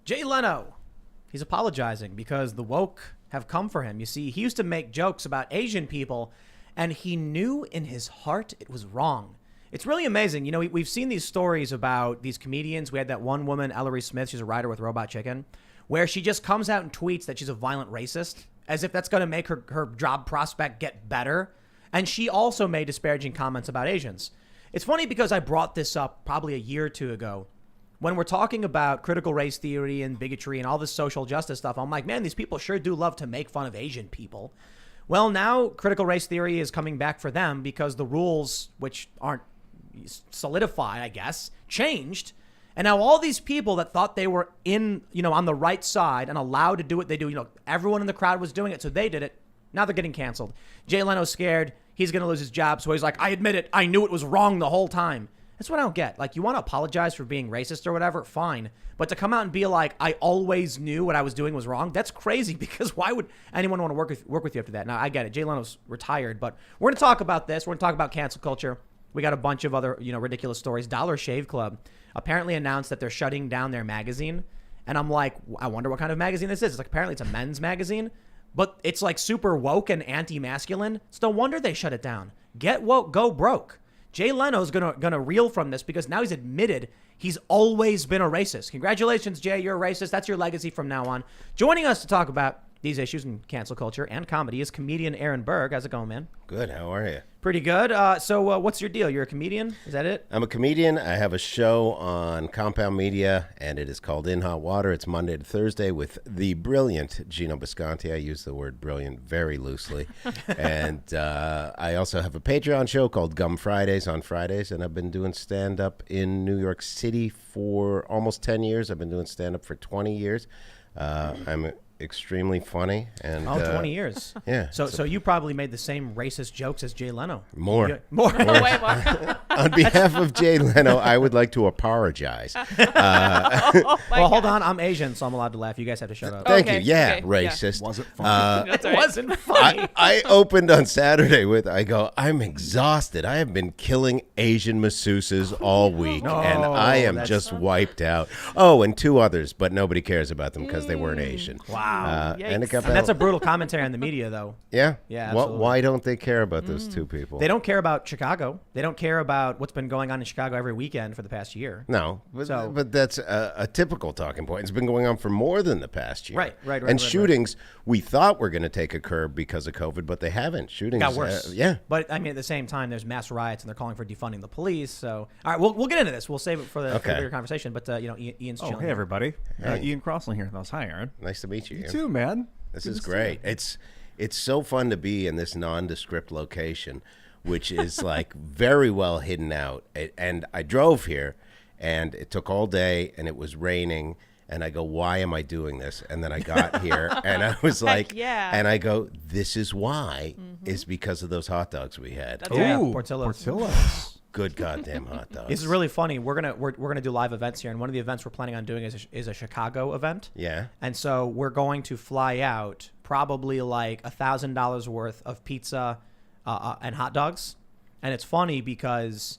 Jay Leno, he's apologizing because the woke have come for him. You see, he used to make jokes about Asian people, and he knew in his heart it was wrong. It's really amazing. You know, we've seen these stories about these comedians. We had that one woman, Ellery Smith, she's a writer with Robot Chicken, where she just comes out and tweets that she's a violent racist, as if that's going to make her job prospect get better. And she also made disparaging comments about Asians. It's funny because I brought this up probably a year or two ago. When we're talking about critical race theory and bigotry and all this social justice stuff, I'm like, man, these people sure do love to make fun of Asian people. Well, now critical race theory is coming back for them because the rules, which aren't solidified, I guess, changed. And now all these people that thought they were on the right side and allowed to do what they do, everyone in the crowd was doing it, so they did it. Now they're getting canceled. Jay Leno's scared. He's going to lose his job. So he's like, I admit it. I knew it was wrong the whole time. That's what I don't get. Like, you want to apologize for being racist or whatever? Fine. But to come out and be like, I always knew what I was doing was wrong, that's crazy, because why would anyone want to work with you after that? Now, I get it. Jay Leno's retired, but we're going to talk about this. We're going to talk about cancel culture. We got a bunch of other, ridiculous stories. Dollar Shave Club apparently announced that they're shutting down their magazine. And I'm like, I wonder what kind of magazine this is. It's like, apparently it's a men's magazine, but it's like super woke and anti-masculine. It's no wonder they shut it down. Get woke, go broke. Jay Leno's gonna reel from this because now he's admitted he's always been a racist. Congratulations, Jay, you're a racist. That's your legacy from now on. Joining us to talk about these issues in cancel culture and comedy is comedian Aaron Berg. How's it going, man? Good. How are you? Pretty good. So what's your deal? You're a comedian? Is that it? I'm a comedian. I have a show on Compound Media, and it is called In Hot Water. It's Monday to Thursday with the brilliant Gino Bisconti. I use the word brilliant very loosely. And I also have a Patreon show called Gum Fridays on Fridays, and I've been doing stand-up in New York City for almost 10 years. I've been doing stand-up for 20 years. I'm extremely funny. And 20 years. Yeah. So you probably made the same racist jokes as Jay Leno. More. Way more. On behalf of Jay Leno, I would like to apologize. Hold on. I'm Asian, so I'm allowed to laugh. You guys have to shut up. Thank you. Yeah, racist. Yeah. Wasn't funny. It wasn't funny. I opened on Saturday with, I'm exhausted. I have been killing Asian masseuses all week, and I am just wiped out. Oh, and two others, but nobody cares about them because they weren't Asian. Wow. And it got That's a brutal commentary on the media, though. Yeah? Yeah, absolutely. Why don't they care about those two people? They don't care about Chicago. They don't care about what's been going on in Chicago every weekend for the past year. No, but that's a typical talking point. It's been going on for more than the past year. Right. And shootings, we thought were going to take a curb because of COVID, but they haven't. Shootings got worse. Yeah. But, I mean, at the same time, there's mass riots, and they're calling for defunding the police. So, all right, we'll get into this. We'll save it for the bigger conversation. But, Ian's chilling. Hey, everybody. Hey. Ian Crossland here. Hi, Aaron. Nice to meet you. You too, man. This is great. It's so fun to be in this nondescript location, which is like very well hidden out. And I drove here, and it took all day, and it was raining. And I go, why am I doing this? And then I got here, and I was like, and I go, this is why, is because of those hot dogs we had. That's Portillo's. Good goddamn hot dogs. This is really funny. We're gonna do live events here, and one of the events we're planning on doing is a Chicago event. Yeah. And so we're going to fly out probably like $1,000 worth of pizza and hot dogs. And it's funny because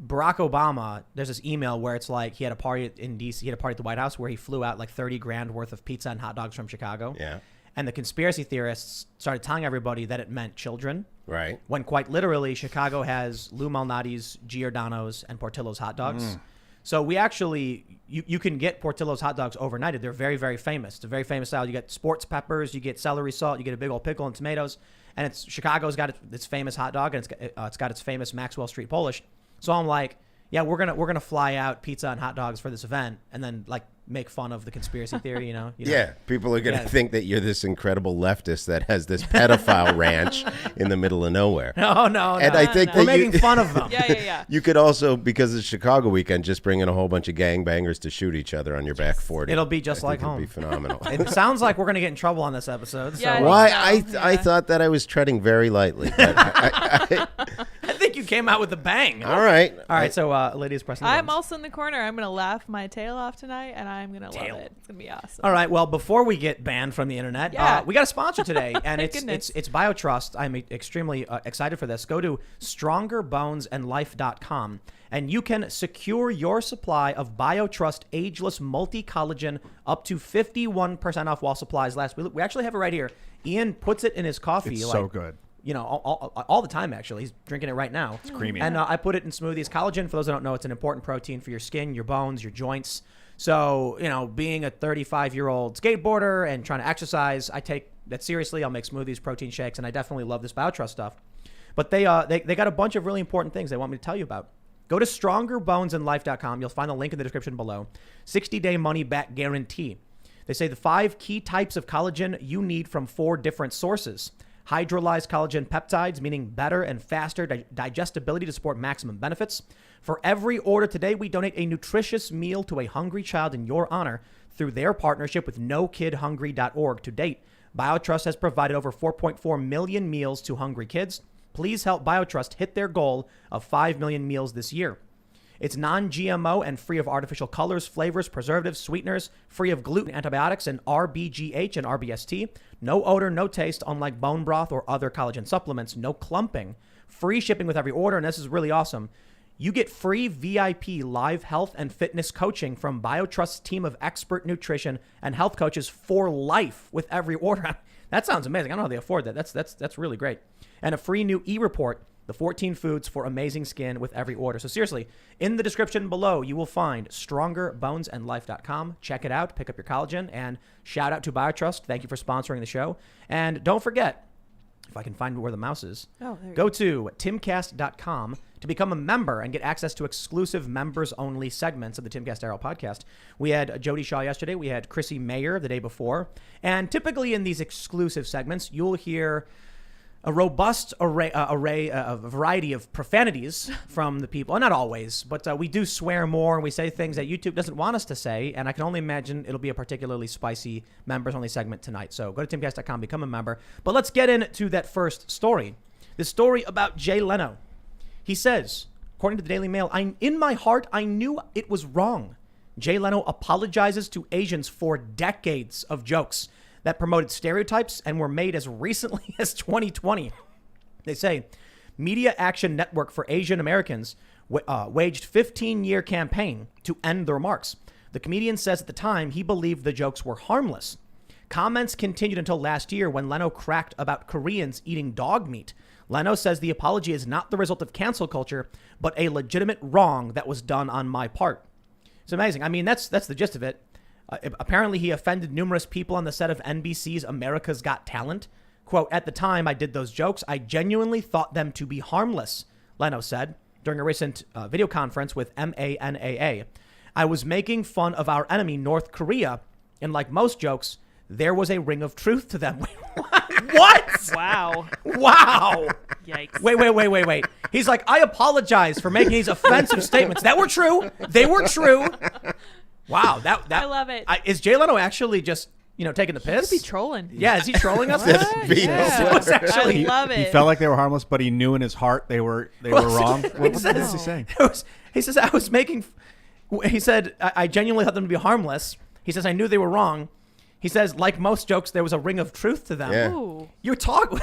Barack Obama, there's this email where it's like he had a party in DC, he had a party at the White House where he flew out like 30 grand worth of pizza and hot dogs from Chicago. Yeah. And the conspiracy theorists started telling everybody that it meant children. Right. When quite literally, Chicago has Lou Malnati's, Giordano's, and Portillo's hot dogs. So we actually, you can get Portillo's hot dogs overnighted. They're very, very famous. It's a very famous style. You get sports peppers, you get celery salt, you get a big old pickle and tomatoes. And Chicago's got its famous hot dog, and it's got its famous Maxwell Street Polish. So I'm like, yeah, we're gonna fly out pizza and hot dogs for this event, and then like make fun of the conspiracy theory, you know? Yeah, people are going to think that you're this incredible leftist that has this pedophile ranch in the middle of nowhere. No. And I think we're making fun of them. Yeah. You could also, because it's Chicago weekend, just bring in a whole bunch of gangbangers to shoot each other on your back 40. It'll be just like home. It'll be phenomenal. It sounds like we're going to get in trouble on this episode. Yeah, so. Why? I thought that I was treading very lightly. But think you came out with a bang. All right. All right, so Lydia's pressing the I'm buttons. also in the corner. I'm going to laugh my tail off tonight, and I'm going to love it. It's going to be awesome. All right, well, before we get banned from the internet, Yeah. we got a sponsor today, and Thank it's goodness. BioTrust. I'm extremely excited for this. Go to strongerbonesandlife.com, and you can secure your supply of BioTrust Ageless Multi-Collagen up to 51% off while supplies last. We actually have it right here. Ian puts it in his coffee. It's so good. You know, all the time, actually. He's drinking it right now. It's creamy. And I put it in smoothies. Collagen, for those who don't know, it's an important protein for your skin, your bones, your joints. So, you know, being a 35-year-old skateboarder and trying to exercise, I take that seriously. I'll make smoothies, protein shakes, and I definitely love this BioTrust stuff. But they got a bunch of really important things they want me to tell you about. Go to strongerbonesandlife.com. You'll find the link in the description below. 60-day money-back guarantee. They say the 5 key types of collagen you need from 4 different sources. Hydrolyzed collagen peptides, meaning better and faster digestibility to support maximum benefits. For every order today, we donate a nutritious meal to a hungry child in your honor through their partnership with NoKidHungry.org. To date, BioTrust has provided over 4.4 million meals to hungry kids. Please help BioTrust hit their goal of 5 million meals this year. It's non-GMO and free of artificial colors, flavors, preservatives, sweeteners, free of gluten, antibiotics, and RBGH and RBST. No odor, no taste, unlike bone broth or other collagen supplements. No clumping. Free shipping with every order, and this is really awesome. You get free VIP live health and fitness coaching from BioTrust's team of expert nutrition and health coaches for life with every order. That sounds amazing. I don't know how they afford that. That's really great. And a free new e-report, the 14 foods for amazing skin with every order. So seriously, in the description below, you will find strongerbonesandlife.com. Check it out. Pick up your collagen. And shout out to BioTrust. Thank you for sponsoring the show. And don't forget, if I can find where the mouse is, go to timcast.com to become a member and get access to exclusive members-only segments of the Timcast IRL podcast. We had Jody Shaw yesterday. We had Chrissy Mayer the day before. And typically in these exclusive segments, you'll hear a robust a variety of profanities from the people. Not always, but we do swear more and we say things that YouTube doesn't want us to say. And I can only imagine it'll be a particularly spicy members-only segment tonight. So go to timcast.com, become a member. But let's get into that first story. The story about Jay Leno. He says, according to the Daily Mail, in my heart, I knew it was wrong. Jay Leno apologizes to Asians for decades of jokes that promoted stereotypes and were made as recently as 2020. They say, Media Action Network for Asian Americans waged 15-year campaign to end the remarks. The comedian says at the time he believed the jokes were harmless. Comments continued until last year when Leno cracked about Koreans eating dog meat. Leno says the apology is not the result of cancel culture, but a legitimate wrong that was done on my part. It's amazing. I mean, that's the gist of it. Apparently, he offended numerous people on the set of NBC's America's Got Talent. Quote, at the time I did those jokes, I genuinely thought them to be harmless, Leno said during a recent video conference with MANAA. I was making fun of our enemy, North Korea, and like most jokes, there was a ring of truth to them. What? Wow. Wow. Yikes. Wait. He's like, I apologize for making these offensive statements. That were true. They were true. Wow. That I love it. Is Jay Leno actually just, taking the piss? Could be trolling. Yeah, is he trolling us? What? being Yeah. It's actually- I love it. He felt like they were harmless, but he knew in his heart they were wrong. What was he saying? He says, he said, I genuinely thought them to be harmless. He says, I knew they were wrong. He says, like most jokes, there was a ring of truth to them. Yeah. Ooh. You talk.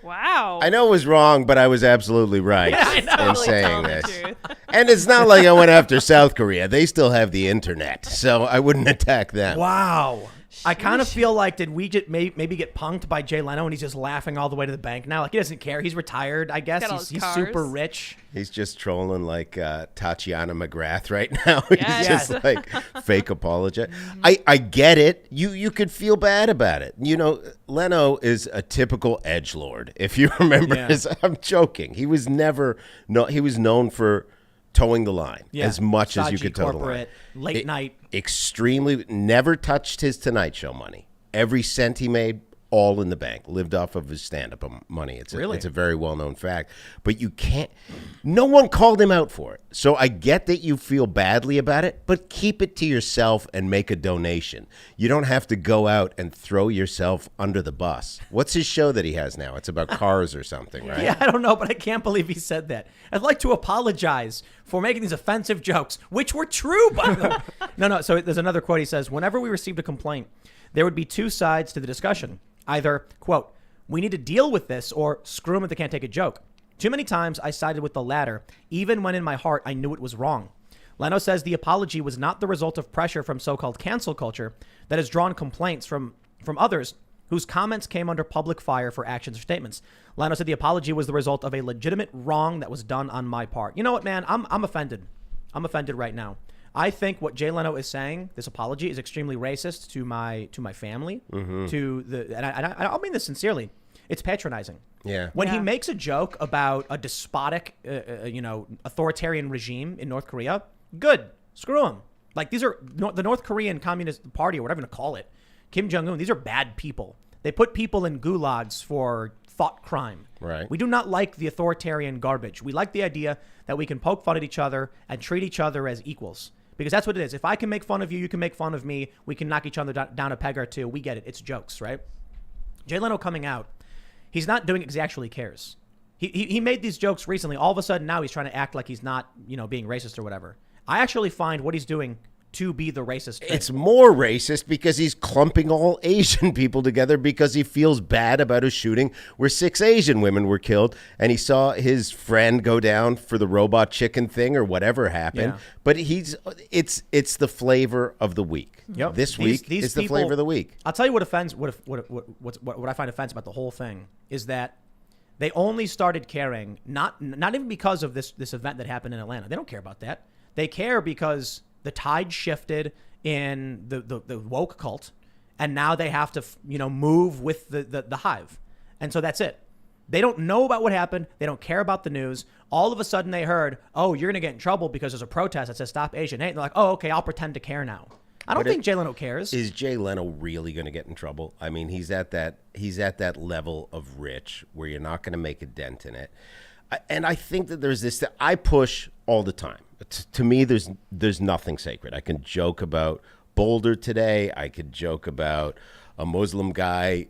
Wow. I know it was wrong, but I was absolutely right Yeah, I know. in Totally saying telling the this. truth. And it's not like I went after South Korea. They still have the internet, so I wouldn't attack them. Wow. I kind of feel like, did we just maybe get punked by Jay Leno and he's just laughing all the way to the bank now? Like, he doesn't care. He's retired, I guess. Got all He's his super cars. rich. He's just trolling like Tatiana McGrath right now. He's Yes. just like fake apology. I get it. You could feel bad about it. Leno is a typical edgelord. If you remember I'm joking. He was he was known for towing the line as much as you Stodgy could toe the line. corporate, late night. Extremely, never touched his Tonight Show money. Every cent he made, all in the bank, lived off of his stand-up money. It's a very well-known fact. But you can't, no one called him out for it. So I get that you feel badly about it, but keep it to yourself and make a donation. You don't have to go out and throw yourself under the bus. What's his show that he has now? It's about cars or something, right? Yeah, I don't know, but I can't believe he said that. I'd like to apologize for making these offensive jokes, which were true, by the way. No, so there's another quote. He says, whenever we received a complaint, there would be two sides to the discussion. Either, quote, we need to deal with this, or screw them if they can't take a joke. Too many times I sided with the latter, even when in my heart I knew it was wrong. Leno says the apology was not the result of pressure from so-called cancel culture that has drawn complaints from others whose comments came under public fire for actions or statements. Leno said the apology was the result of a legitimate wrong that was done on my part. You know what, man? I'm offended. I'm offended right now. I think what Jay Leno is saying, this apology, is extremely racist to my family, to the, and I don't mean this sincerely. It's patronizing. Yeah. When he makes a joke about a despotic, authoritarian regime in North Korea, good. Screw him. Like, these are the North Korean Communist Party, or whatever you want to call it, Kim Jong-un. These are bad people. They put people in gulags for thought crime. Right. We do not like the authoritarian garbage. We like the idea that we can poke fun at each other and treat each other as equals. Because that's what it is. If I can make fun of you, you can make fun of me. We can knock each other down a peg or two. We get it. It's jokes, right? Jay Leno coming out, he's not doing it because he actually cares. He made these jokes recently. All of a sudden now he's trying to act like he's not, being racist or whatever. I actually find what he's doing to be the racist thing. It's more racist because he's clumping all Asian people together because he feels bad about a shooting where 6 Asian women were killed, and he saw his friend go down for the robot chicken thing or whatever happened. Yeah. But it's the flavor of the week. Yep. This week is the flavor of the week. I'll tell you what offends. What I find offensive about the whole thing is that they only started caring not even because of this event that happened in Atlanta. They don't care about that. They care because the tide shifted in the woke cult, and now they have to, move with the hive. And so that's it. They don't know about what happened. They don't care about the news. All of a sudden they heard, oh, you're going to get in trouble because there's a protest that says stop Asian hate. And they're like, oh, okay, I'll pretend to care now. I don't think Jay Leno cares. Is Jay Leno really going to get in trouble? I mean, he's at that level of rich where you're not going to make a dent in it. And I think that there's this that I push all the time. To me, there's nothing sacred. I can joke about Boulder today. I could joke about a Muslim guy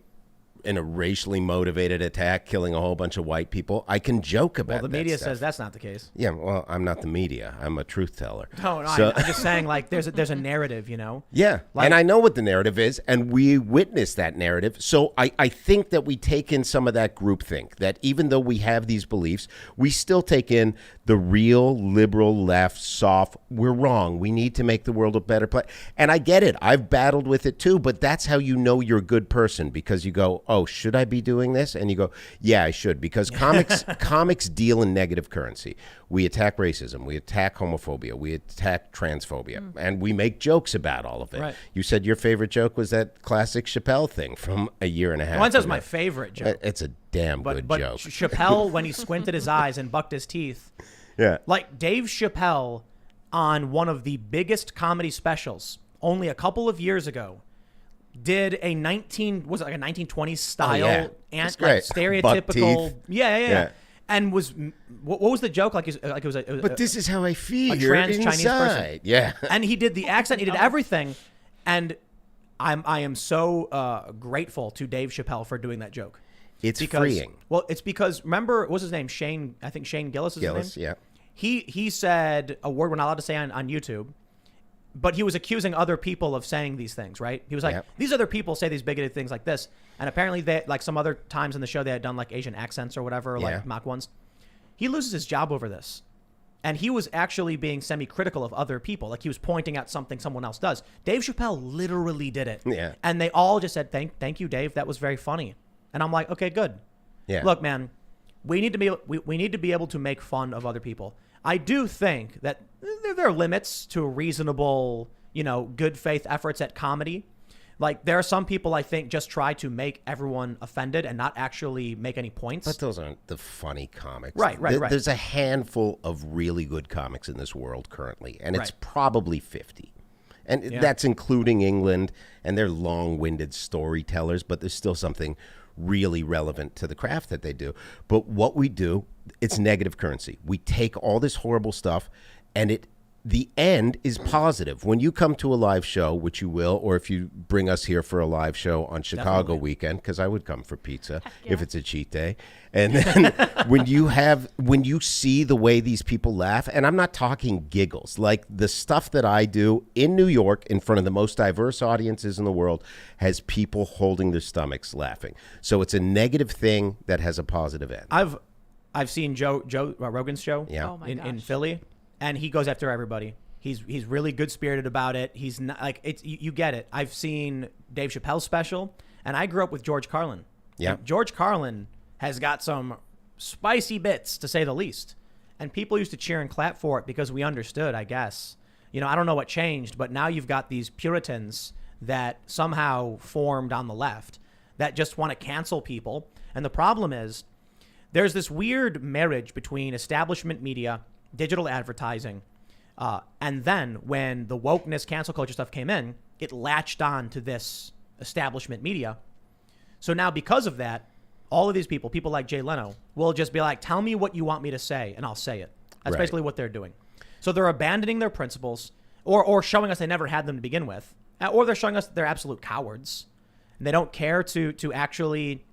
in a racially motivated attack killing a whole bunch of white people. I can joke about that. Well, the media stuff. says that's not the case. Yeah, well, I'm not the media. I'm a truth teller. No, So, I'm just saying, like, there's a narrative, Yeah, Like, and I know what the narrative is, and we witness that narrative. So I think that we take in some of that groupthink, that even though we have these beliefs, we still take in the real liberal left, soft, we're wrong. We need to make the world a better place. And I get it. I've battled with it too, but that's how you know you're a good person, because you go, oh, should I be doing this? And you go, yeah, I should, because comics deal in negative currency. We attack racism. We attack homophobia. We attack transphobia. And we make jokes about all of it. Right. You said your favorite joke was that classic Chappelle thing from a year and a half Mine says ago. my favorite joke. It's a damn good But joke. Chappelle, when he squinted his eyes and bucked his teeth, Yeah. like Dave Chappelle on one of the biggest comedy specials only a couple of years ago did a 1920s style and like stereotypical yeah. And what was the joke? Like it was But this is how I feel. a You're trans Chinese person. inside. Yeah. And he did the accent, he did everything, and I am so grateful to Dave Chappelle for doing that joke. It's freeing. Well, it's because, remember, what's his name? Shane Gillis is his name? Yeah. He said a word we're not allowed to say on YouTube, but he was accusing other people of saying these things, right? He was like, these other people say these bigoted things like this. And apparently they, like some other times in the show, they had done like Asian accents or whatever, like mock ones. He loses his job over this. And he was actually being semi-critical of other people. Like he was pointing out something someone else does. Dave Chappelle literally did it. Yeah. And they all just said, thank you, Dave. That was very funny. And I'm like, okay, good. Yeah. Look, man, we need to be able to make fun of other people. I do think that there are limits to reasonable, good faith efforts at comedy. Like there are some people I think just try to make everyone offended and not actually make any points. But those aren't the funny comics. Right. There's a handful of really good comics in this world currently, and it's probably 50. And that's including England, and they're long-winded storytellers, but there's still something really relevant to the craft that they do. But what we do, it's negative currency. We take all this horrible stuff, and the end is positive. When you come to a live show, which you will, or if you bring us here for a live show on Chicago weekend, because I would come for pizza if it's a cheat day. And then when you see the way these people laugh, and I'm not talking giggles, like the stuff that I do in New York in front of the most diverse audiences in the world has people holding their stomachs laughing. So it's a negative thing that has a positive end. I've seen Joe Rogan's show in Philly. And he goes after everybody. He's really good-spirited about it. He's not like it's you get it. I've seen Dave Chappelle's special, and I grew up with George Carlin. Yeah. And George Carlin has got some spicy bits, to say the least. And people used to cheer and clap for it because we understood, I guess. I don't know what changed, but now you've got these Puritans that somehow formed on the left that just want to cancel people. And the problem is there's this weird marriage between establishment media, digital advertising, and then when the wokeness, cancel culture stuff came in, it latched on to this establishment media. So now because of that, all of these people like Jay Leno, will just be like, tell me what you want me to say, and I'll say it. That's basically what they're doing. So they're abandoning their principles or showing us they never had them to begin with, or they're showing us they're absolute cowards. And they don't care to actually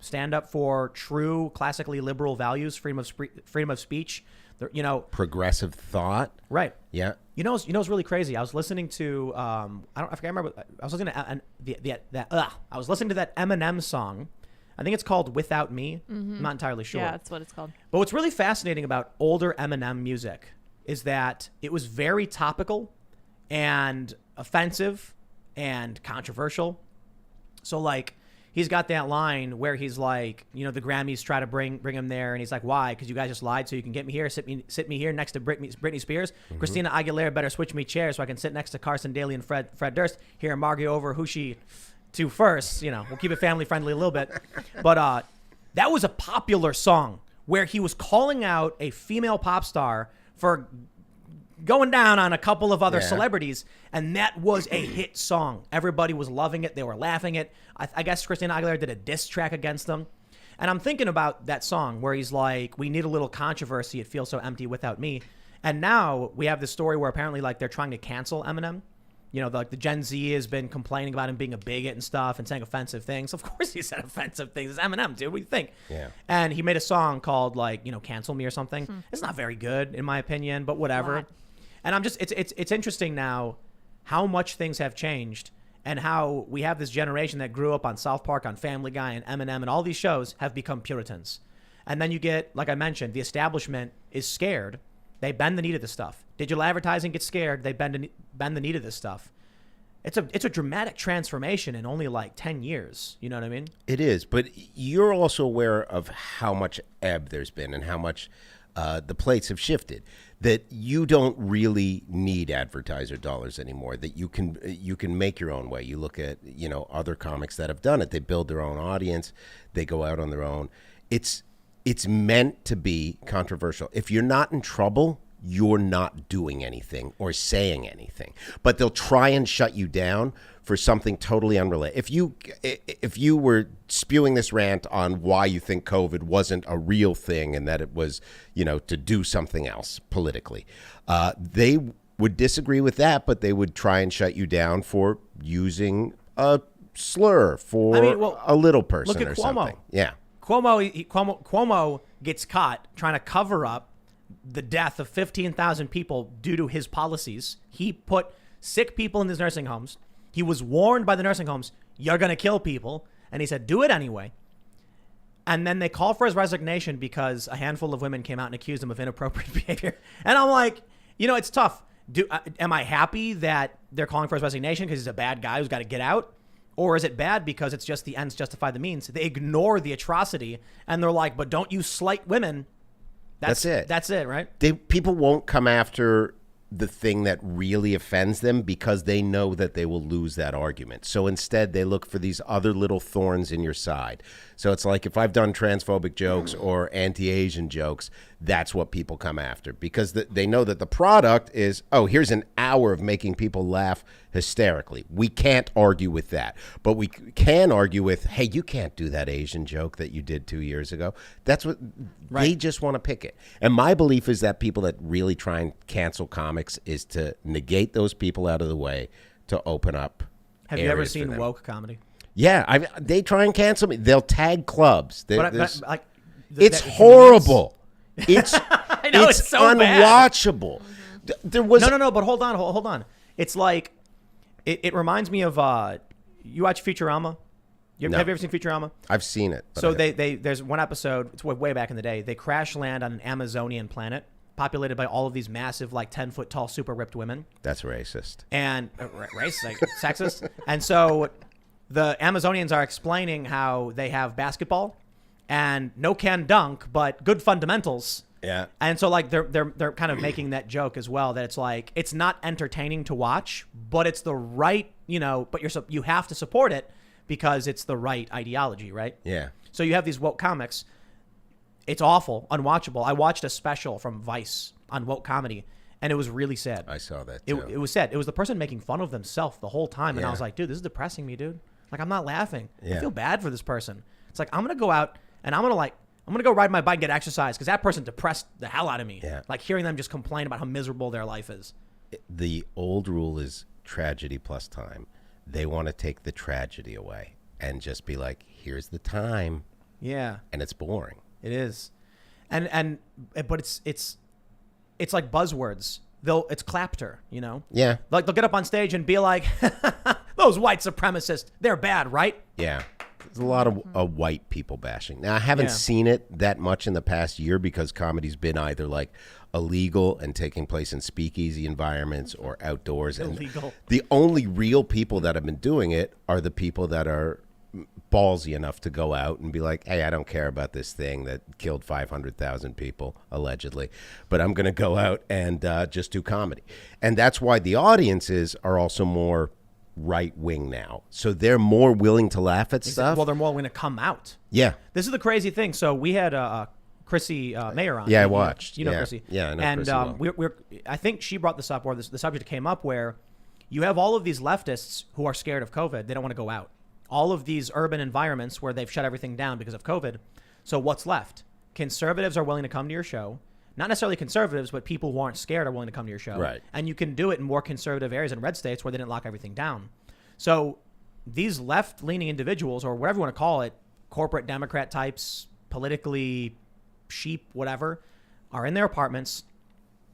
stand up for true, classically liberal values, freedom of speech, progressive thought. Right. Yeah. What's really crazy? I was listening to I remember. I was listening to I was listening to that Eminem song. I think it's called "Without Me." I'm not entirely sure. Yeah, that's what it's called. But what's really fascinating about older Eminem music is that it was very topical and offensive and controversial. So like, he's got that line where he's like, the Grammys try to bring him there, and he's like, why? Because you guys just lied, so you can get me here, sit me here next to Britney Spears. Mm-hmm. Christina Aguilera better switch me chairs so I can sit next to Carson Daly and Fred Durst. Here and argue over who she to first. We'll keep it family friendly a little bit. But that was a popular song where he was calling out a female pop star for going down on a couple of other celebrities, and that was a hit song. Everybody was loving it. They were laughing it. I guess Christina Aguilera did a diss track against them. And I'm thinking about that song where he's like, we need a little controversy. It feels so empty without me. And now we have this story where apparently like they're trying to cancel Eminem. The Gen Z has been complaining about him being a bigot and stuff and saying offensive things. Of course he said offensive things. It's Eminem, dude. What do you think? Yeah. And he made a song called Cancel Me or something. It's not very good in my opinion, but whatever. What? And I'm just, it's interesting now how much things have changed and how we have this generation that grew up on South Park, on Family Guy, and Eminem, and all these shows have become Puritans. And then you get, like I mentioned, the establishment is scared. They bend the knee to this stuff. Digital advertising gets scared. They bend the knee to this stuff. It's a dramatic transformation in only like 10 years. You know what I mean? It is, but you're also aware of how much ebb there's been and how much the plates have shifted, that you don't really need advertiser dollars anymore, that you can make your own way. You look at, other comics that have done it. They build their own audience. They go out on their own. It's meant to be controversial. If you're not in trouble, you're not doing anything or saying anything. But they'll try and shut you down for something totally unrelated. If you were spewing this rant on why you think COVID wasn't a real thing and that it was, to do something else politically, they would disagree with that, but they would try and shut you down for using a slur for a little person. Look at or Cuomo. Something. Yeah. Cuomo gets caught trying to cover up the death of 15,000 people due to his policies. He put sick people in his nursing homes. He was warned by the nursing homes, you're going to kill people. And he said, do it anyway. And then they call for his resignation because a handful of women came out and accused him of inappropriate behavior. And I'm like, it's tough. Am I happy that they're calling for his resignation because he's a bad guy who's got to get out? Or is it bad because it's just the ends justify the means? They ignore the atrocity and they're like, but don't you slight women. That's it. That's it, right? People won't come after the thing that really offends them because they know that they will lose that argument. So instead, they look for these other little thorns in your side. So it's like if I've done transphobic jokes or anti-Asian jokes, that's what people come after because they know that the product is, here's an power of making people laugh hysterically. We can't argue with that. But we can argue with, hey, you can't do that Asian joke that you did 2 years ago. That's what they just want to pick it. And my belief is that people that really try and cancel comics is to negate those people out of the way to open up. Have you ever seen woke comedy? Yeah, they try and cancel me. They'll tag clubs. It's the horrible. It's I know, it's so unwatchable. There was no. But hold on. It's like it reminds me of you watch Futurama. Have you ever seen Futurama? I've seen it. So there's one episode. It's way back in the day. They crash land on an Amazonian planet populated by all of these massive, like 10-foot tall, super ripped women. That's racist. And racist, like, sexist. And so the Amazonians are explaining how they have basketball and no can dunk, but good fundamentals. Yeah. And so like they're kind of making that joke as well, that it's like it's not entertaining to watch, but it's the right, but you have to support it because it's the right ideology, right? Yeah. So you have these woke comics. It's awful, unwatchable. I watched a special from Vice on woke comedy, and it was really sad. I saw that too. It was sad. It was the person making fun of themselves the whole time, and I Yeah. was like, dude, this is depressing me, dude. Like, I'm not laughing. I Yeah. feel bad for this person. It's like, I'm going to go out, and I'm going to go ride my bike and get exercise, because that person depressed the hell out of me. Yeah. Like, hearing them just complain about how miserable their life is. The old rule is tragedy plus time. They want to take the tragedy away and just be like, here's the time. Yeah. And it's boring. It is. But it's like buzzwords. It's clapter, Yeah. Like they'll get up on stage and be like, those white supremacists, they're bad, right? Yeah. There's a lot of white people bashing. Now, I haven't seen it that much in the past year because comedy's been either like illegal and taking place in speakeasy environments or outdoors. Illegal. And the only real people that have been doing it are the people that are ballsy enough to go out and be like, hey, I don't care about this thing that killed 500,000 people, allegedly, but I'm going to go out and just do comedy. And that's why the audiences are also more right-wing now. So they're more willing to laugh at stuff. Well, they're more willing to come out. Yeah. This is the crazy thing. So we had Chrissy Mayer on. Yeah, I watched. You know Chrissy. Yeah, I know and Chrissy well. I think she brought this up, or the subject came up, where you have all of these leftists who are scared of COVID. They don't want to go out. All of these urban environments where they've shut everything down because of COVID. So what's left? Conservatives are willing to come to your show. Not necessarily conservatives, but people who aren't scared are willing to come to your show. Right. And you can do it in more conservative areas in red states where they didn't lock everything down. So these left-leaning individuals, or whatever you want to call it, corporate Democrat types, politically sheep, whatever, are in their apartments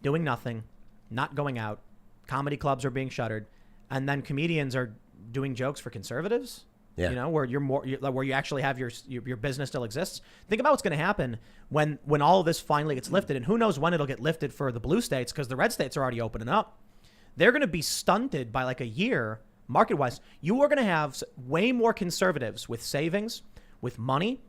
doing nothing, not going out. Comedy clubs are being shuttered. And then comedians are doing jokes for conservatives. Yeah. Where where you actually have your business still exists. Think about what's going to happen when all of this finally gets lifted, and who knows when it'll get lifted for the blue states, because the red states are already opening up. They're going to be stunted by like a year market-wise. You are going to have way more conservatives with savings, with money,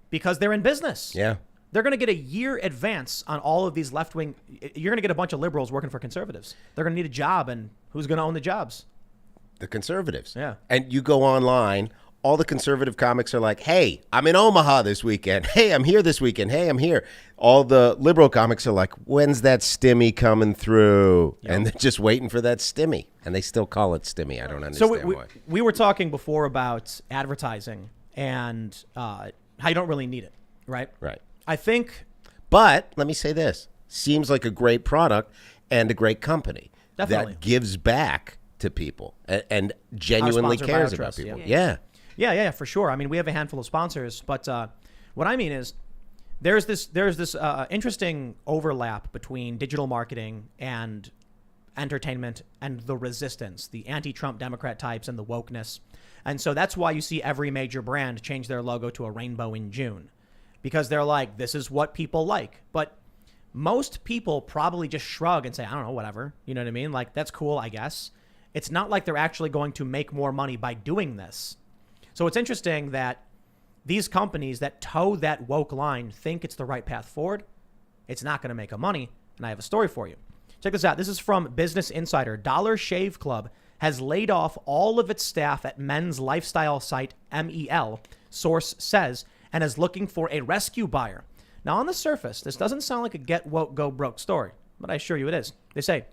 because they're in business. Yeah. They're going to get a year advance on all of these left-wing. You're going to get a bunch of liberals working for conservatives. They're going to need a job, and who's going to own the jobs? The conservatives. Yeah. And you go online, all the conservative comics are like, hey, I'm in Omaha this weekend. Hey, I'm here this weekend. Hey, I'm here. All the liberal comics are like, when's that stimmy coming through? Yep. And they're just waiting for that stimmy. And they still call it stimmy. I don't understand why. We were talking before about advertising and how you don't really need it, right? Right. I think. But let me say this. Seems like a great product and a great company. Definitely. That gives back to people and genuinely cares about people. Yeah, for sure. I mean, we have a handful of sponsors, but what I mean is there's this interesting overlap between digital marketing and entertainment and the resistance, the anti-Trump Democrat types and the wokeness. And so that's why you see every major brand change their logo to a rainbow in June, because they're like, this is what people like. But most people probably just shrug and say, I don't know, whatever. You know what I mean? Like, that's cool, I guess. It's not like they're actually going to make more money by doing this. So it's interesting that these companies that toe that woke line think it's the right path forward. It's not going to make them money. And I have a story for you. Check this out. This is from Business Insider. Dollar Shave Club has laid off all of its staff at men's lifestyle site MEL, source says, and is looking for a rescue buyer. Now, on the surface, this doesn't sound like a get woke, go broke story, but I assure you it is. They say,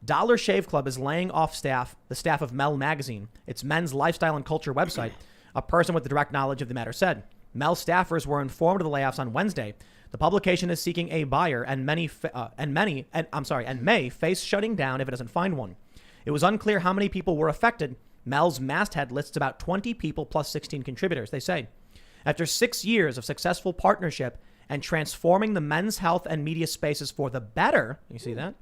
Dollar Shave Club is laying off the staff of Mel Magazine, its men's lifestyle and culture website, a person with the direct knowledge of the matter said. Mel staffers were informed of the layoffs on Wednesday. The publication is seeking a buyer and may face shutting down if it doesn't find one. It was unclear how many people were affected. Mel's masthead lists about 20 people plus 16 contributors, they say. After 6 years of successful partnership and transforming the men's health and media spaces for the better, you see that?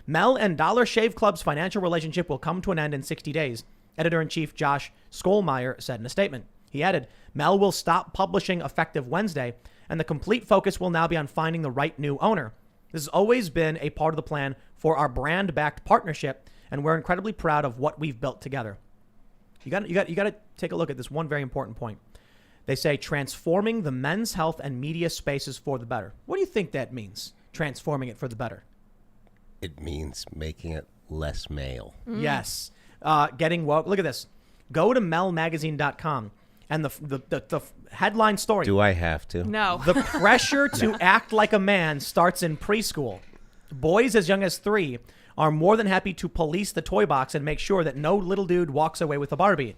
Mel and Dollar Shave Club's financial relationship will come to an end in 60 days, editor-in-chief Josh Skolmeyer said in a statement. He added, Mel will stop publishing effective Wednesday, and the complete focus will now be on finding the right new owner. This has always been a part of the plan for our brand-backed partnership, and we're incredibly proud of what we've built together. You got to take a look at this one very important point. They say transforming the men's health and media spaces for the better. What do you think that means? Transforming it for the better. It means making it less male. Yes. Getting woke. Look at this. Go to melmagazine.com and the headline story. Do I have to? No. The pressure to act like a man starts in preschool. Boys as young as 3 are more than happy to police the toy box and make sure that no little dude walks away with a Barbie.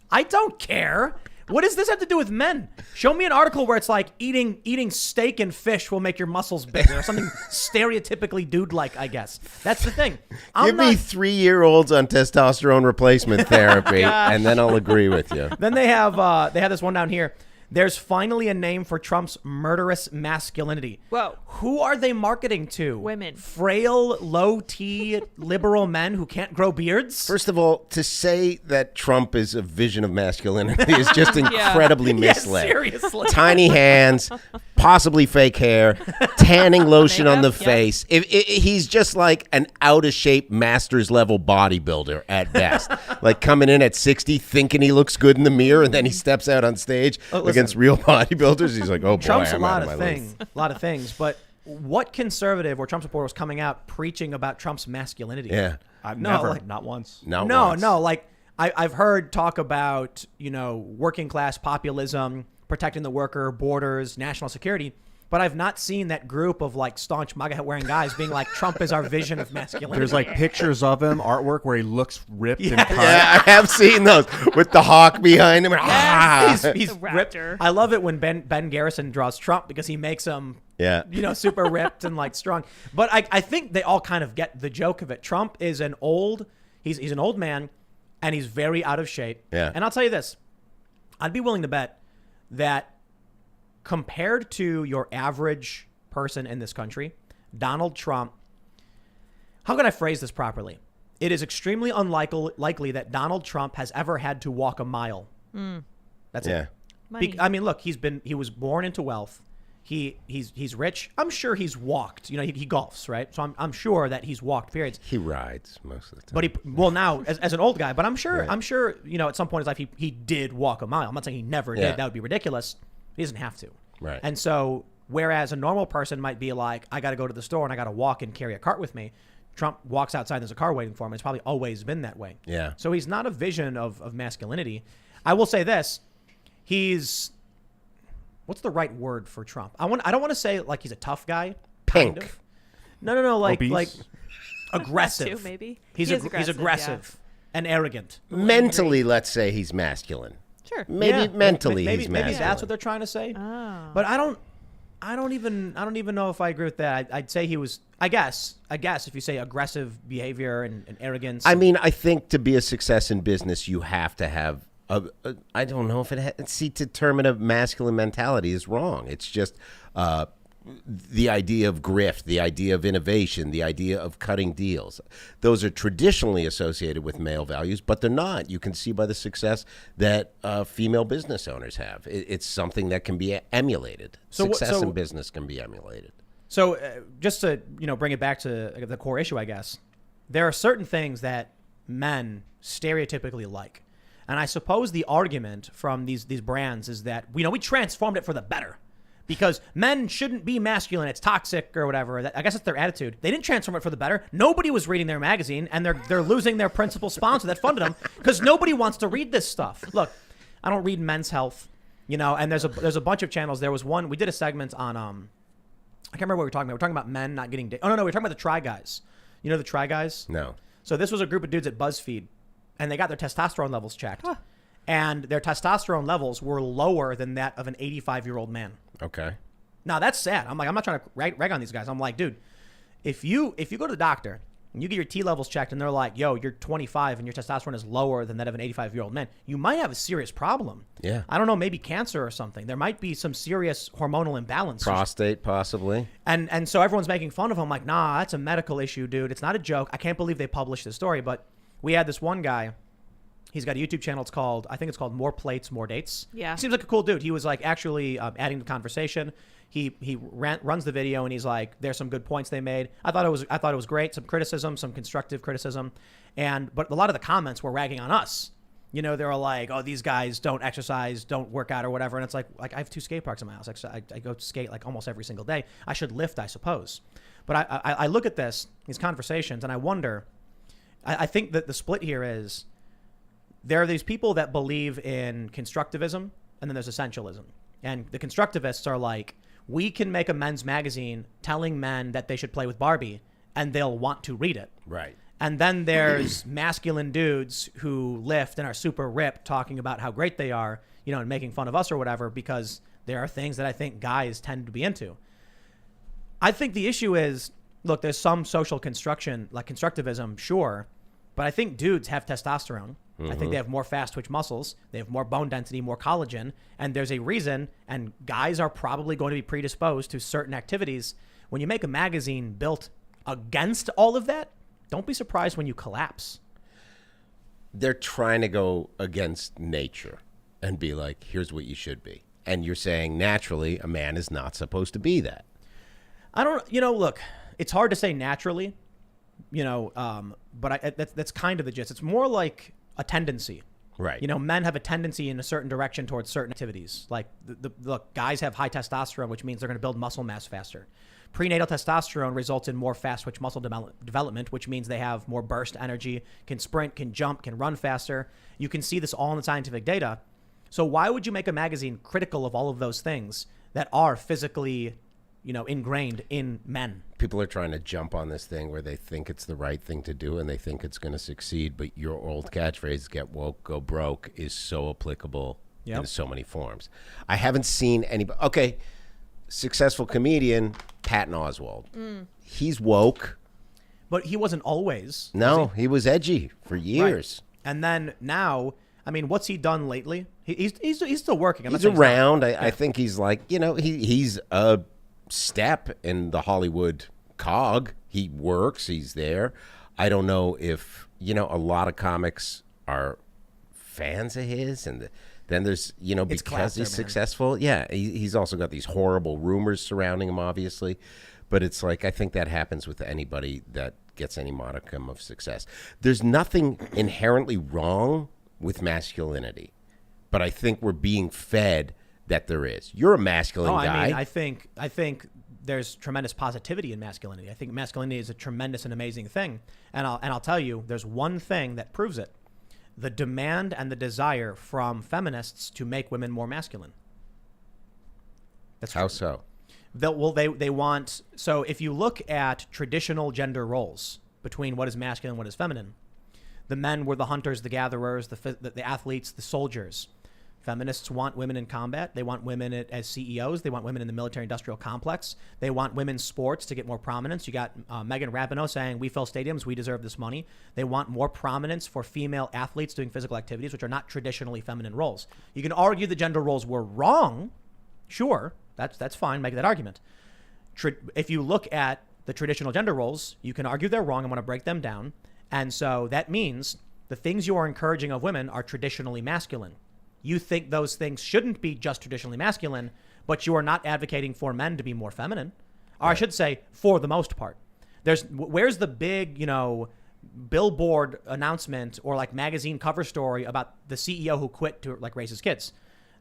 I don't care. What does this have to do with men? Show me an article where it's like eating steak and fish will make your muscles bigger or something stereotypically dude-like, I guess. That's the thing. Give me 3-year-olds on testosterone replacement therapy, and then I'll agree with you. Then they have this one down here. There's finally a name for Trump's murderous masculinity. Whoa. Who are they marketing to? Women. Frail, low-T liberal men who can't grow beards? First of all, to say that Trump is a vision of masculinity is just incredibly misled. Yeah, seriously. Tiny hands, possibly fake hair, tanning lotion on the Makeup, face. He's just like an out-of-shape master's level bodybuilder at best. Like coming in at 60, thinking he looks good in the mirror, and then he steps out on stage against real bodybuilders. He's like, oh boy, Trump's I'm out of my league. a lot of things. But what conservative or Trump supporter was coming out preaching about Trump's masculinity? Yeah. I've No, never, like- not once. Not No, once. like I've heard talk about, working class populism, protecting the worker, borders, national security, but I've not seen that group of like staunch MAGA hat wearing guys being like, Trump is our vision of masculinity. There's like pictures of him, artwork where he looks ripped and cut. Yeah, I have seen those with the hawk behind him. He's The ripped. raptor. I love it when Ben Garrison draws Trump because he makes him, Yeah. super ripped and like strong. But I think they all kind of get the joke of it. Trump is he's an old man and he's very out of shape. Yeah. And I'll tell you this, I'd be willing to bet that compared to your average person in this country, Donald Trump, how can I phrase this properly? It is extremely unlikely that Donald Trump has ever had to walk a mile. That's Yeah. it. Money. I mean, look, he was born into wealth. He's rich. I'm sure he's walked. He golfs, right? So I'm sure that he's walked periods. He rides most of the time. But now as an old guy, but I'm sure Right. at some point in his life he did walk a mile. I'm not saying he never Yeah. did. That would be ridiculous. He doesn't have to. Right. And so whereas a normal person might be like, I got to go to the store and I got to walk and carry a cart with me, Trump walks outside, there's a car waiting for him. It's probably always been that way. Yeah. So he's not a vision of masculinity. I will say this. What's the right word for Trump? I don't want to say like he's a tough guy. Pink. Kind of. No, like Obese? Too, aggressive. maybe. He's He is aggressive and arrogant. Mentally, let's say he's masculine. Sure. Maybe Yeah, mentally maybe he's masculine. that's what they're trying to say. Oh. But I don't even know if I agree with that. I'd say he was. I guess if you say aggressive behavior and arrogance. I mean, I think to be a success in business, you have to have I don't know if to determine a masculine mentality is wrong. It's just the idea of grift, the idea of innovation, the idea of cutting deals. Those are traditionally associated with male values, but they're not. You can see by the success that female business owners have. It's something that can be emulated. Success in business can be emulated. So just to bring it back to the core issue, I guess there are certain things that men stereotypically like, and I suppose the argument from these brands is that we transformed it for the better. Because men shouldn't be masculine, it's toxic or whatever. I guess it's their attitude. They didn't transform it for the better. Nobody was reading their magazine, and they're losing their principal sponsor that funded them because nobody wants to read this stuff. Look, I don't read Men's Health, and there's a bunch of channels. There was one we did a segment on I can't remember what we were talking about. We were talking about men not getting dates. Oh no, we were talking about the Try Guys. You know the Try Guys? No. So this was a group of dudes at BuzzFeed, and they got their testosterone levels checked. And their testosterone levels were lower than that of an 85-year-old man. Okay. Now, that's sad. I'm not trying to rag on these guys. I'm like, dude, if you go to the doctor and you get your T levels checked and they're like, yo, you're 25 and your testosterone is lower than that of an 85-year-old man, you might have a serious problem. Yeah. I don't know, maybe cancer or something. There might be some serious hormonal imbalance. Prostate, possibly. And so everyone's making fun of him. I'm like, nah, that's a medical issue, dude. It's not a joke. I can't believe they published this story. But we had this one guy. He's got a YouTube channel. I think it's called More Plates, More Dates. Yeah. He seems like a cool dude. He was like actually adding to the conversation. He runs the video and he's like, there's some good points they made. I thought it was great. Some criticism, some constructive criticism. But a lot of the comments were ragging on us. You know, they were like, oh, these guys don't exercise, don't work out or whatever. And it's like I have 2 skate parks in my house. I go skate like almost every single day. I should lift, I suppose. But I look at these conversations and I wonder, I think that the split here is, there are these people that believe in constructivism, and then there's essentialism. And the constructivists are like, we can make a men's magazine telling men that they should play with Barbie, and they'll want to read it. Right. And then there's masculine dudes who lift and are super ripped, talking about how great they are, you know, and making fun of us or whatever, because there are things that I think guys tend to be into. I think the issue is, look, there's some social construction, like constructivism, sure, but I think dudes have testosterone. I think they have more fast twitch muscles. They have more bone density, more collagen. And there's a reason, and guys are probably going to be predisposed to certain activities. When you make a magazine built against all of that, don't be surprised when you collapse. They're trying to go against nature and be like, here's what you should be. And you're saying naturally a man is not supposed to be that. Look, it's hard to say naturally, but that's kind of the gist. It's more like a tendency. Right. You know, men have a tendency in a certain direction towards certain activities. Like, look, guys have high testosterone, which means they're going to build muscle mass faster. Prenatal testosterone results in more fast twitch muscle development, which means they have more burst energy, can sprint, can jump, can run faster. You can see this all in the scientific data. So why would you make a magazine critical of all of those things that are physically, ingrained in men? People are trying to jump on this thing where they think it's the right thing to do and they think it's going to succeed. But your old catchphrase, get woke, go broke, is so applicable in so many forms. I haven't seen anybody. Okay, successful comedian, Patton Oswalt. He's woke. But he wasn't always. No, he was edgy for years. Right. And then now, I mean, what's he done lately? He's still working. He's around. I think he's like, he's a step in the Hollywood cog. He works. He's there. I don't know if, a lot of comics are fans of his. And then there's, because he's successful. Yeah. He's also got these horrible rumors surrounding him, obviously. But it's like, I think that happens with anybody that gets any modicum of success. There's nothing inherently wrong with masculinity. But I think we're being fed that there is. You're a masculine guy. I mean, I think there's tremendous positivity in masculinity. I think masculinity is a tremendous and amazing thing. And I'll tell you, there's one thing that proves it: the demand and the desire from feminists to make women more masculine. That's how so? They want. So if you look at traditional gender roles between what is masculine and what is feminine, the men were the hunters, the gatherers, the athletes, the soldiers. Feminists want women in combat. They want women as CEOs. They want women in the military-industrial complex. They want women's sports to get more prominence. You got Megan Rapinoe saying, we fill stadiums, we deserve this money. They want more prominence for female athletes doing physical activities, which are not traditionally feminine roles. You can argue the gender roles were wrong. Sure, that's fine. Make that argument. If you look at the traditional gender roles, you can argue they're wrong. I want to break them down. And so that means the things you are encouraging of women are traditionally masculine. You think those things shouldn't be just traditionally masculine, but you are not advocating for men to be more feminine. Or I should say, for the most part. Where's the big, billboard announcement or like magazine cover story about the CEO who quit to like raise his kids?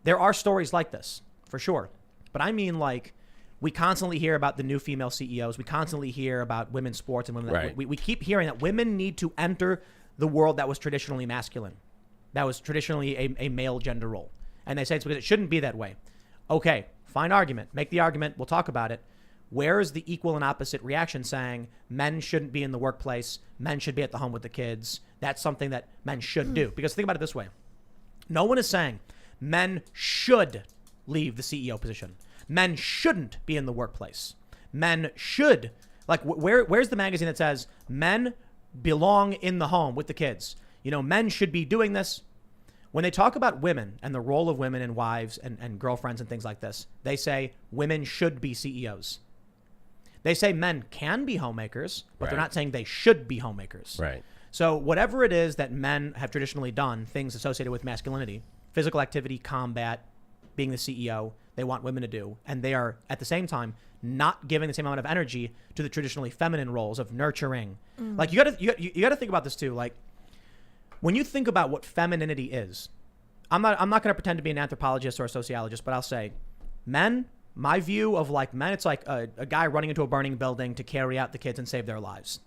There are stories like this, for sure. But I mean, like, we constantly hear about the new female CEOs. We constantly hear about women's sports and women. Right. We keep hearing that women need to enter the world that was traditionally masculine. That was traditionally a male gender role. And they say it's because it shouldn't be that way. Okay, fine argument. Make the argument. We'll talk about it. where's the equal and opposite reaction saying men shouldn't be in the workplace, men should be at the home with the kids? That's something that men should do. Because think about it this way. No one is saying men should leave the CEO position. Men shouldn't be in the workplace. Men should, like, where's the magazine that says men belong in the home with the kids? You know, men should be doing this. When they talk about women and the role of women and wives and girlfriends and things like this, they say women should be CEOs. They say men can be homemakers, but they're not saying they should be homemakers. Right. So whatever it is that men have traditionally done, things associated with masculinity, physical activity, combat, being the CEO, they want women to do. And they are, at the same time, not giving the same amount of energy to the traditionally feminine roles of nurturing. Like, you gotta think about this too. Like, when you think about what femininity is, I'm not going to pretend to be an anthropologist or a sociologist, but I'll say men, my view of like men, it's like a guy running into a burning building to carry out the kids and save their lives.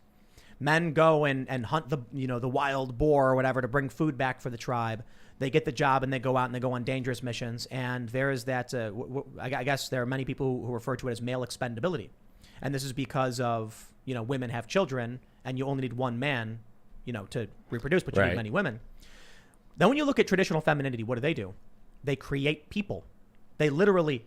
Men go and hunt the wild boar or whatever to bring food back for the tribe. They get the job and they go out and they go on dangerous missions. And there is that, I guess there are many people who refer to it as male expendability. And this is because of, women have children and you only need one man, to reproduce, but you need many women. Then when you look at traditional femininity, what do? They create people. They literally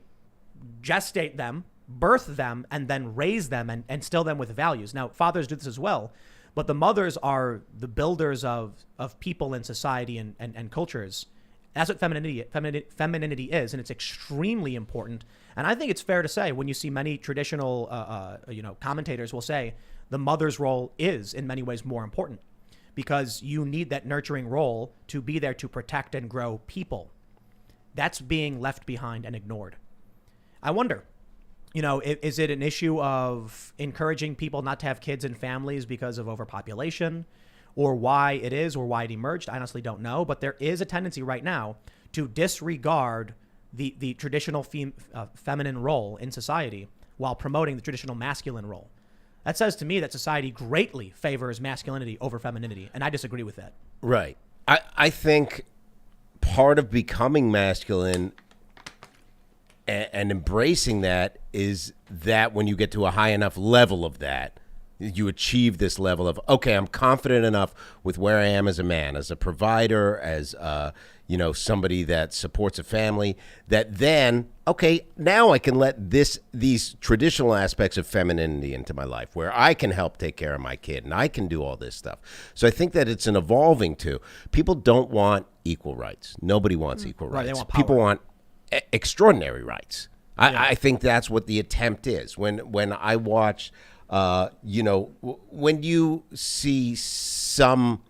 gestate them, birth them, and then raise them and instill them with values. Now, fathers do this as well, but the mothers are the builders of people in society and cultures. That's what femininity is, and it's extremely important. And I think it's fair to say when you see many traditional, commentators will say the mother's role is in many ways more important because you need that nurturing role to be there to protect and grow people. That's being left behind and ignored. I wonder, is it an issue of encouraging people not to have kids and families because of overpopulation, or why it is, or why it emerged? I honestly don't know, but there is a tendency right now to disregard the traditional feminine role in society while promoting the traditional masculine role. That says to me that society greatly favors masculinity over femininity, and I disagree with that. Right. I think part of becoming masculine and embracing that is that when you get to a high enough level of that, you achieve this level of, okay, I'm confident enough with where I am as a man, as a provider, as somebody that supports a family, that then, okay, now I can let these traditional aspects of femininity into my life where I can help take care of my kid and I can do all this stuff. So I think that it's an evolving to. People don't want equal rights. Nobody wants equal rights. They want power. People want extraordinary rights. I think that's what the attempt is. When I watch, when you see some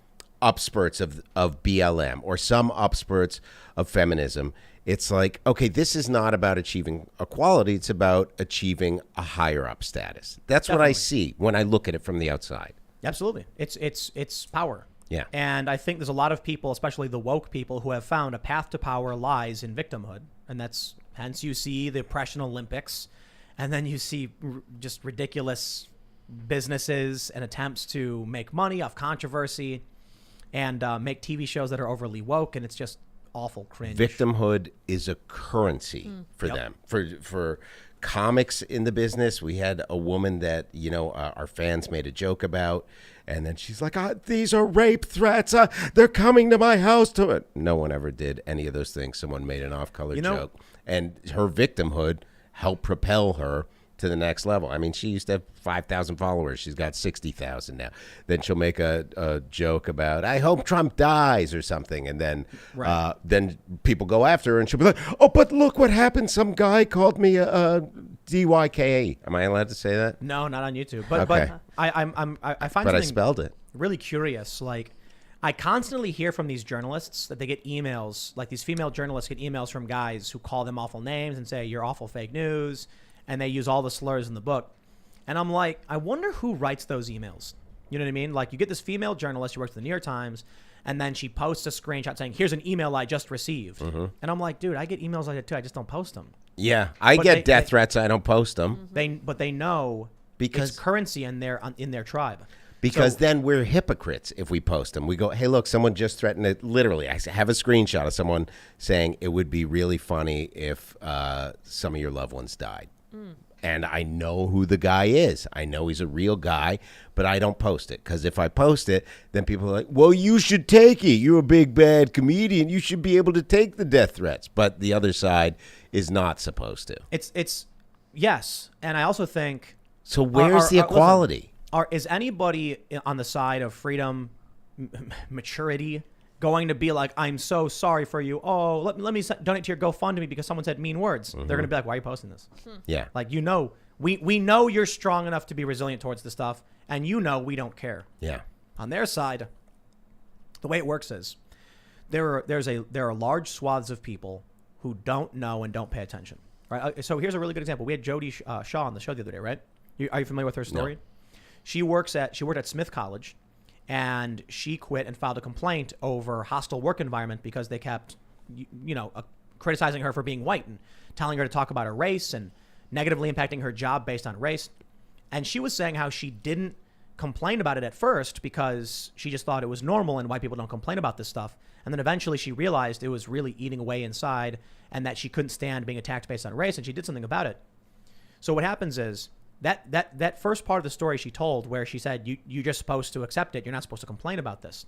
upspurts of BLM or some upspurts of feminism, it's like, okay, this is not about achieving equality. It's about achieving a higher up status. That's Definitely. What I see when I look at it from the outside. Absolutely. It's power. Yeah. And I think there's a lot of people, especially the woke people, who have found a path to power lies in victimhood. And that's hence you see the oppression Olympics, and then you see just ridiculous businesses and attempts to make money off controversy and make TV shows that are overly woke. And it's just awful cringe. Victimhood is a currency for them. For comics in the business, we had a woman that, our fans made a joke about. And then she's like, these are rape threats. They're coming to my house to it. No one ever did any of those things. Someone made an off-color joke. And her victimhood helped propel her to the next level. I mean, she used to have 5,000 followers. She's got 60,000 now. Then she'll make a joke about, I hope Trump dies or something. And then then people go after her and she'll be like, oh, but look what happened. Some guy called me a DYKA. Am I allowed to say that? No, not on YouTube. But Okay. I find But something I spelled it. really curious. Like, I constantly hear from these journalists that they get emails, like these female journalists get emails from guys who call them awful names and say, you're awful fake news. And they use all the slurs in the book. And I'm like, I wonder who writes those emails. You know what I mean? Like, you get this female journalist who works for the New York Times, and then she posts a screenshot saying, here's an email I just received. And I'm like, dude, I get emails like that too. I just don't post them. Yeah, I get death threats. I don't post them. But they know Because- it's currency in their tribe. Because So- then we're hypocrites if we post them. We go, hey, look, someone just threatened it. Literally, I have a screenshot of someone saying it would be really funny if some of your loved ones died. and I know who the guy is. I know he's a real guy, but I don't post it because if I post it, then people are like, well, you should take it. You're a big, bad comedian. You should be able to take the death threats. But the other side is not supposed to. It's yes. And I also think. So where's the equality? Listen, is anybody on the side of freedom, maturity, going to be like, I'm so sorry for you. Oh, let me donate to your GoFundMe because someone said mean words. They're going to be like, why are you posting this? Yeah. Like, we know you're strong enough to be resilient towards this stuff, and we don't care. Yeah. On their side, the way it works is there are large swaths of people who don't know and don't pay attention. Right. So here's a really good example. We had Jody Shaw on the show the other day, right? Are you familiar with her story? No. She worked at Smith College, and she quit and filed a complaint over hostile work environment because they kept, criticizing her for being white and telling her to talk about her race and negatively impacting her job based on race. And she was saying how she didn't complain about it at first because she just thought it was normal and white people don't complain about this stuff. And then eventually she realized it was really eating away inside and that she couldn't stand being attacked based on race, and she did something about it. So what happens is that first part of the story she told where she said, you're just supposed to accept it. You're not supposed to complain about this.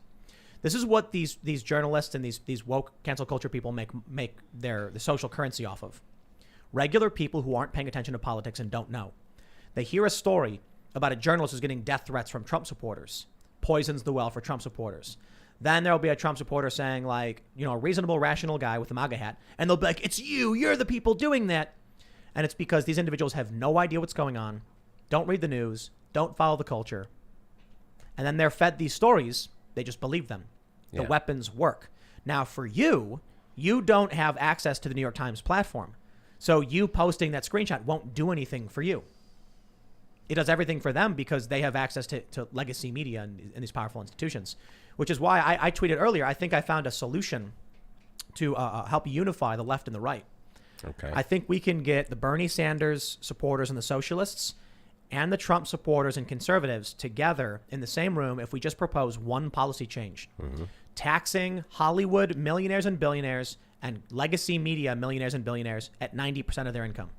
This is what these journalists and these woke cancel culture people make the social currency off of. Regular people who aren't paying attention to politics and don't know. They hear a story about a journalist who's getting death threats from Trump supporters, poisons the well for Trump supporters. Then there'll be a Trump supporter saying like, a reasonable, rational guy with a MAGA hat. And they'll be like, it's you're the people doing that. And it's because these individuals have no idea what's going on, don't read the news, don't follow the culture. And then they're fed these stories. They just believe them. The weapons work. Now, for you don't have access to the New York Times platform. So you posting that screenshot won't do anything for you. It does everything for them because they have access to legacy media and these powerful institutions, which is why I tweeted earlier, I think I found a solution to help unify the left and the right. Okay. I think we can get the Bernie Sanders supporters and the socialists and the Trump supporters and conservatives together in the same room if we just propose one policy change. Mm-hmm. Taxing Hollywood millionaires and billionaires and legacy media millionaires and billionaires at 90% of their income.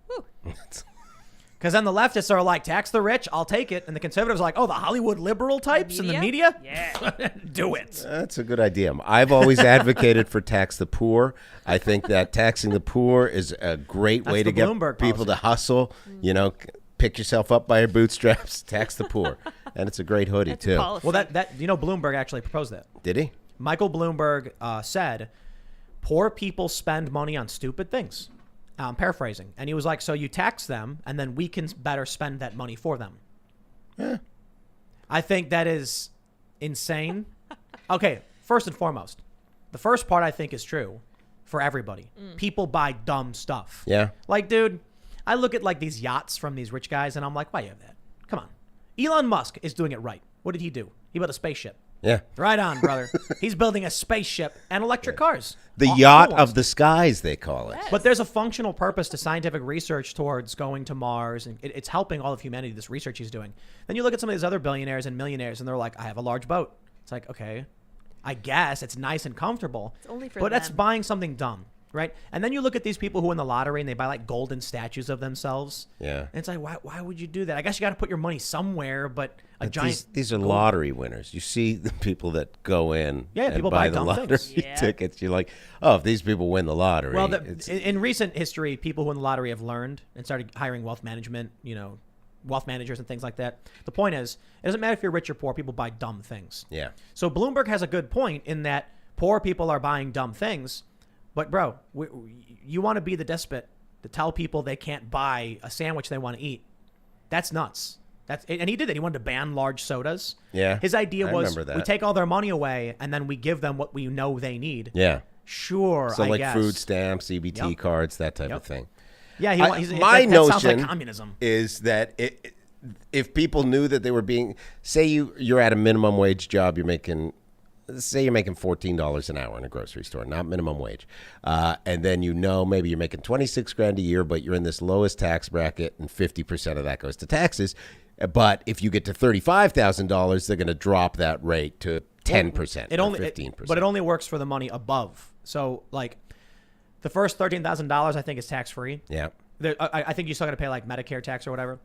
Because then the leftists are like, tax the rich, I'll take it. And the conservatives are like, oh, the Hollywood liberal types in the media? Yeah. Do it. That's a good idea. I've always advocated for tax the poor. I think that taxing the poor is a great way to get people to hustle. Pick yourself up by your bootstraps, tax the poor. And it's a great hoodie, too. Well, Bloomberg actually proposed that. Did he? Michael Bloomberg said, poor people spend money on stupid things. I'm paraphrasing. And he was like, so you tax them, and then we can better spend that money for them. Yeah. I think that is insane. Okay, first and foremost, the first part I think is true for everybody. People buy dumb stuff. Yeah. Like, dude, I look at like these yachts from these rich guys, and I'm like, why do you have that? Come on. Elon Musk is doing it right. What did he do? He built a spaceship. Yeah. Right on, brother. He's building a spaceship and electric cars. The yacht of the skies, they call it. Yes. But there's a functional purpose to scientific research towards going to Mars, and it's helping all of humanity, this research he's doing. Then you look at some of these other billionaires and millionaires, and they're like, I have a large boat. It's like, okay, I guess it's nice and comfortable. It's only for but them. that's buying something dumb, right? And then you look at these people who win the lottery, and they buy like golden statues of themselves. Yeah. And it's like, why would you do that? I guess you got to put your money somewhere, but these are lottery winners. You see the people that go in and people buy buy the dumb lottery things. tickets. You're like, oh, if these people win the lottery. Well, in recent history, people who win the lottery have learned and started hiring wealth management, wealth managers and things like that. The point is, it doesn't matter if you're rich or poor, people buy dumb things. Yeah. So Bloomberg has a good point in that poor people are buying dumb things. But, bro, you want to be the despot to tell people they can't buy a sandwich they want to eat. That's nuts. And he did that. He wanted to ban large sodas. Yeah. His idea was remember that. we take all their money away and then we give them what we know they need. Yeah. Sure, so I like guess. Food stamps, EBT Yep. cards, that type of thing. Yeah, my that notion sounds like communism. is that if people knew that they were being, say you're at a minimum wage job, you're making $14 an hour in a grocery store, not minimum wage. And then maybe you're making $26,000 a year, but you're in this lowest tax bracket and 50% of that goes to taxes. But if you get to $35,000, they're going to drop that rate to 10% or 15%. But it only works for the money above. So like the first $13,000 I think is tax free. Yeah. I think you still got to pay like Medicare tax or whatever.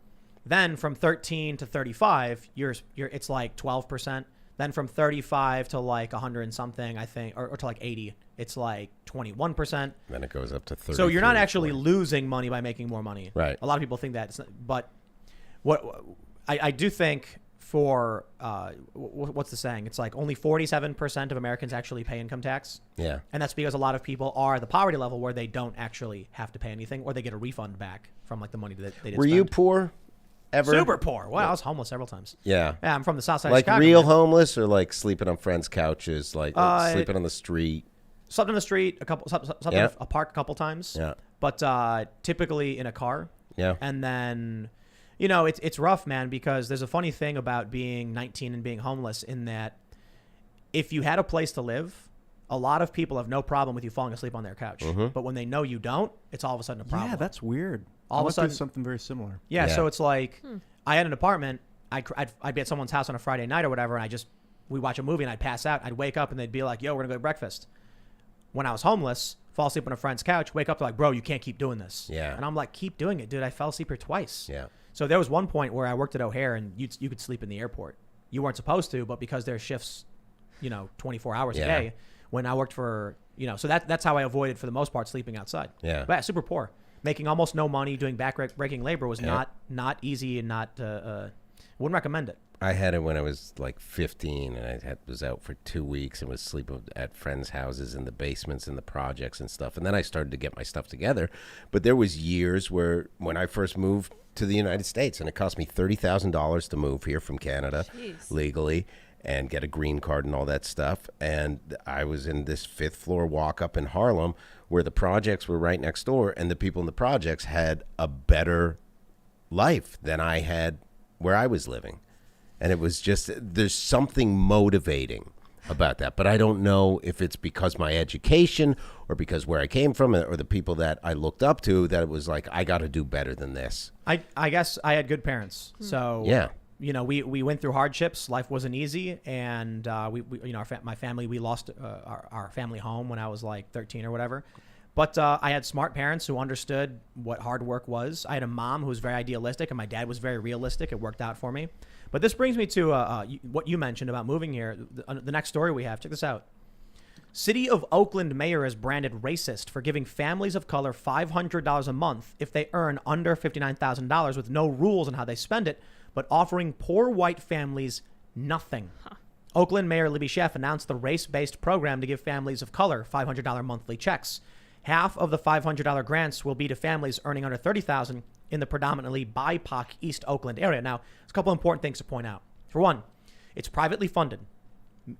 Then from 13 to 35, it's like 12%. Then from 35 to like 100 and something, I think, or to like 80, it's like 21%. Then it goes up to 30. So you're not actually losing money by making more money. Right. A lot of people think that. But what I do think for, what's the saying? It's like only 47% of Americans actually pay income tax. Yeah. And that's because a lot of people are at the poverty level where they don't actually have to pay anything, or they get a refund back from like the money that they did Were spend. you poor? Ever? Super poor. Wow, I was homeless several times. Yeah. Yeah, I'm from the south side Like of Chicago. real man. homeless or like sleeping on friends' couches, like sleeping on the street? Slept in the street, slept Yeah. in a park a couple times. Yeah. But typically in a car. Yeah. And then, you know, it's rough, man, because there's a funny thing about being 19 and being homeless in that if you had a place to live, a lot of people have no problem with you falling asleep on their couch. Mm-hmm. But when they know you don't, it's all of a sudden a problem. Yeah, that's weird. All I of a went through sudden- something very similar. Yeah, Yeah. so it's like I had an apartment. I'd be at someone's house on a Friday night or whatever, and we watch a movie and I'd pass out. I'd wake up and they'd be like, "Yo, we're gonna go to breakfast." When I was homeless, fall asleep on a friend's couch, wake up, they're like, "Bro, you can't keep doing this." Yeah. And I'm like, "Keep doing it, dude. I fell asleep here twice." Yeah. So there was one point where I worked at O'Hare and you could sleep in the airport. You weren't supposed to, but because there's shifts, 24 hours a Yeah. day. When I worked for, so that's how I avoided for the most part sleeping outside. Yeah. But super poor, making almost no money, doing back-breaking labor was Yeah. not easy and wouldn't recommend it. I had it when I was like 15, and was out for 2 weeks and was sleeping at friends' houses in the basements and the projects and stuff. And then I started to get my stuff together. But there was years where when I first moved to the United States, and it cost me $30,000 to move here from Canada legally and get a green card and all that stuff. And I was in this 5th floor walk up in Harlem where the projects were right next door, and the people in the projects had a better life than I had where I was living. And it was just, there's something motivating about that. But I don't know if it's because my education or because where I came from or the people that I looked up to, that it was like, I got to do better than this. I guess I had good parents. So, Yeah. we went through hardships. Life wasn't easy. And my family, we lost our family home when I was like 13 or whatever. But I had smart parents who understood what hard work was. I had a mom who was very idealistic, and my dad was very realistic. It worked out for me. But this brings me to what you mentioned about moving here. The next story we have, check this out. City of Oakland mayor is branded racist for giving families of color $500 a month if they earn under $59,000 with no rules on how they spend it, but offering poor white families nothing. Oakland Mayor Libby Sheff announced the race-based program to give families of color $500 monthly checks. Half of the $500 grants will be to families earning under $30,000 in the predominantly BIPOC East Oakland area. Now, there's a couple important things to point out. For one, it's privately funded.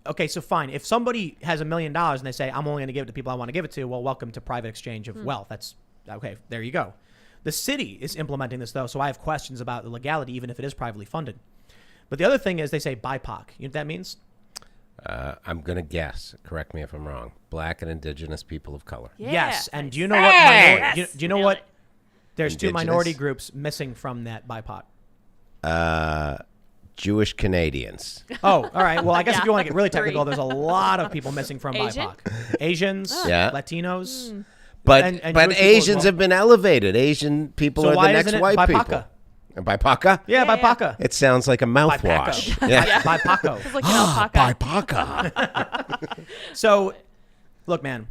Okay, so fine. If somebody has $1 million and they say, I'm only going to give it to people I want to give it to, well, welcome to private exchange of wealth. That's okay. There you go. The city is implementing this, though, so I have questions about the legality, even if it is privately funded. But the other thing is they say BIPOC. You know what that means? I'm going to guess, correct me if I'm wrong, Black and Indigenous people of color. Yeah. Yes. And do you know what? Do you know Nailed what? it. There's two Indigenous? minority groups missing from that BIPOC. Jewish Canadians. Oh, all right. Well, I guess if Yeah. you want to get really technical, Three. there's a lot of people missing from Asian? BIPOC. Asians, Yeah. Latinos. But And but Jewish people as Asians well. have been elevated. Asian people So are why the next isn't it white BIPOCA? people. BIPOCA? Yeah, Yeah, BIPOCA. It sounds like a mouthwash. Yeah, BIPOCA. It's like an alpaca. BIPOCA. So, look, man,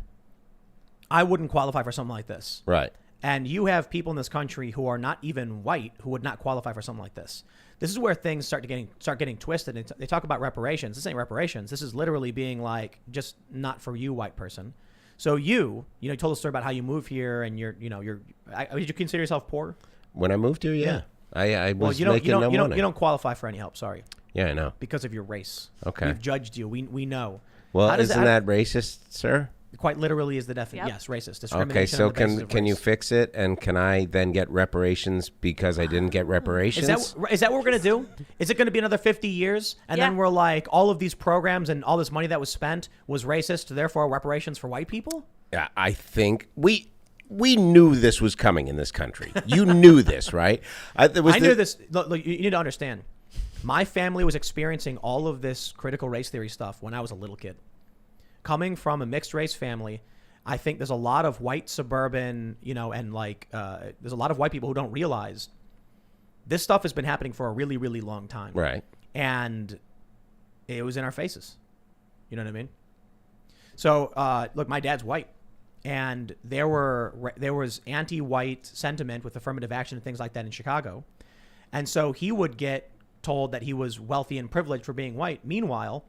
I wouldn't qualify for something like this. Right. And you have people in this country who are not even white who would not qualify for something like this. This is where things start getting twisted. They talk about reparations. This ain't reparations. This is literally being like, just not for you, white person. So you told a story about how you moved here and did you consider yourself poor? When I moved here, yeah. I was Well, making no money. you don't qualify for any help. Sorry, Yeah, I know. because of your race. Okay. We've judged you. We know. Well, How does isn't that racist, sir? quite literally is the definition? Yep. Yes, racist discrimination. Okay, so on the basis of can you race. fix it? And can I then get reparations because I didn't get reparations? Is that what we're gonna do? Is it gonna be another 50 years, and then Yeah. we're like, all of these programs and all this money that was spent was racist, therefore reparations for white people? Yeah, I think we knew this was coming in this country. You knew this, right? I knew this. Look, you need to understand. My family was experiencing all of this critical race theory stuff when I was a little kid. Coming from a mixed race family, I think there's a lot of white suburban, and there's a lot of white people who don't realize this stuff has been happening for a really, really long time. Right. And it was in our faces. You know what I mean? So, look, my dad's white. And there was anti-white sentiment with affirmative action and things like that in Chicago. And so he would get told that he was wealthy and privileged for being white. Meanwhile,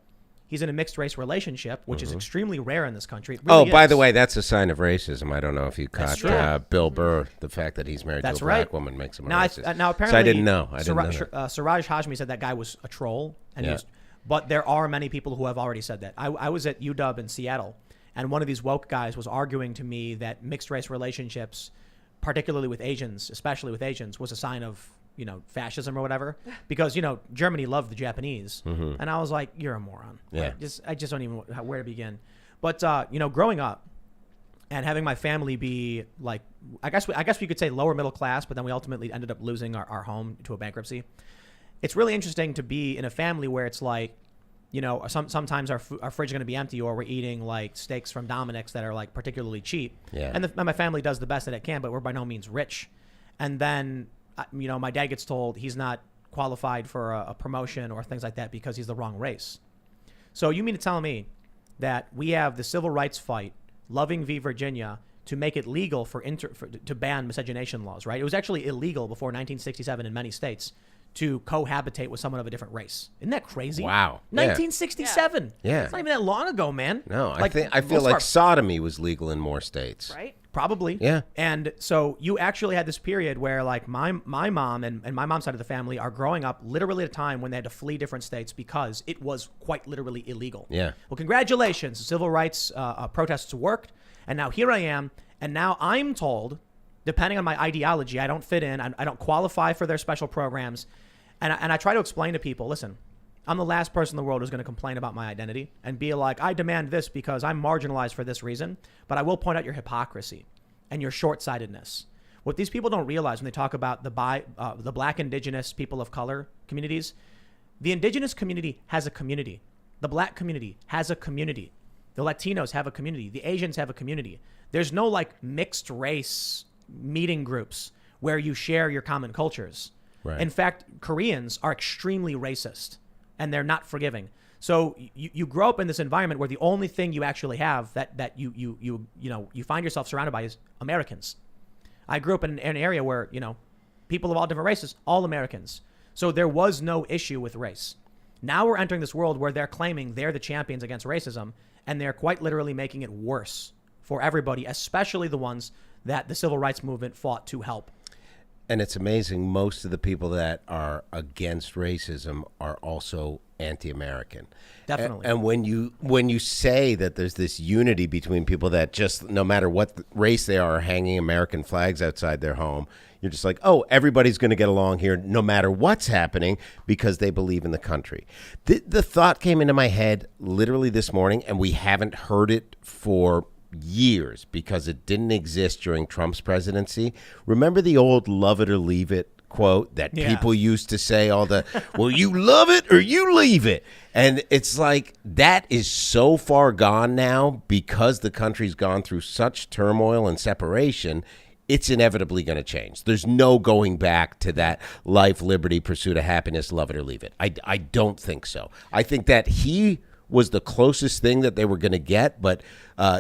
he's in a mixed race relationship, which is extremely rare in this country. It really by is. the way, that's a sign of racism. I don't know if you That's caught Bill Burr, the fact that he's married That's to a right. black woman makes him a Now, racist. now apparently, so I didn't know. I didn't know that. Siraj Hashmi said that guy was a troll. And Yeah. but there are many people who have already said that. I was at UW in Seattle, and one of these woke guys was arguing to me that mixed race relationships, particularly with Asians, especially with Asians, was a sign of fascism or whatever, because Germany loved the Japanese, and I was like, you're a moron. Yeah. I just don't even know where to begin. But growing up and having my family be like, I guess we could say lower middle class, but then we ultimately ended up losing our home to a bankruptcy. It's really interesting to be in a family where it's like, sometimes our fridge is going to be empty, or we're eating like steaks from Dominic's that are like particularly cheap. Yeah. And my family does the best that it can, but we're by no means rich. And then, my dad gets told he's not qualified for a promotion or things like that because he's the wrong race. So you mean to tell me that we have the civil rights fight, Loving v. Virginia, to make it legal to ban miscegenation laws, right? It was actually illegal before 1967 in many states to cohabitate with someone of a different race. Isn't that crazy? Wow. 1967. Yeah. It's not even that long ago, man. No, I feel like sodomy was legal in more states. Right? Probably. Yeah. And so you actually had this period where like my mom and my mom's side of the family are growing up literally at a time when they had to flee different states because it was quite literally illegal. Yeah. Well, congratulations. The civil rights protests worked. And now here I am. And now I'm told, depending on my ideology, I don't fit in. I don't qualify for their special programs. And I try to explain to people, listen, I'm the last person in the world who's going to complain about my identity and be like, I demand this because I'm marginalized for this reason, but I will point out your hypocrisy and your short-sightedness. What these people don't realize when they talk about the black indigenous people of color communities, the indigenous community has a community. The black community has a community. The Latinos have a community. The Asians have a community. There's no like mixed race meeting groups where you share your common cultures. Right. In fact, Koreans are extremely racist and they're not forgiving. So you grow up in this environment where the only thing you actually have that you find yourself surrounded by is Americans. I grew up in an area where, people of all different races, all Americans. So there was no issue with race. Now we're entering this world where they're claiming they're the champions against racism, and they're quite literally making it worse for everybody, especially the ones that the civil rights movement fought to help. And it's amazing. Most of the people that are against racism are also anti-American. Definitely. And when you say that there's this unity between people that just no matter what race they are hanging American flags outside their home, you're just like, oh, everybody's going to get along here no matter what's happening because they believe in the country. The thought came into my head literally this morning, and we haven't heard it for years because it didn't exist during Trump's presidency. Remember the old love it or leave it quote that people used to say all the, well, you love it or you leave it. And it's like that is so far gone now because the country's gone through such turmoil and separation. It's inevitably going to change. There's no going back to that life, liberty, pursuit of happiness, love it or leave it. I don't think so. I think that he was the closest thing that they were going to get, but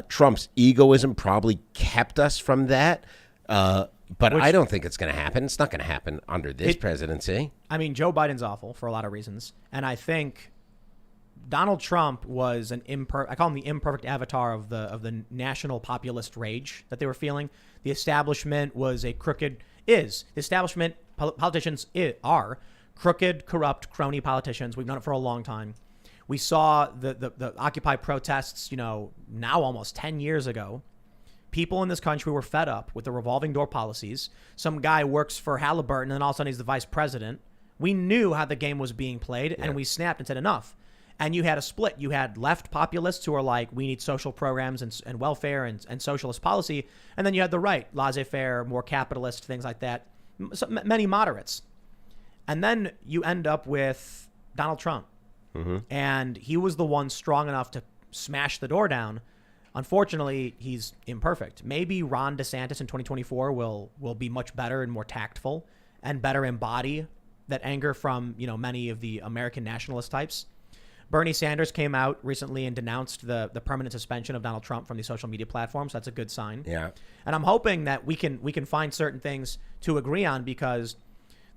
Trump's egoism probably kept us from that. But I don't think it's going to happen. It's not going to happen under this presidency. I mean, Joe Biden's awful for a lot of reasons, and I think Donald Trump was I call him the imperfect avatar of the national populist rage that they were feeling. The establishment was politicians are crooked, corrupt, crony politicians. We've known it for a long time. We saw the Occupy protests, now almost 10 years ago. People in this country were fed up with the revolving door policies. Some guy works for Halliburton, and then all of a sudden he's the vice president. We knew how the game was being played, and we snapped and said enough. And you had a split. You had left populists who are like, we need social programs and welfare and socialist policy. And then you had the right, laissez-faire, more capitalist, things like that. So, many moderates. And then you end up with Donald Trump. Mm-hmm. And he was the one strong enough to smash the door down. Unfortunately, he's imperfect. Maybe Ron DeSantis in 2024 will be much better and more tactful and better embody that anger from, many of the American nationalist types. Bernie Sanders came out recently and denounced the permanent suspension of Donald Trump from the social media platforms. That's a good sign. Yeah. And I'm hoping that we can find certain things to agree on, because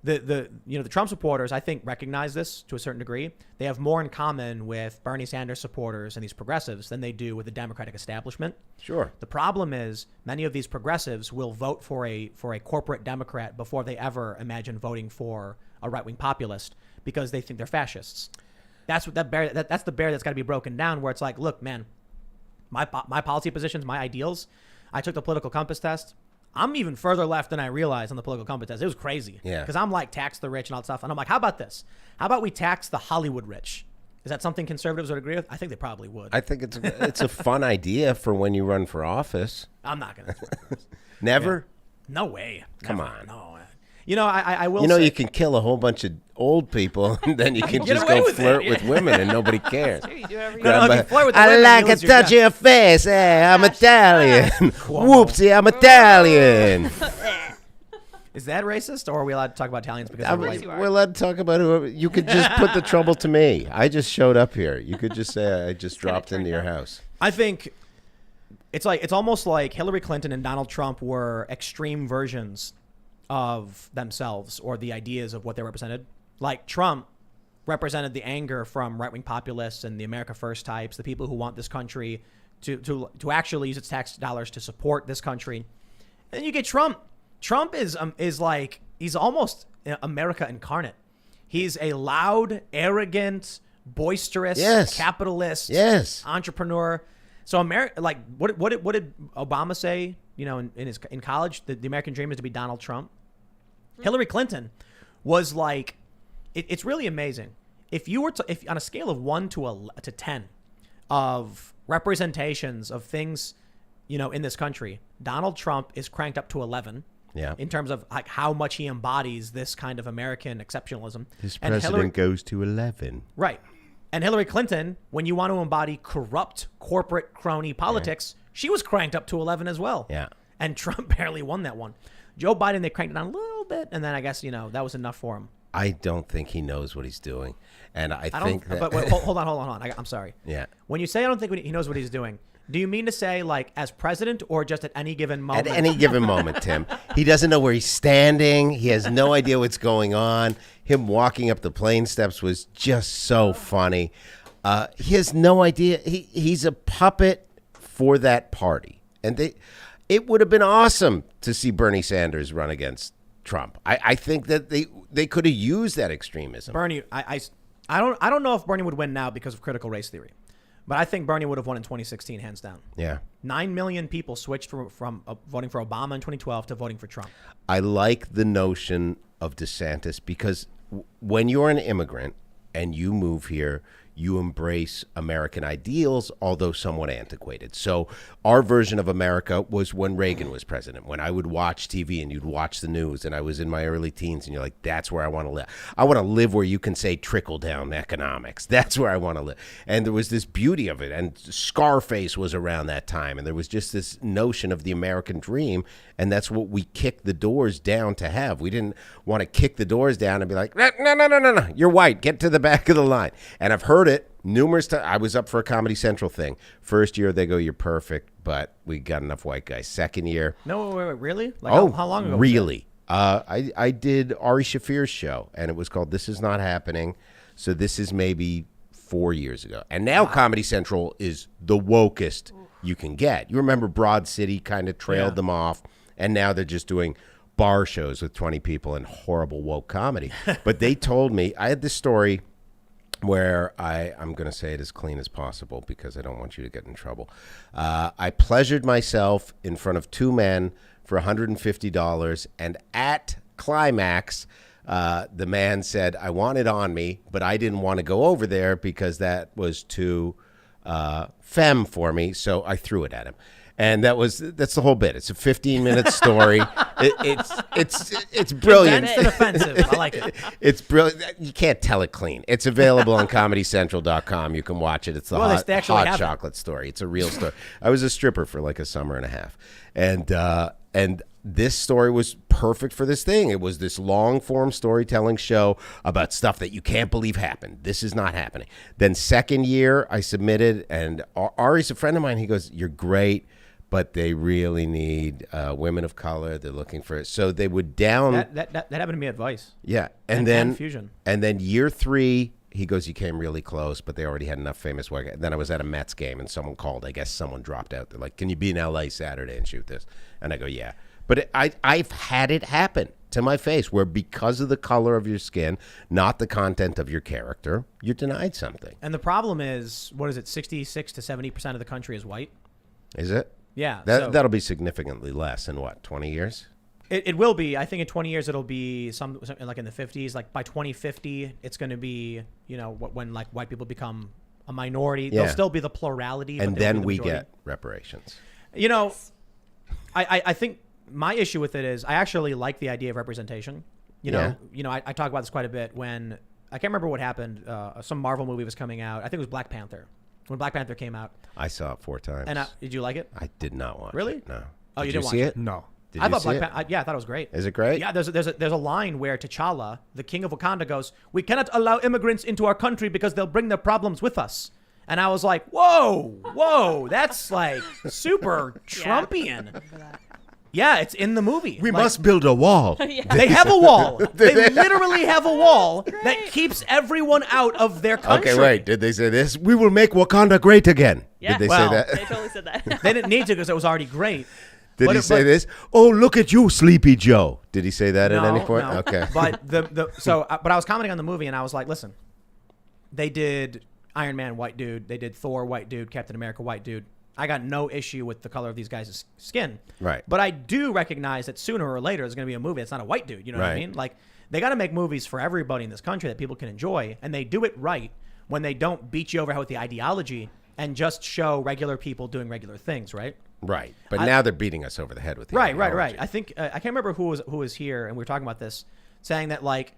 the Trump supporters, I think, recognize this to a certain degree. They have more in common with Bernie Sanders supporters and these progressives than they do with the Democratic establishment. Sure. The problem is many of these progressives will vote for a corporate Democrat before they ever imagine voting for a right-wing populist, because they think they're fascists. That's what that's the bear that's got to be broken down, where it's like, look, man, my policy positions, my ideals, I took the political compass test. I'm even further left than I realized on the political compass test. It was crazy. Yeah. Because I'm like, tax the rich and all that stuff. And I'm like, how about this? How about we tax the Hollywood rich? Is that something conservatives would agree with? I think they probably would. I think it's a fun idea for when you run for office. I'm not going to. Never? Yeah. No way. Come Never. on. No. I will say. You can kill a whole bunch of old people, and then you can Get just away go with flirt it. with women, and nobody cares. Sure, you do whatever you No, want. if you flirt with the I women, like you a lose your touch of job. your face. Hey, I'm Italian. Whoopsie, I'm Italian. Is that racist, or are we allowed to talk about Italians because I'm- they're course white? you are. we're allowed to talk about whoever. You could just put the trouble to me. I just showed up here. You could just say I just dropped into your house. I think it's almost like Hillary Clinton and Donald Trump were extreme versions of themselves, or the ideas of what they represented. Like Trump represented the anger from right-wing populists and the America First types, the people who want this country to actually use its tax dollars to support this country. And then you get Trump. Trump is like, he's almost America incarnate. He's a loud, arrogant, boisterous, Yes. capitalist, Yes. entrepreneur. So America, like, what did Obama say? In college, the American dream is to be Donald Trump. Hillary Clinton was like, it's really amazing. If you were if on a scale of 1 to 10 of representations of things, in this country, Donald Trump is cranked up to 11. Yeah. In terms of like how much he embodies this kind of American exceptionalism. His And president goes to 11. Right. And Hillary Clinton, when you want to embody corrupt corporate crony politics, she was cranked up to 11 as well. Yeah. And Trump barely won that one. Joe Biden, they cranked it down a little bit, and then I guess, that was enough for him. I don't think he knows what he's doing, and I don't think that. But wait, hold on. I'm sorry. Yeah. When you say I don't think he knows what he's doing, do you mean to say like as president or just at any given moment? At any given moment, Tim. He doesn't know where he's standing. He has no idea what's going on. Him walking up the plane steps was just so funny. He has no idea. He's a puppet for that party. And it would have been awesome to see Bernie Sanders run against Trump. I think that they could have used that extremism. Bernie, I don't know if Bernie would win now because of critical race theory. But I think Bernie would have won in 2016, hands down. Yeah. 9 million people switched from voting for Obama in 2012 to voting for Trump. I like the notion of DeSantis because when you're an immigrant and you move here, you embrace American ideals, although somewhat antiquated. So our version of America was when Reagan was president, when I would watch TV and you'd watch the news, and I was in my early teens, and you're like, that's where I want to live. I want to live where you can say trickle-down economics. That's where I want to live. And there was this beauty of it, and Scarface was around that time, and there was just this notion of the American dream, and that's what we kicked the doors down to have. We didn't want to kick the doors down and be like, no, you're white, get to the back of the line. And I've heard it numerous times. I was up for a Comedy Central thing. First year, they go, you're perfect, but we got enough white guys. Second year. No, wait, really? Like how long ago? Really? I did Ari Shafir's show, and it was called This Is Not Happening. So this is maybe 4 years ago. And now Comedy Central is the wokest you can get. You remember Broad City kind of trailed them off, and now they're just doing bar shows with 20 people and horrible woke comedy. But they told me, I had this story where I'm going to say it as clean as possible because I don't want you to get in trouble. I pleasured myself in front of two men for $150, and at climax, the man said, I want it on me, but I didn't want to go over there because that was too femme for me, so I threw it at him. And that's the whole bit. It's a 15-minute story. It's brilliant. Condensed and offensive. I like it. It's brilliant. You can't tell it clean. It's available on ComedyCentral.com. You can watch it. It's the Well, they actually hot have it. chocolate story. It's a real story. I was a stripper for like a summer and a half, and this story was perfect for this thing. It was this long-form storytelling show about stuff that you can't believe happened. This is not happening. Then second year, I submitted, and Ari's a friend of mine. He goes, "You're great, but they really need women of color. They're looking for it." So they would down. That happened to me at Vice. Yeah, And then Fusion. And then year 3, he goes, "You came really close, but they already had enough famous work." And then I was at a Mets game, and someone called. I guess someone dropped out. They're like, "Can you be in LA Saturday and shoot this?" And I go, "Yeah." But I've had it happen to my face where because of the color of your skin, not the content of your character, you're denied something. And the problem is, what is it? 66 to 70% of the country is white. Is it? Yeah, That'll be significantly less in what, 20 years? It will be. I think in 20 years it'll be something like in the 50s. Like by 2050, it's going to be, when like white people become a minority. Yeah. There'll still be the plurality. And but they'll then be the we majority. get reparations. I think my issue with it is I actually like the idea of representation. I talk about this quite a bit when I can't remember what happened. Some Marvel movie was coming out. I think it was Black Panther. When Black Panther came out. I saw it 4 times. And did you like it? I did not watch Really? it. No. Oh, you Did didn't see watch it? No. Did I you thought see Black it? Panther. Yeah, I thought it was great. Is it great? Yeah, there's a line where T'Challa, the king of Wakanda, goes, "We cannot allow immigrants into our country because they'll bring their problems with us." And I was like, whoa, that's like super Trumpian. Yeah, it's in the movie. We must build a wall. They have a wall. They literally have a wall that keeps everyone out of their country. Okay, wait. Did they say this? We will make Wakanda great again. Yeah. Did they Well, say that? They totally said that. They didn't need to because it was already great. Did But he it- say but- this? Oh, look at you, Sleepy Joe. Did he say that at any point? No. Okay. But but I was commenting on the movie and I was like, listen, they did Iron Man white dude, they did Thor white dude, Captain America white dude. I got no issue with the color of these guys' skin. Right. But I do recognize that sooner or later there's going to be a movie that's not a white dude. You know what I Right. mean? Like they got to make movies for everybody in this country that people can enjoy, and they do it right when they don't beat you over the head with the ideology and just show regular people doing regular things, right? Right. But now they're beating us over the head with the Right. ideology. I think I can't remember who was here, and we were talking about this, saying that like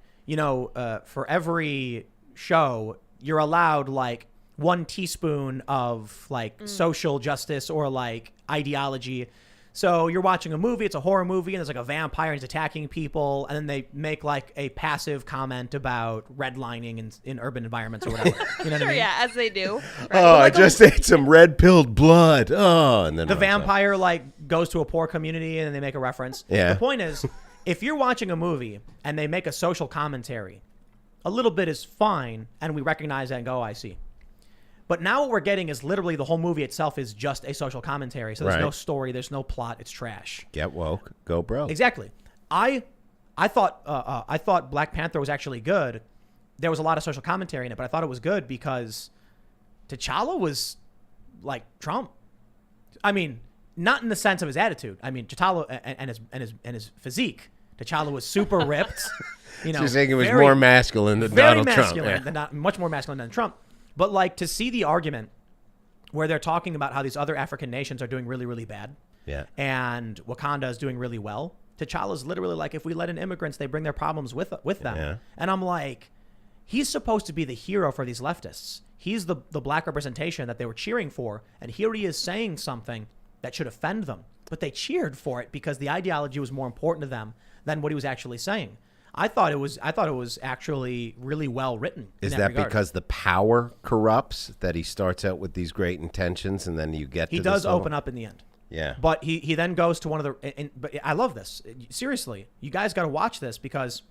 for every show you're allowed like 1 teaspoon of like social justice or like ideology. So you're watching a movie, it's a horror movie, and there's like a vampire and he's attacking people, and then they make like a passive comment about redlining in urban environments or whatever. You know what I mean? Yeah, as they do. Oh, I like just ate some red-pilled blood. Oh, and then The runs off. vampire like goes to a poor community and then they make a reference. Yeah. The point is, if you're watching a movie and they make a social commentary, a little bit is fine, and we recognize that and go, oh, I see. But now what we're getting is literally the whole movie itself is just a social commentary. So there's Right. no story, there's no plot, it's trash. Get woke, go broke. Exactly. I thought Black Panther was actually good. There was a lot of social commentary in it, but I thought it was good because T'Challa was like Trump. I mean, not in the sense of his attitude. I mean, T'Challa and his physique. T'Challa was super ripped. You know, So you're saying it was very- more masculine than very Donald masculine, Trump. much more masculine than Trump. But like to see the argument where they're talking about how these other African nations are doing really, really bad, Yeah. and Wakanda is doing really well. T'Challa's literally like, if we let in immigrants, they bring their problems with them. Yeah. And I'm like, he's supposed to be the hero for these leftists. He's the black representation that they were cheering for, and here he is saying something that should offend them. But they cheered for it because the ideology was more important to them than what he was actually saying. I thought it was actually really well written. Is that regard. because the power corrupts, that he starts out with these great intentions and then you get He to does this level? open up in the end. Yeah. But he then goes to one of the... But I love this. Seriously, you guys got to watch this because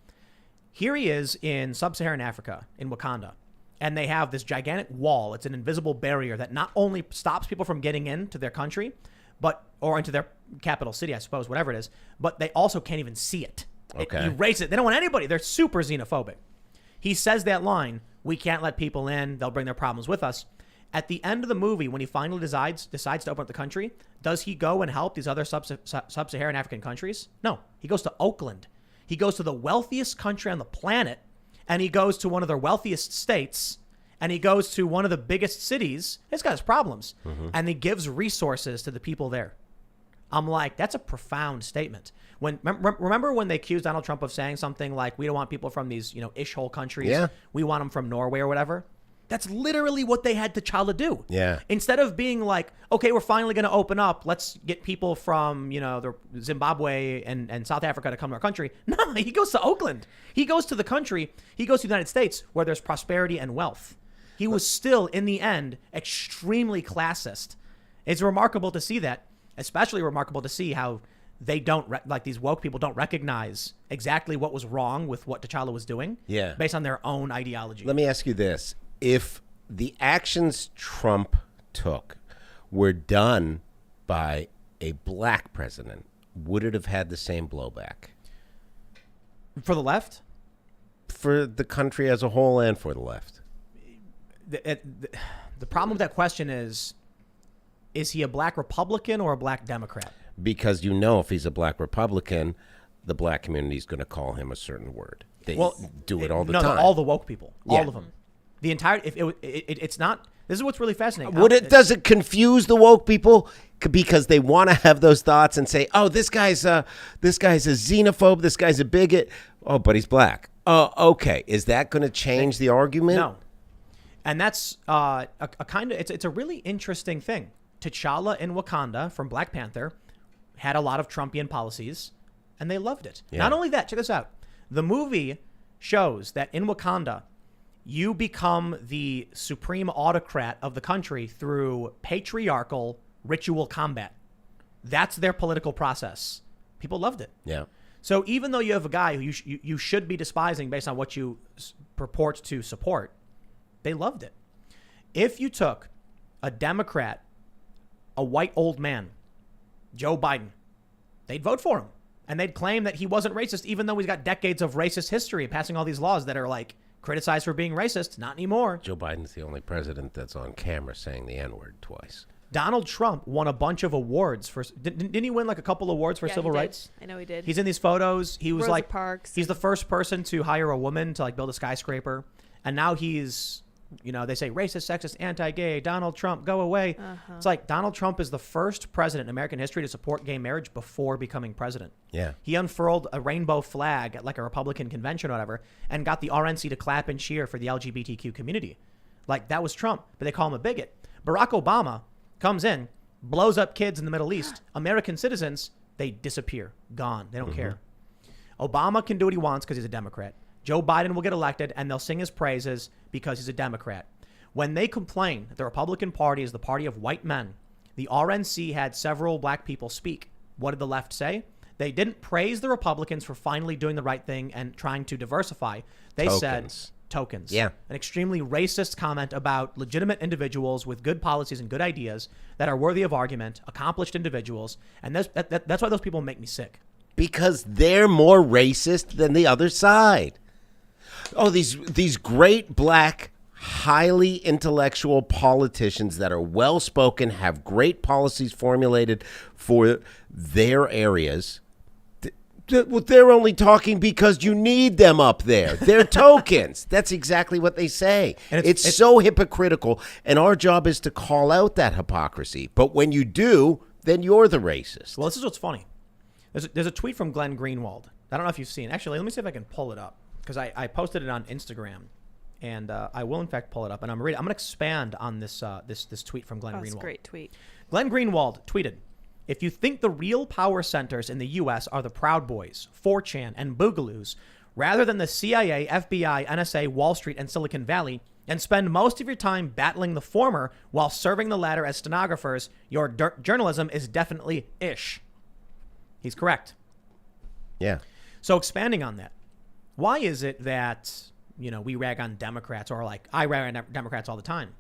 here he is in sub-Saharan Africa, in Wakanda, and they have this gigantic wall. It's an invisible barrier that not only stops people from getting into their country, or into their capital city, I suppose, whatever it is, but they also can't even see it. Okay. Erase it. They don't want anybody. They're super xenophobic. He says that line, we can't let people in. They'll bring their problems with us. At the end of the movie, when he finally decides to open up the country, does he go and help these other sub-Saharan African countries? No. He goes to Oakland. He goes to the wealthiest country on the planet, and he goes to one of their wealthiest states, and he goes to one of the biggest cities. This guy's problems, and he gives resources to the people there. I'm like, that's a profound statement. Remember when they accused Donald Trump of saying something like, we don't want people from these, ish-hole countries. Yeah. We want them from Norway or whatever. That's literally what they had T'Challa do. Yeah. Instead of being like, okay, we're finally going to open up. Let's get people from, the Zimbabwe and South Africa to come to our country. No, he goes to Oakland. He goes to the country. He goes to the United States where there's prosperity and wealth. He was still, in the end, extremely classist. It's remarkable to see that, especially remarkable to see how they don't, these woke people don't recognize exactly what was wrong with what T'Challa was doing based on their own ideology. Let me ask you this. If the actions Trump took were done by a black president, would it have had the same blowback? For the left? For the country as a whole and for the left? The problem with that question is he a black Republican or a black Democrat? Because if he's a black Republican, the black community is going to call him a certain word. They do it all the time. No, all the woke people. All of them. The entire, it's not, this is what's really fascinating. Does it confuse the woke people because they want to have those thoughts and say, oh, this guy's a xenophobe, this guy's a bigot. Oh, but he's black. Oh, okay. Is that going to change the argument? No. And that's a kind of, it's a really interesting thing. T'Challa in Wakanda from Black Panther had a lot of Trumpian policies and they loved it. Yeah. Not only that, check this out. The movie shows that in Wakanda, you become the supreme autocrat of the country through patriarchal ritual combat. That's their political process. People loved it. Yeah. So even though you have a guy who you should be despising based on what you purport to support, they loved it. If you took a Democrat, a white old man, Joe Biden, they'd vote for him. And they'd claim that he wasn't racist, even though he's got decades of racist history passing all these laws that are like, criticized for being racist. Not anymore. Joe Biden's the only president that's on camera saying the N-word twice. Donald Trump won a bunch of awards for. Didn't he win like a couple awards for civil rights? I know he did. He's in these photos. He was Rosa Parks. He's the first person to hire a woman to build a skyscraper, and now he's. They say racist, sexist, anti-gay. Donald Trump, go away. It's like Donald Trump is the first president in American history to support gay marriage before becoming president. Yeah. He unfurled a rainbow flag at a Republican convention or whatever and got the RNC to clap and cheer for the LGBTQ community. That was Trump, but they call him a bigot. Barack Obama comes in, blows up kids in the Middle East. American citizens, they disappear. Gone. They don't care. Obama can do what he wants because he's a Democrat. Joe Biden will get elected, and they'll sing his praises because he's a Democrat. When they complain that the Republican Party is the party of white men, the RNC had several black people speak. What did the left say? They didn't praise the Republicans for finally doing the right thing and trying to diversify. They said tokens. Yeah. An extremely racist comment about legitimate individuals with good policies and good ideas that are worthy of argument, accomplished individuals. And that's why those people make me sick. Because they're more racist than the other side. Oh, these great black, highly intellectual politicians that are well-spoken, have great policies formulated for their areas. They're only talking because you need them up there. They're tokens. That's exactly what they say. And it's so hypocritical, and our job is to call out that hypocrisy. But when you do, then you're the racist. Well, this is what's funny. There's a tweet from Glenn Greenwald. I don't know if you've seen. Actually, let me see if I can pull it up. Because I posted it on Instagram, and I will in fact pull it up, and I'm going to expand on this tweet from Glenn Greenwald. That's a great tweet. Glenn Greenwald tweeted, "If you think the real power centers in the U.S. are the Proud Boys, 4chan, and Boogaloos, rather than the CIA, FBI, NSA, Wall Street, and Silicon Valley, and spend most of your time battling the former while serving the latter as stenographers, your journalism is definitely ish." He's correct. Yeah. So expanding on that. Why is it that, we rag on Democrats or I rag on Democrats all the time?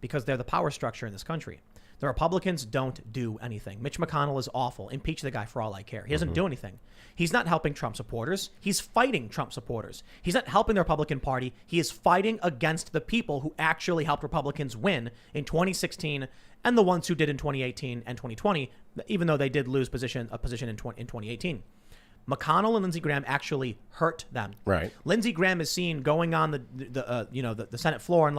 Because they're the power structure in this country. The Republicans don't do anything. Mitch McConnell is awful. Impeach the guy for all I care. He doesn't do anything. He's not helping Trump supporters. He's fighting Trump supporters. He's not helping the Republican Party. He is fighting against the people who actually helped Republicans win in 2016 and the ones who did in 2018 and 2020, even though they did lose a position in 2018. McConnell and Lindsey Graham actually hurt them. Right. Lindsey Graham is seen going on the Senate floor and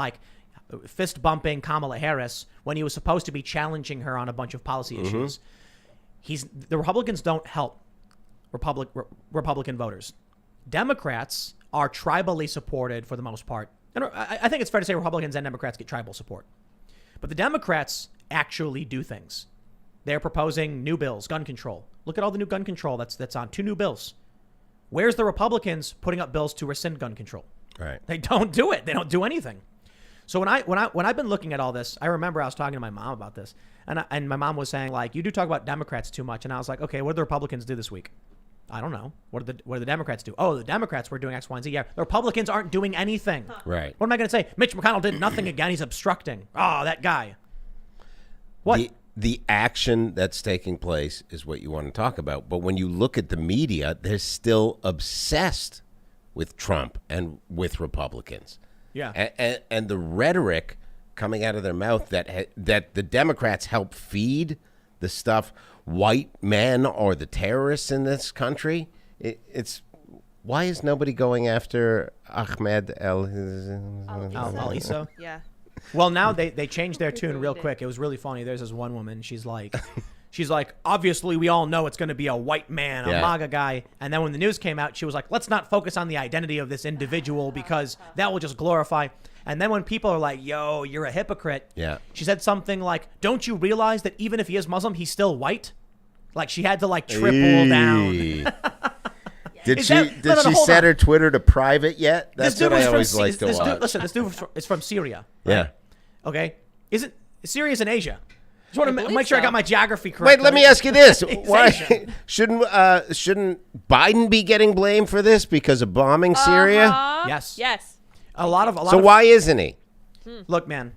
fist bumping Kamala Harris when he was supposed to be challenging her on a bunch of policy issues. The Republicans don't help Republican voters. Democrats are tribally supported for the most part. And I think it's fair to say Republicans and Democrats get tribal support. But the Democrats actually do things. They're proposing new bills, gun control. Look at all the new gun control that's on. 2 new bills. Where's the Republicans putting up bills to rescind gun control? Right. They don't do it. They don't do anything. So when I've been looking at all this, I remember I was talking to my mom about this, and my mom was saying, like, you do talk about Democrats too much, and I was like, okay, what did the Republicans do this week? I don't know. What did the Democrats do? Oh, the Democrats were doing X, Y, and Z. Yeah, the Republicans aren't doing anything. Right. What am I going to say? Mitch McConnell did nothing again. He's obstructing. Oh, that guy. What? The action that's taking place is what you want to talk about. But when you look at the media, they're still obsessed with Trump and with Republicans. Yeah. And the rhetoric coming out of their mouth that the Democrats help feed the stuff, white men are the terrorists in this country. It's why is nobody going after Ahmed Al-Issa? Yeah. Well, now they changed their tune real quick. It was really funny. There's this one woman. She's like, obviously we all know it's going to be a white man, a MAGA guy. And then when the news came out, she was like, let's not focus on the identity of this individual because that will just glorify. And then when people are like, yo, you're a hypocrite. Yeah. She said something like, don't you realize that even if he is Muslim, he's still white? Like she had to like triple down. Did she set her Twitter to private yet? That's what I always like to watch. Listen, this dude is from Syria. Right? Yeah. Okay. Syria's in Asia? Just want to make sure I got my geography correct. Wait, let me ask you this: Why shouldn't Biden be getting blamed for this because of bombing Syria? Yes. Yes. So why isn't he? Look, man,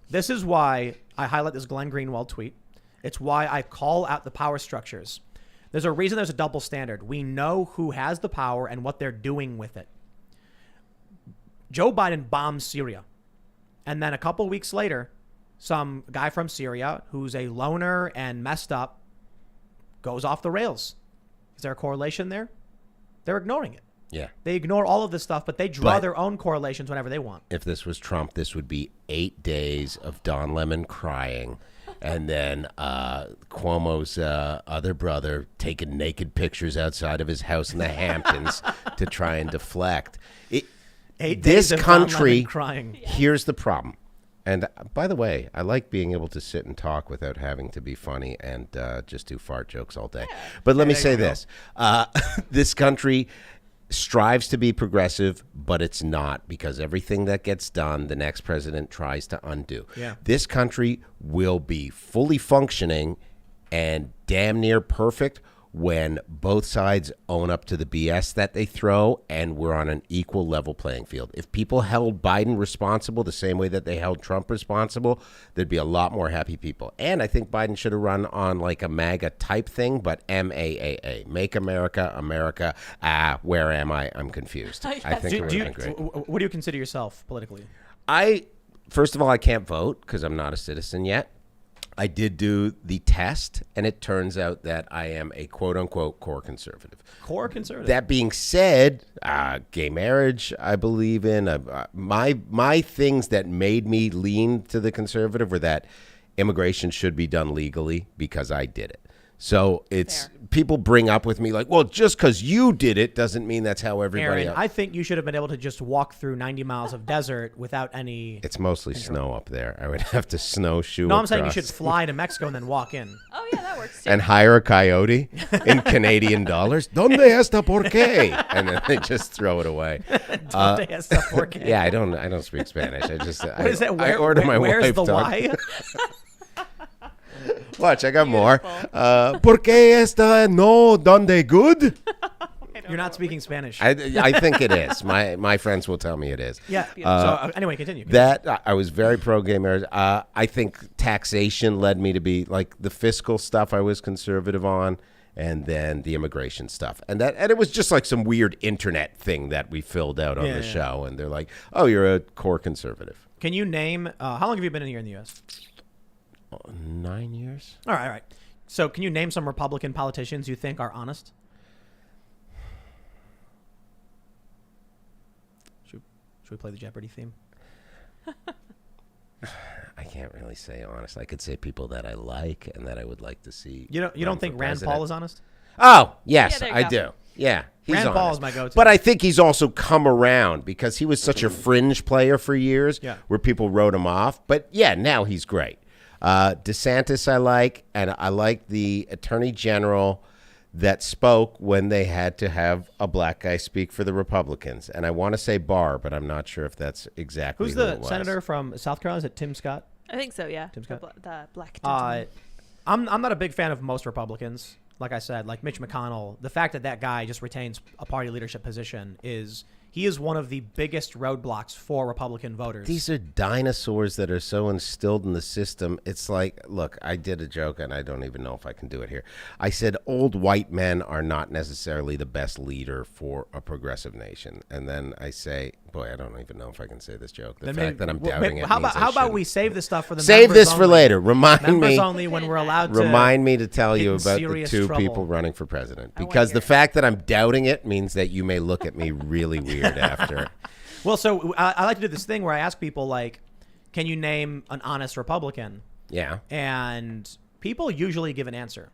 this is why I highlight this Glenn Greenwald tweet. It's why I call out the power structures. There's a reason there's a double standard. We know who has the power and what they're doing with it. Joe Biden bombs Syria. And then a couple weeks later, some guy from Syria who's a loner and messed up goes off the rails. Is there a correlation there? They're ignoring it. Yeah. They ignore all of this stuff, but they draw their own correlations whenever they want. If this was Trump, this would be 8 days of Don Lemon crying. And then Cuomo's other brother taking naked pictures outside of his house in the Hamptons to try and deflect. 8 this days of country, Don Lemon crying. Here's the problem. And by the way, I like being able to sit and talk without having to be funny and just do fart jokes all day. But let me say this. This country strives to be progressive, but it's not, because everything that gets done, the next president tries to undo. Yeah. This country will be fully functioning and damn near perfect when both sides own up to the BS that they throw and we're on an equal level playing field. If people held Biden responsible the same way that they held Trump responsible, there'd be a lot more happy people. And I think Biden should have run on like a MAGA type thing, but MAAA, Make America, America. Where am I? I'm confused. I think it would have been great. What do you consider yourself politically? First of all, I can't vote because I'm not a citizen yet. I did do the test, and it turns out that I am a quote-unquote core conservative. Core conservative. That being said, gay marriage I believe in. My things that made me lean to the conservative were that immigration should be done legally because I did it. So it's people bring up with me like, well, just because you did it doesn't mean that's how everybody else. I think you should have been able to just walk through 90 miles of desert without any. It's mostly snow up there. I would have to snowshoe. No, I'm saying you should fly to Mexico and then walk in. Oh yeah, that works too. And hire a coyote in Canadian dollars. ¿Dónde está por qué? And then they just throw it away. ¿Dónde está por qué? Yeah, I don't speak Spanish. I just What is that? I order my where's wife the to why? Watch, I got more. ¿Por qué está no donde good? You're not speaking Spanish. I think it is. My friends will tell me it is. Yeah. So anyway, continue. That I was very pro gay marriage. I think taxation led me to be like the fiscal stuff I was conservative on, and then the immigration stuff. And it was just like some weird internet thing that we filled out on the show. And they're like, oh, you're a core conservative. Can you name, how long have you been in here in the U.S.? 9 years. All right. So can you name some Republican politicians you think are honest? Should we play the Jeopardy theme? I can't really say honest. I could say people that I like and that I would like to see. You don't think Rand Paul is honest? Oh, yes, Yeah, there you I go. do. Yeah, he's Rand honest. Paul is my go-to. But I think he's also come around because he was such a fringe player for years where people wrote him off. But, yeah, now he's great. DeSantis I like, and I like the attorney general that spoke when they had to have a black guy speak for the Republicans. And I want to say Barr, but I'm not sure if that's exactly Who's who the it was. senator from South Carolina? Is it Tim Scott? I think so, yeah. Tim Scott? The black gentleman. I'm not a big fan of most Republicans. Like I said, like Mitch McConnell, the fact that guy just retains a party leadership position he is one of the biggest roadblocks for Republican voters. These are dinosaurs that are so instilled in the system. It's like, look, I did a joke, and I don't even know if I can do it here. I said old white men are not necessarily the best leader for a progressive nation. And then I say, boy, I don't even know if I can say this joke. The fact that I'm doubting it How means about I how about shouldn't. we save this stuff for the Save members this for only. later. Remind Members me. only when we're allowed to Remind me to tell you get in about the serious two trouble. people running for president. wanna Because hear the it. fact that I'm doubting it means that you may look at me really weird after. Well, so I like to do this thing where I ask people, like, can you name an honest Republican? Yeah. And people usually give an answer.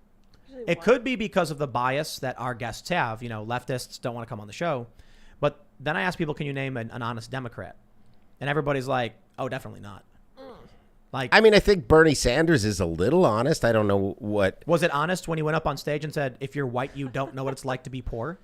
It could be because of the bias that our guests have. You know, leftists don't want to come on the show. But then I ask people, can you name an honest Democrat? And everybody's like, oh, definitely not. Like, I mean, I think Bernie Sanders is a little honest. I don't know what. was it honest when he went up on stage and said, if you're white, you don't know what it's like to be poor?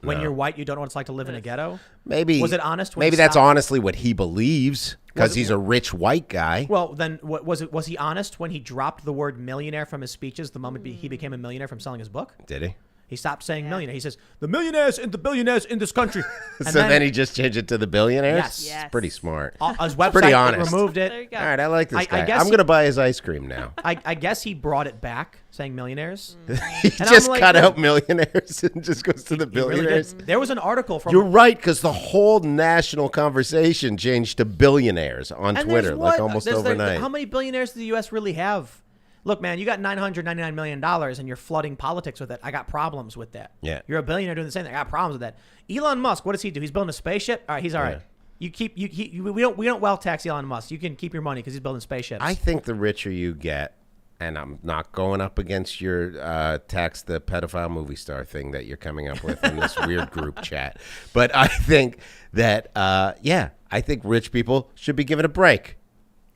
When No. you're white, you don't know what it's like to live in a ghetto? Maybe. Was it honest when Maybe he that's stopped- honestly what he believes because he's a rich white guy. Well, then was he honest when he dropped the word millionaire from his speeches the moment he became a millionaire from selling his book? Did he? He stopped saying millionaire. He says, the millionaires and the billionaires in this country. And So then he just changed it to the billionaires? Yes. Yes. Pretty smart. his website Pretty it honest. removed There you it. go. All right, I like this I guy. guess I'm he- going to buy his ice cream now. I guess he brought it back, saying millionaires. He And just I'm like, cut well, out millionaires and just goes to the He really billionaires. did. There was an article from You're right, because the whole national conversation changed to billionaires on and Twitter, there's like what? almost There's overnight. how many billionaires does the U.S. really have? Look, man, you got $999 million and you're flooding politics with it. I got problems with that. Yeah. You're a billionaire doing the same thing. I got problems with that. Elon Musk, what does he do? He's building a spaceship. All right, he's all right. Yeah. We don't wealth tax Elon Musk. You can keep your money because he's building spaceships. I think the richer you get, and I'm not going up against your tax the pedophile movie star thing that you're coming up with in this weird group chat, but I think that, I think rich people should be given a break.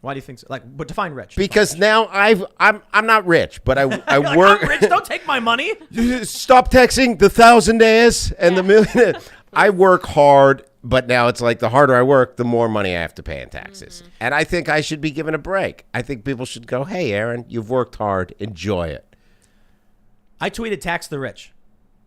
Why do you think so? Like, but define rich. Because now I'm not rich, but I Like, work. I'm rich. Don't take my money. Stop texting the thousandaires and the million. I work hard, but now it's like the harder I work, the more money I have to pay in taxes. And I think I should be given a break. I think people should go, hey, Aaron, you've worked hard. Enjoy it. I tweeted tax the rich.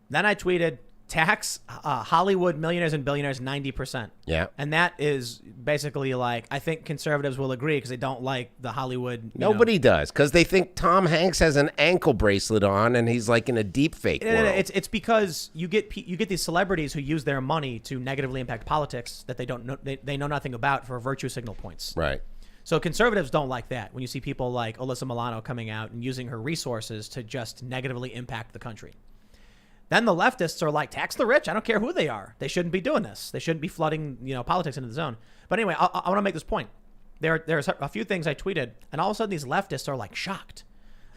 Then I tweeted tax Hollywood millionaires and billionaires 90%. Yeah. And that is basically like, I think conservatives will agree because they don't like the Hollywood. you Nobody does because they think Tom Hanks has an ankle bracelet on and he's like in a deep fake know. world. It's because you get these celebrities who use their money to negatively impact politics that they don't know they know nothing about for virtue signal points. Right. So conservatives don't like that when you see people like Alyssa Milano coming out and using her resources to just negatively impact the country. Then the leftists are like, tax the rich. I don't care who they are. They shouldn't be doing this. They shouldn't be flooding, politics into the zone. But anyway, I want to make this point. There's a few things I tweeted, and all of a sudden these leftists are like shocked.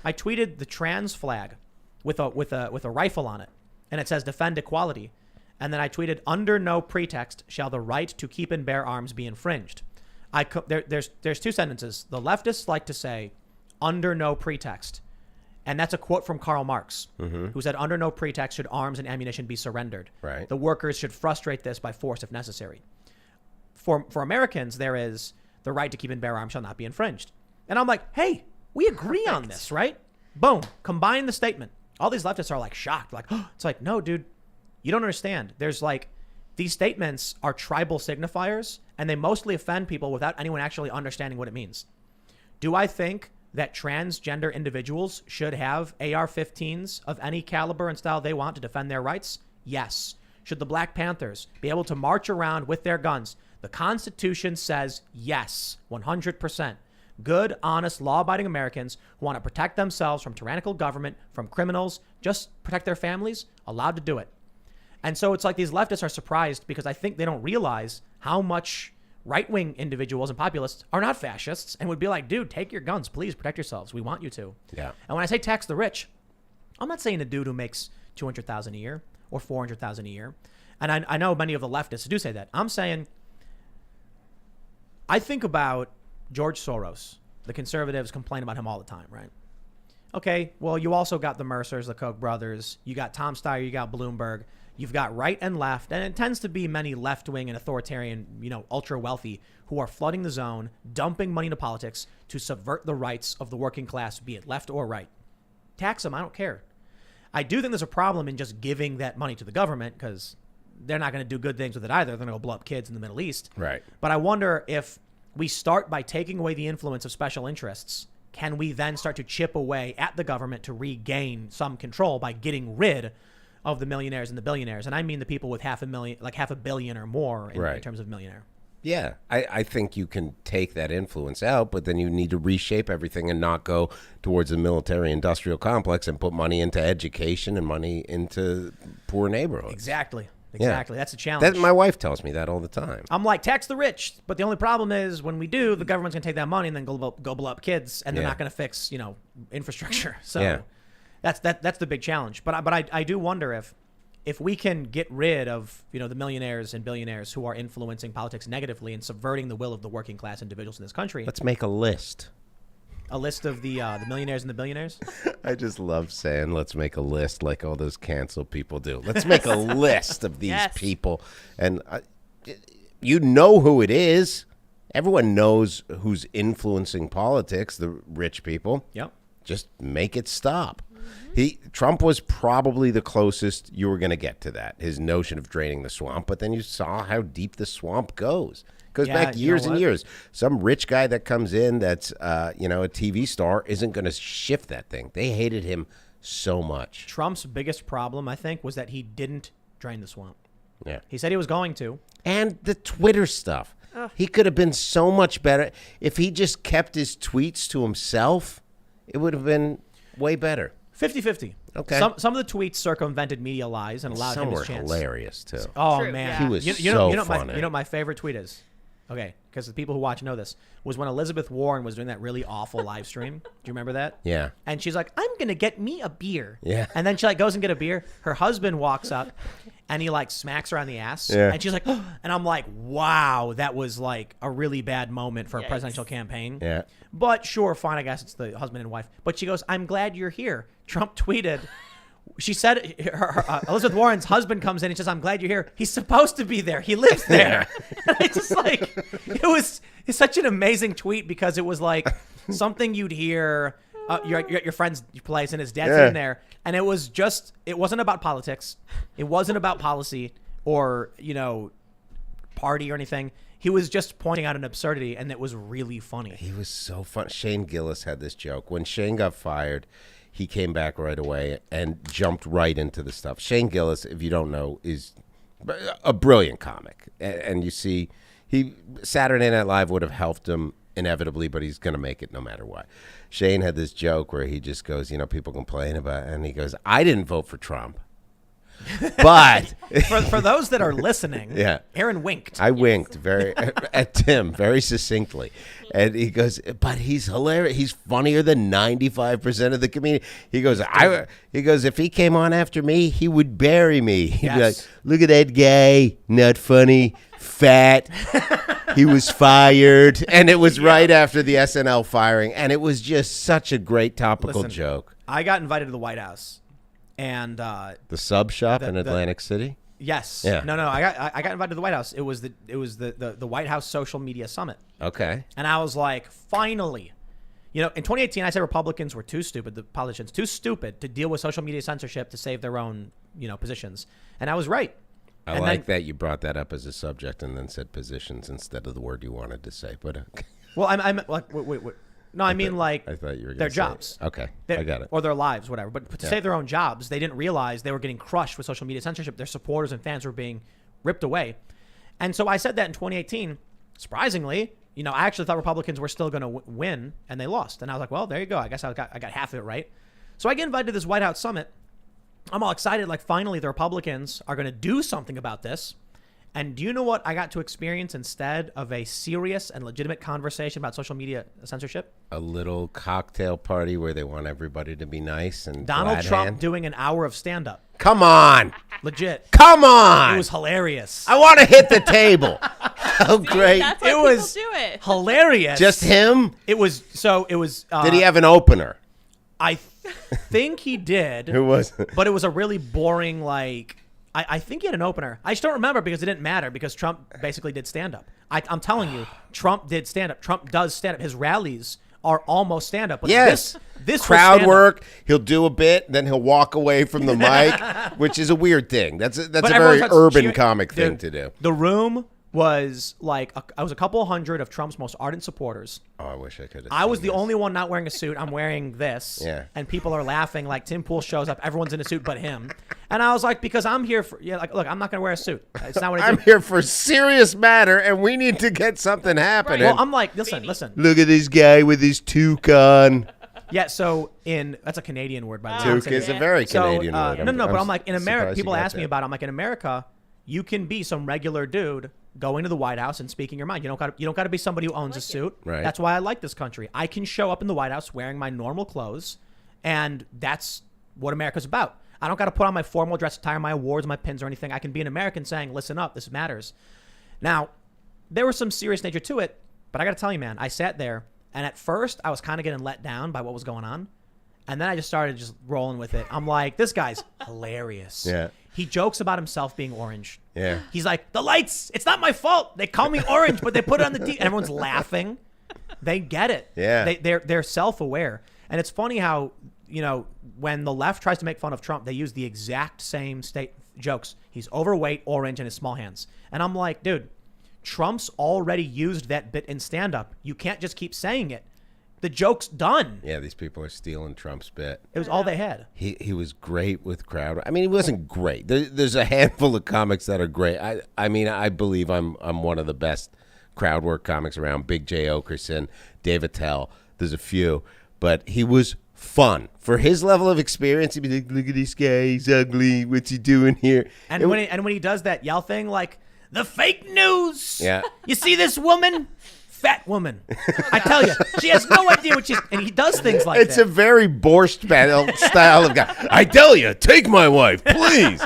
I tweeted the trans flag with a rifle on it, and it says defend equality. And then I tweeted, under no pretext shall the right to keep and bear arms be infringed. There's two sentences. The leftists like to say, under no pretext. And that's a quote from Karl Marx, who said, under no pretext should arms and ammunition be surrendered. Right. The workers should frustrate this by force if necessary. For Americans, there is the right to keep and bear arms shall not be infringed. And I'm like, hey, we agree on this, right? Boom. Combine the statement. All these leftists are like shocked. Like, oh, it's like, no, dude, you don't understand. There's like, these statements are tribal signifiers, and they mostly offend people without anyone actually understanding what it means. Do I think that transgender individuals should have AR-15s of any caliber and style they want to defend their rights? Yes. Should the Black Panthers be able to march around with their guns? The Constitution says yes, 100%. Good, honest, law-abiding Americans who want to protect themselves from tyrannical government, from criminals, just protect their families, allowed to do it. And so it's like these leftists are surprised because I think they don't realize how much right-wing individuals and populists are not fascists and would be like, dude, take your guns, please protect yourselves. We want you to. Yeah. And when I say tax the rich, I'm not saying a dude who makes $200,000 a year or $400,000 a year. And I know many of the leftists do say that. I'm saying, I think about George Soros. The conservatives complain about him all the time, right? Okay, well, you also got the Mercers, the Koch brothers. You got Tom Steyer, you got Bloomberg. You've got right and left, and it tends to be many left-wing and authoritarian, ultra-wealthy who are flooding the zone, dumping money into politics to subvert the rights of the working class, be it left or right. Tax them, I don't care. I do think there's a problem in just giving that money to the government because they're not going to do good things with it either. They're going to go blow up kids in the Middle East. Right. But I wonder if we start by taking away the influence of special interests, can we then start to chip away at the government to regain some control by getting rid of the millionaires and the billionaires? And I mean the people with $500 million or more in terms of millionaire. Yeah, I think you can take that influence out, but then you need to reshape everything and not go towards the military-industrial complex and put money into education and money into poor neighborhoods. Exactly. Yeah. That's a challenge. My wife tells me that all the time. I'm like, tax the rich. But the only problem is when we do, the government's going to take that money and then go blow up kids, and they're not going to fix, infrastructure. So that's the big challenge. But I do wonder if we can get rid of, the millionaires and billionaires who are influencing politics negatively and subverting the will of the working class individuals in this country. Let's make a list. A list of the millionaires and the billionaires? I just love saying let's make a list like all those cancel people do. Let's make a list of these people. And you know who it is. Everyone knows who's influencing politics, the rich people. Yep. Just make it stop. Trump was probably the closest you were going to get to that, his notion of draining the swamp. But then you saw how deep the swamp goes. Goes back years and years. Some rich guy that comes in that's, a TV star isn't going to shift that thing. They hated him so much. Trump's biggest problem, I think, was that he didn't drain the swamp. Yeah. He said he was going to. And the Twitter stuff. He could have been so much better. If he just kept his tweets to himself, it would have been way better. 50-50. Okay. Some of the tweets circumvented media lies and allowed him his chance. Some were hilarious, too. Oh, True, man. yeah. He was funny. You know what my favorite tweet is? Okay, because the people who watch know this, was when Elizabeth Warren was doing that really awful live stream. Do you remember that? Yeah. And she's like, I'm going to get me a beer. Yeah. And then she goes and get a beer. Her husband walks up and he smacks her on the ass. Yeah. And she's like, oh, and I'm like, wow, that was a really bad moment for a presidential campaign. Yeah. But sure, fine, I guess it's the husband and wife. But she goes, I'm glad you're here. Trump tweeted. She said Elizabeth Warren's husband comes in and says, I'm glad you're here. He's supposed to be there. He lives there. And it's just it's such an amazing tweet because it was something you'd hear you're at your friend's place and his dad's in there. And it wasn't about politics. It wasn't about policy or, party or anything. He was just pointing out an absurdity, and it was really funny. He was so fun. Shane Gillis had this joke. When Shane got fired, he came back right away and jumped right into the stuff. Shane Gillis, if you don't know, is a brilliant comic. And you see, Saturday Night Live would have helped him inevitably, but he's going to make it no matter what. Shane had this joke where he just goes, people complain about it, and he goes, I didn't vote for Trump. But for those that are listening, Aaron winked. I winked at Tim very succinctly, and he goes, "But he's hilarious. He's funnier than 95% of the community." He goes, if he came on after me, he would bury me. He'd be like, "Look at that guy, not funny, fat." He was fired, and it was right after the SNL firing, and it was just such a great topical joke. I got invited to the White House. And the sub shop in Atlantic City. Yes. Yeah. No. I got invited to the White House. It was the White House Social Media Summit. Okay. And I was like, finally, in 2018, I said Republicans were too stupid, the politicians too stupid to deal with social media censorship to save their own, positions. And I was right. I like that you brought that up as a subject and then said positions instead of the word you wanted to say. But okay. Well, I'm like, wait. No, I mean I thought you were their jobs. Okay, I got it. Or their lives, whatever. But to save their own jobs, they didn't realize they were getting crushed with social media censorship. Their supporters and fans were being ripped away. And so I said that in 2018. Surprisingly, I actually thought Republicans were still going to win, and they lost. And I was like, well, there you go. I guess I got half of it right. So I get invited to this White House summit. I'm all excited. Finally, the Republicans are going to do something about this. And do you know what I got to experience instead of a serious and legitimate conversation about social media censorship? A little cocktail party where they want everybody to be nice and Donald glad Trump hand. doing an hour of stand-up. Come on. Legit. Come on. It was hilarious. I want to hit the table. How great. That's why It people was do it. hilarious. Just him? It was. Did he have an opener? I think he did. Who was it? But it was a really boring, like, I think he had an opener. I just don't remember because it didn't matter because Trump basically did stand-up. I'm telling you, Trump did stand-up. Trump does stand-up. His rallies are almost stand-up. But Yes. this was crowd stand-up. work. He'll do a bit, then he'll walk away from the mic, which is a weird thing. That's a But very everyone starts urban cheering. comic thing to do. The room was like, I was a couple hundred of Trump's most ardent supporters. Oh, I wish I could have. I was seen the this. only one not wearing a suit. I'm wearing this. Yeah. And people are laughing like Tim Pool shows up. Everyone's in a suit but him. And I was like, because I'm here for, look, I'm not going to wear a suit. It's not what I do. I'm here for serious matter, and we need to get something happening. Well, I'm like, listen. Look at this guy with his toque on. Yeah, so that's a Canadian word, by the way. Toque is a very Canadian word. No, but I'm like, in America, surprised you people got ask me that. about it. I'm like, in America, you can be some regular dude going to the White House and speaking your mind. You don't got to be somebody who owns a suit. Right. That's why I like this country. I can show up in the White House wearing my normal clothes, and that's what America's about. I don't got to put on my formal dress attire, my awards, my pins, or anything. I can be an American saying, listen up, this matters. Now, there was some serious nature to it, but I got to tell you, man, I sat there, and at first, I was kind of getting let down by what was going on. And then I just started just rolling with it. I'm like, this guy's hilarious. Yeah. He jokes about himself being orange. Yeah. He's like, the lights, it's not my fault. They call me orange, but they put it on the TV. And everyone's laughing. They get it. Yeah. They're self-aware. And it's funny how, when the left tries to make fun of Trump, they use the exact same jokes. He's overweight, orange, and his small hands. And I'm like, dude, Trump's already used that bit in stand-up. You can't just keep saying it. The joke's done. Yeah, these people are stealing Trump's bit. It was all they had. He was great with crowd. I mean, he wasn't great. There's a handful of comics that are great. I mean, I believe I'm one of the best crowd work comics around. Big J. Okerson, Dave Attell. There's a few, but he was fun for his level of experience. He'd be like, "Look at this guy. He's ugly. What's he doing here?" And when he does that yell thing, like the fake news. Yeah. You see this woman? Fat woman. I tell you, she has no idea what she's. And he does things like It's that. a very borscht style of guy. I tell you, take my wife, please.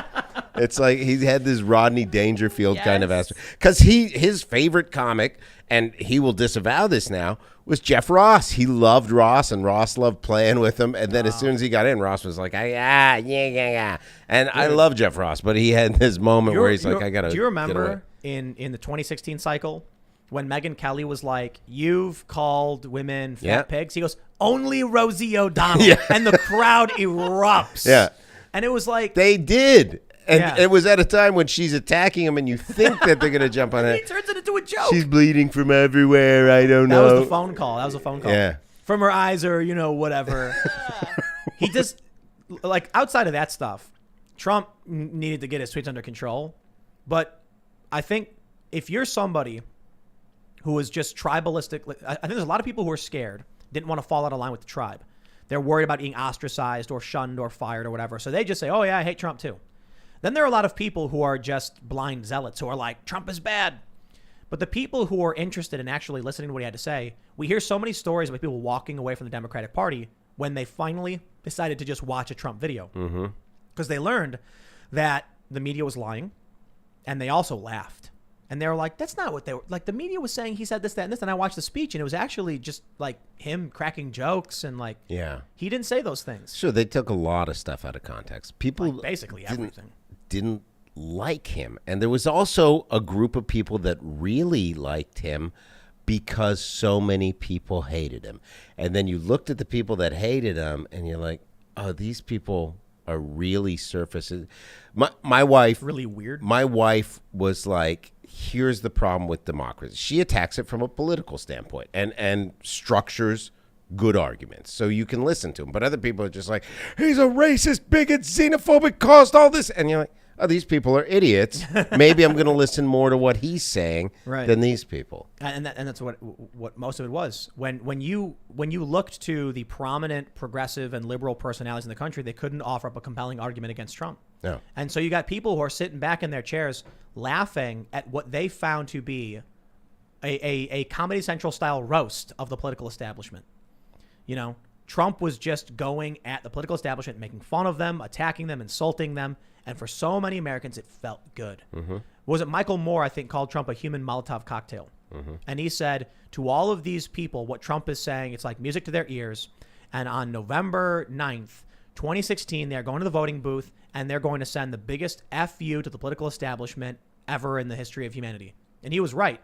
It's like he had this Rodney Dangerfield kind of Yes. aspect. Because his favorite comic, and he will disavow this now, was Jeff Ross. He loved Ross, and Ross loved playing with him. And then as soon as he got in, Ross was like, yeah. And I love Jeff Ross, but he had this moment where he's like, I got to. Do you remember in the 2016 cycle when Megyn Kelly was like, "You've called women fat pigs"? He goes, "Only Rosie O'Donnell," Yeah. and the crowd erupts. Yeah. And it was like They did. And Yeah. it was at a time when she's attacking him, and you think that they're going to jump on he it. turns it into a joke. She's bleeding from everywhere. I don't That know. was the phone call. Yeah. From her eyes or, whatever. He just, like, outside of that stuff, Trump needed to get his tweets under control. But I think if you're somebody who is just tribalistic, I think there's a lot of people who are scared, didn't want to fall out of line with the tribe. They're worried about being ostracized or shunned or fired or whatever. So they just say, oh, yeah, I hate Trump too. Then there are a lot of people who are just blind zealots who are like, Trump is bad. But the people who are interested in actually listening to what he had to say, we hear so many stories about people walking away from the Democratic Party when they finally decided to just watch a Trump video. Because they learned that the media was lying, and they also laughed. And they were like, that's not what they were. Like, the media was saying he said this, that, and this. And I watched the speech, and it was actually just like him cracking jokes. And like, Yeah. he didn't say those things. Sure, they took a lot of stuff out of context. People Like, basically everything. didn't like him. And there was also a group of people that really liked him because so many people hated him. And then you looked at the people that hated him, and you're like, oh, these people are really surfaces. My wife... Really weird. My wife was like, here's the problem with democracy. She attacks it from a political standpoint and structures good arguments so you can listen to him. But other people are just like, he's a racist, bigot, xenophobic, caused all this. And you're like, oh, these people are idiots. Maybe I'm going to listen more to what he's saying than these people. And that's what most of it was. When you looked to the prominent progressive and liberal personalities in the country, they couldn't offer up a compelling argument against Trump. No. And so you got people who are sitting back in their chairs laughing at what they found to be a Comedy Central style roast of the political establishment. You know, Trump was just going at the political establishment, making fun of them, attacking them, insulting them. And for so many Americans, it felt good. Was it Michael Moore, I think, called Trump a human Molotov cocktail? And he said to all of these people, what Trump is saying, it's like music to their ears. And on November 9th, 2016, they're going to the voting booth and they're going to send the biggest FU to the political establishment ever in the history of humanity. And he was right.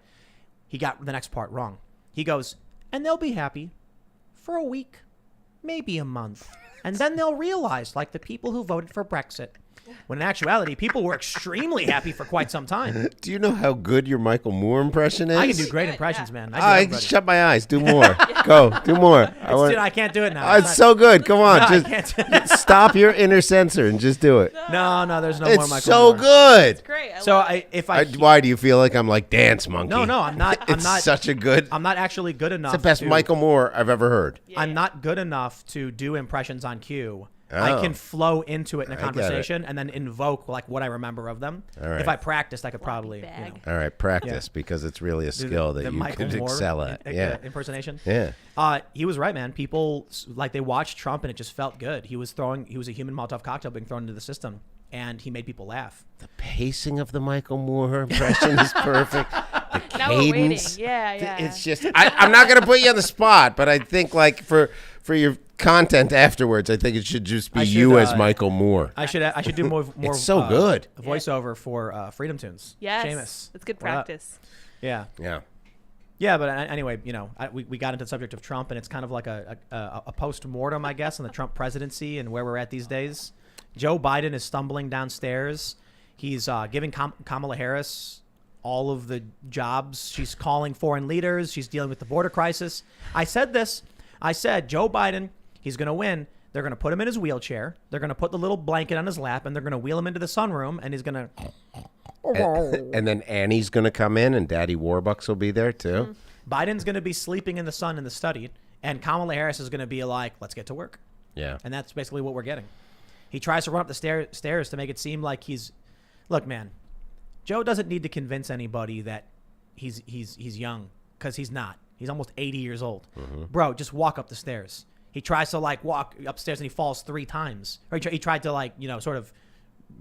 He got the next part wrong. He goes, and they'll be happy for a week, maybe a month. And then they'll realize, like the people who voted for Brexit, when in actuality, people were extremely happy for quite some time. Do you know how good your Michael Moore impression is? I can do great impressions, man. I shut my eyes. Do more. Go. Do more. Dude, I can't do it now. It's so good. Come on. No, I just can't. stop your inner censor and just do it. No, there's no more Michael It's so Moore. good. It's great. Why do you feel like I'm like Dance Monkey? No, I'm not. It's such a good. I'm not actually good enough. It's the best Michael Moore I've ever heard. I'm not good enough to do impressions on cue. Oh. I can flow into it in a I get it. conversation and then invoke like what I remember of them. All right. If I practiced, I could probably. bag. All right, practice because it's really a skill that you Michael could Moore excel at. Yeah. Impersonation. Yeah. He was right, man. People like they watched Trump and it just felt good. He was a human Molotov cocktail being thrown into the system, and he made people laugh. The pacing of the Michael Moore impression is perfect. The Now we're waiting. cadence. Yeah. It's just I'm not going to put you on the spot, but I think like for your content afterwards, I think it should just be you as Michael Moore. I should do more. It's so good. Voiceover for Freedom Tunes. Yes. Seamus. It's good What up? practice. Yeah. Yeah, but anyway, we got into the subject of Trump, and it's kind of like a post-mortem, I guess, on the Trump presidency and where we're at these days. Joe Biden is stumbling downstairs. He's giving Kamala Harris all of the jobs. She's calling foreign leaders. She's dealing with the border crisis. I said Joe Biden, he's going to win. They're going to put him in his wheelchair. They're going to put the little blanket on his lap, and they're going to wheel him into the sunroom, and he's going to... And then Annie's going to come in, and Daddy Warbucks will be there, too. Biden's going to be sleeping in the sun in the study, and Kamala Harris is going to be like, let's get to work. Yeah. And that's basically what we're getting. He tries to run up the stairs to make it seem like he's... Look, man, Joe doesn't need to convince anybody that he's young, because he's not. He's almost 80 years old. Bro, just walk up the stairs. He tries to, like, walk upstairs, and he falls 3 times. Or he tried to, like, sort of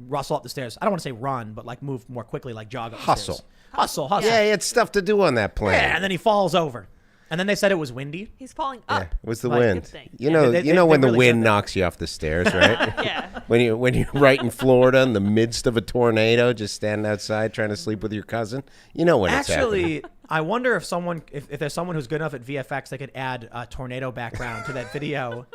rustle up the stairs. I don't want to say run, but, like, move more quickly, like jog up the Hustle. stairs. Hustle. Yeah, he had stuff to do on that plane. Yeah, and then he falls over. And then they said it was windy. He's falling up. Yeah, it was the Like, wind. good thing. You Yeah, know, they when the really wind said that. knocks you off the stairs, right? Yeah. when you're right in Florida in the midst of a tornado, just standing outside trying to sleep with your cousin. You know when it's happening. Actually, I wonder if there's someone who's good enough at VFX that could add a tornado background to that video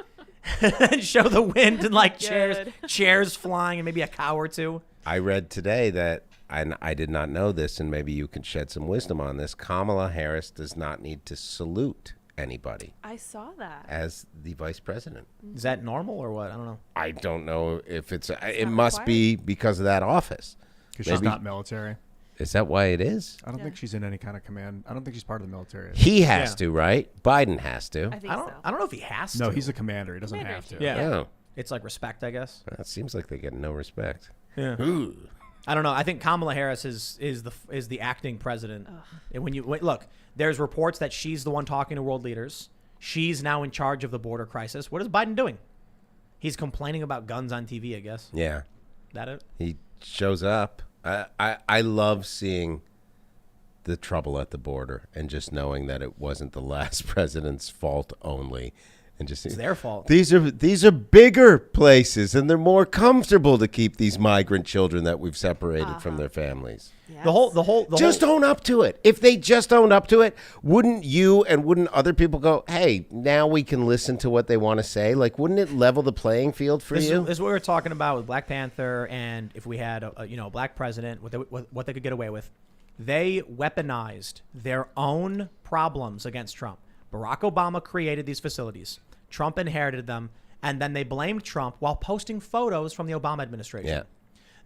and show the wind and like chairs flying and maybe a cow or two. I read today that, and I did not know this, and maybe you can shed some wisdom on this. Kamala Harris does not need to salute anybody I saw that. as the vice president. Is that normal or what? I don't know. I don't know if it not must be because of that office. Because she's Maybe- not military. Is that why it is? I don't think she's in any kind of command. I don't think she's part of the military. He has Yeah. to, right? Biden has to. I think I so. don't know if he has to. No, he's a commander. He doesn't Commander have to. too. Yeah. Oh, It's like respect, I guess. that seems like they get no respect. Yeah. Ooh. I don't know. I think Kamala Harris is the acting president. And when you look, there's reports that she's the one talking to world leaders. She's now in charge of the border crisis. What is Biden doing? He's complaining about guns on TV, I guess. Yeah. That it? He shows up. I love seeing the trouble at the border and just knowing that it wasn't the last president's fault only. And just It's their fault. These are bigger places, and they're more comfortable to keep these migrant children that we've separated from their families. Yes. The whole Just own up to it. If they just owned up to it, wouldn't you and wouldn't other people go, hey, now we can listen to what they want to say? Like, wouldn't it level the playing field for This you? is what we were talking about with Black Panther, and if we had a black president, what they could get away with. They weaponized their own problems against Trump. Barack Obama created these facilities. Trump inherited them, and then they blamed Trump while posting photos from the Obama administration. Yeah.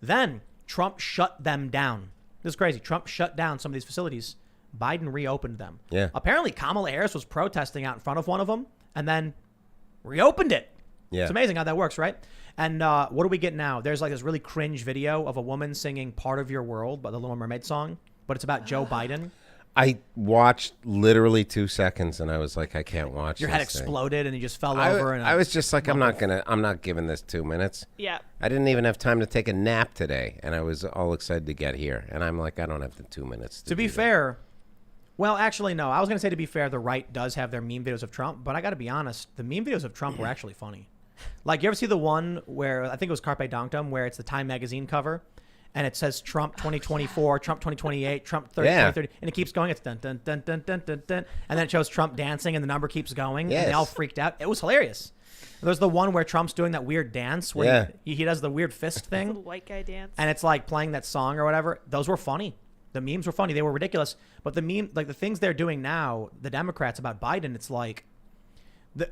Then Trump shut them down. This is crazy. Trump shut down some of these facilities. Biden reopened them. Yeah. Apparently, Kamala Harris was protesting out in front of one of them and then reopened it. Yeah. It's amazing how that works, right? And what do we get now? There's like this really cringe video of a woman singing Part of Your World by the Little Mermaid song, but it's about Joe Biden. I watched literally 2 seconds, and I was like, I can't watch. Your head this thing. exploded, and you just fell over. And I was just like, I'm not giving this 2 minutes. Yeah. I didn't even have time to take a nap today, and I was all excited to get here. And I'm like, I don't have the 2 minutes. To be fair, well, actually, no. I was going to say, to be fair, the right does have their meme videos of Trump, but I got to be honest, the meme videos of Trump were actually funny. Like, you ever see the one where, I think it was Carpe Donktum, where it's the Time magazine cover, and it says Trump 2024, Trump 2028, Trump 2030, and it keeps going. It's dun, dun, dun, dun, dun, dun, dun, and then it shows Trump dancing, and the number keeps going, and they all freaked out. It was hilarious. There's the one where Trump's doing that weird dance where he does the weird fist thing. Little white guy dance. And it's like playing that song or whatever. Those were funny. The memes were funny. They were ridiculous. But the the things they're doing now, the Democrats about Biden, it's like,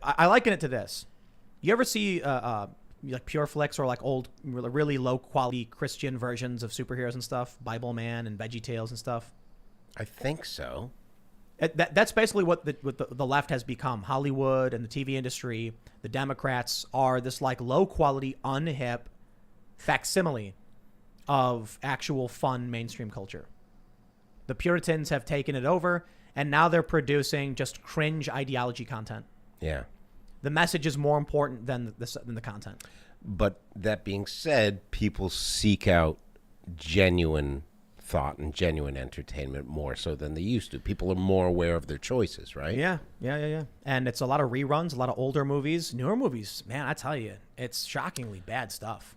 I liken it to this. You ever see like Pure Flicks or like old, really low quality Christian versions of superheroes and stuff, Bible Man and Veggie Tales and stuff? I think so. That's basically what the left has become. Hollywood and the TV industry, the Democrats are this like low quality, unhip facsimile of actual fun mainstream culture. The Puritans have taken it over, and now they're producing just cringe ideology content. Yeah. The message is more important than the content. But that being said, people seek out genuine thought and genuine entertainment more so than they used to. People are more aware of their choices, right? Yeah. And it's a lot of reruns, a lot of older movies. Newer movies, man, I tell you, it's shockingly bad stuff.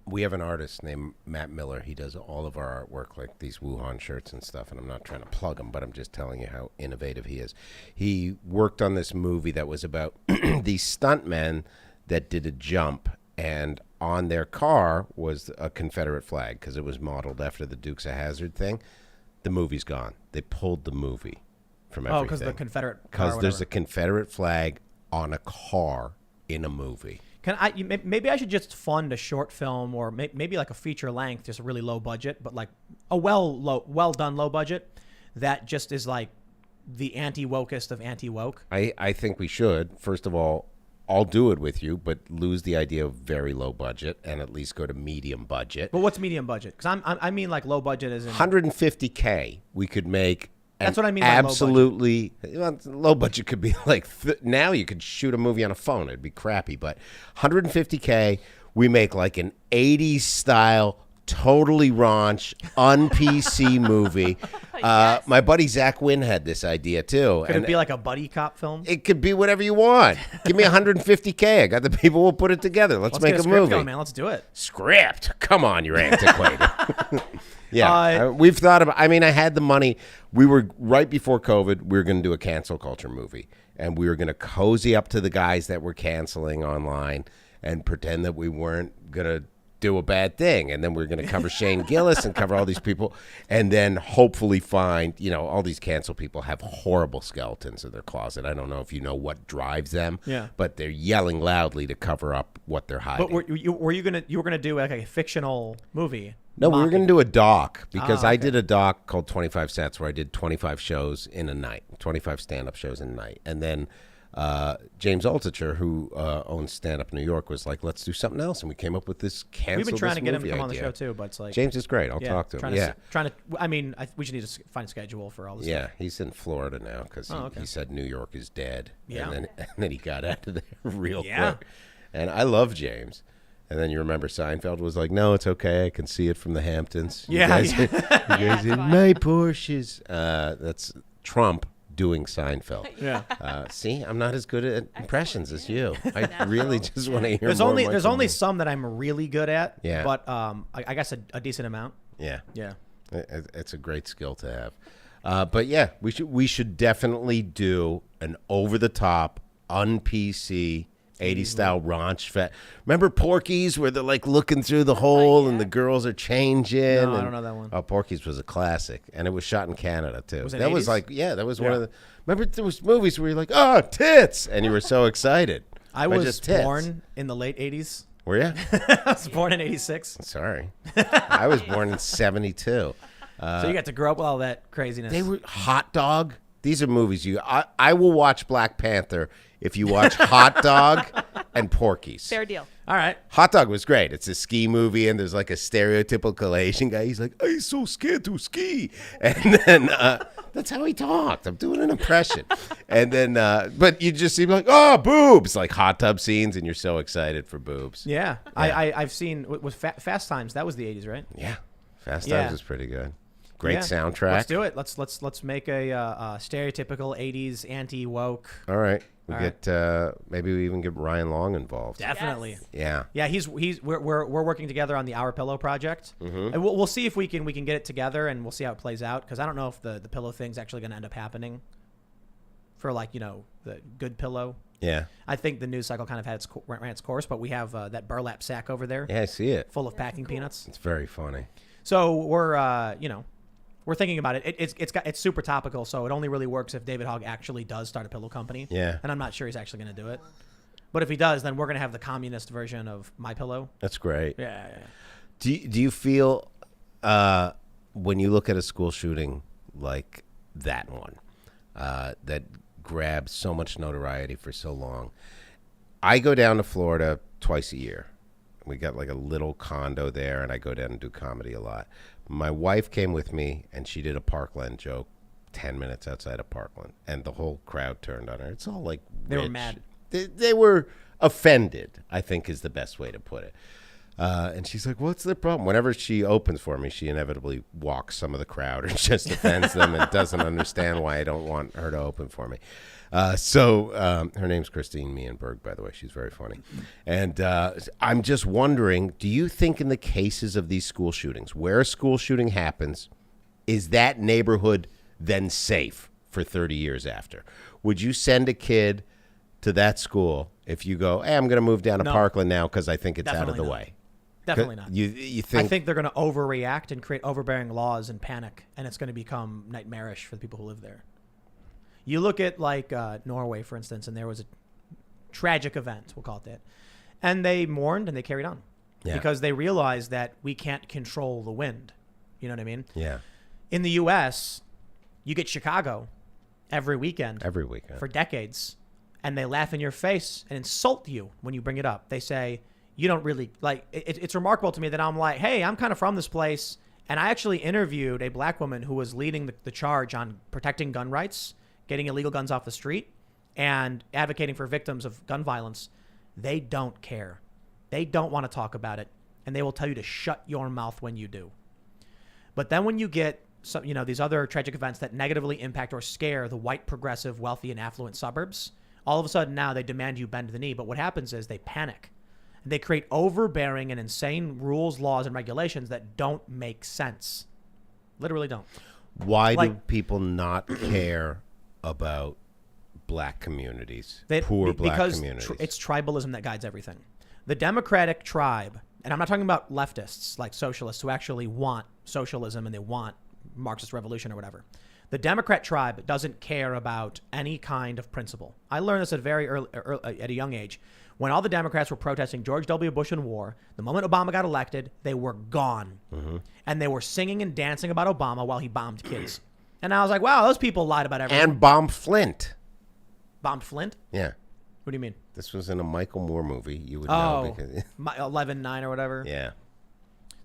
We have an artist named Matt Miller. He does all of our artwork, like these Wuhan shirts and stuff, and I'm not trying to plug him, but I'm just telling you how innovative he is. He worked on this movie that was about these stuntmen that did a jump, and on their car was a Confederate flag because it was modeled after the Dukes of Hazzard thing. The movie's gone. They pulled the movie from everything. Oh, because the Confederate car. Because there's a Confederate flag on a car in a movie. Maybe I should just fund a short film or maybe like a feature length, just a really low budget, but like a well done low budget that just is like the anti-wokest of anti-woke. I think we should. First of all, I'll do it with you, but lose the idea of very low budget and at least go to medium budget. But what's medium budget? Because I mean like low budget is in $150K. We could make. That's what I mean by absolutely low budget could be like now you could shoot a movie on a phone. It'd be crappy, but $150K, we make like an 80s style, totally raunch, un-PC movie. Yes. My buddy Zach Wynn had this idea too. Could it be like a buddy cop film? It could be whatever you want. Give me $150K. I got the people. We'll put it together. Let's make get a movie. Going, man. Let's do it. Script. Come on, you're antiquated. Yeah, we've thought about. I mean, I had the money. We were right before COVID. We were going to do a cancel culture movie, and we were going to cozy up to the guys that were canceling online and pretend that we weren't going to do a bad thing, and then we're going to cover Shane Gillis and cover all these people, and then hopefully find, all these cancel people have horrible skeletons in their closet. I don't know if you know what drives them, but they're yelling loudly to cover up what they're hiding. But you were gonna do like a fictional movie? No, we were going to do a doc because I did a doc called 25 Sets where I did 25 shows in a night, 25 stand-up shows in a night, and then James Altucher, who owns Stand Up New York, was like, let's do something else. And we came up with this cancel. We've been trying to get him to idea. come on the show, too, but it's like... James is great. I'll talk to him. We should need to find a schedule for all this stuff. He's in Florida now because he said New York is dead. Yeah. And then he got out of there real quick. And I love James. And then you remember Seinfeld was like, no, it's okay. I can see it from the Hamptons. You guys in my Porsches. That's Trump doing Seinfeld. Yeah. See, I'm not as good at impressions as you. I really just want to hear There's more. There's only some that I'm really good at. Yeah. But I guess a decent amount. Yeah. Yeah. It's a great skill to have. But yeah, we should definitely do an over-the-top, un-PC, 80s style raunch. Remember Porky's where they're like looking through the hole and the girls are changing? No, I don't know that one. Oh, Porky's was a classic, and it was shot in Canada too. Was it that 80s? was like, that was one of the. Remember there was movies where you're like, oh, tits, and you were so excited. I was born in the late 80s. Were you? I was born in 86. Sorry. I was born in 72. So you got to grow up with all that craziness. They were Hot Dog. These are movies I will watch Black Panther if you watch Hot Dog and Porky's. Fair deal. All right. Hot Dog was great. It's a ski movie, and there's like a stereotypical Asian guy. He's like, I'm so scared to ski. And then that's how he talked. I'm doing an impression. And then, but you just see like, oh, boobs, like hot tub scenes, and you're so excited for boobs. Yeah. I've seen with Fast Times. That was the 80s, right? Yeah. Fast Yeah. Times was pretty good. Great Yeah. soundtrack. Let's do it. Let's make a stereotypical 80s anti-woke. All right. We All get maybe we even get Ryan Long involved. Definitely. Yes. Yeah. Yeah, we're working together on the Our Pillow project, and we'll see if we can get it together, and we'll see how it plays out. Because I don't know if the pillow thing's actually going to end up happening. For the good pillow. Yeah. I think the news cycle kind of had ran its course, but we have that burlap sack over there, Yeah, I see it. full of packing peanuts. It's very funny. So we're thinking about it. It's super topical, so it only really works if David Hogg actually does start a pillow company. Yeah. And I'm not sure he's actually going to do it. But if he does, then we're going to have the communist version of My Pillow. That's great. Yeah. Do you feel when you look at a school shooting like that one that grabbed so much notoriety for so long? I go down to Florida twice a year. We got like a little condo there, and I go down and do comedy a lot. My wife came with me, and she did a Parkland joke 10 minutes outside of Parkland, and the whole crowd turned on her. It's all like They were rich. mad. They were offended, I think is the best way to put it. And she's like, what's the problem? Whenever she opens for me, she inevitably walks some of the crowd or just offends them and doesn't understand why I don't want her to open for me. So her name's Christine Berg, by the way. She's very funny. And I'm just wondering, do you think in the cases of these school shootings, where a school shooting happens, is that neighborhood then safe for 30 years after? Would you send a kid to that school if you go, hey, I'm going to move down to No. Parkland now because I think it's out of Definitely the not. way? Definitely not. You I think, think they're going to overreact and create overbearing laws and panic, and it's going to become nightmarish for the people who live there. You look at Norway, for instance, and there was a tragic event, we'll call it that, and they mourned and they carried on because they realized that we can't control the wind. You know what I mean? Yeah. In the U.S., you get Chicago every weekend for decades, and they laugh in your face and insult you when you bring it up. They say, you don't really like it's remarkable to me that I'm like, hey, I'm kind of from this place. And I actually interviewed a black woman who was leading the charge on protecting gun rights, getting illegal guns off the street, and advocating for victims of gun violence. They don't care. They don't want to talk about it. And they will tell you to shut your mouth when you do. But then when you get these other tragic events that negatively impact or scare the white, progressive, wealthy, and affluent suburbs, all of a sudden now they demand you bend the knee. But what happens is they panic. They create overbearing and insane rules, laws, and regulations that don't make sense. Literally don't. why do people not care about black communities, poor black communities? Because it's tribalism that guides everything. The Democratic tribe, and I'm not talking about leftists like socialists who actually want socialism and they want Marxist revolution or whatever. The Democrat tribe doesn't care about any kind of principle. I learned this at very early, at a young age. When all the Democrats were protesting George W. Bush in war, the moment Obama got elected, they were gone. Mm-hmm. And they were singing and dancing about Obama while he bombed kids. And I was like, wow, those people lied about everything. And bombed Flint. Bombed Flint? Yeah. What do you mean? This was in a Michael Moore movie. You would know. Because 11-9 or whatever? Yeah.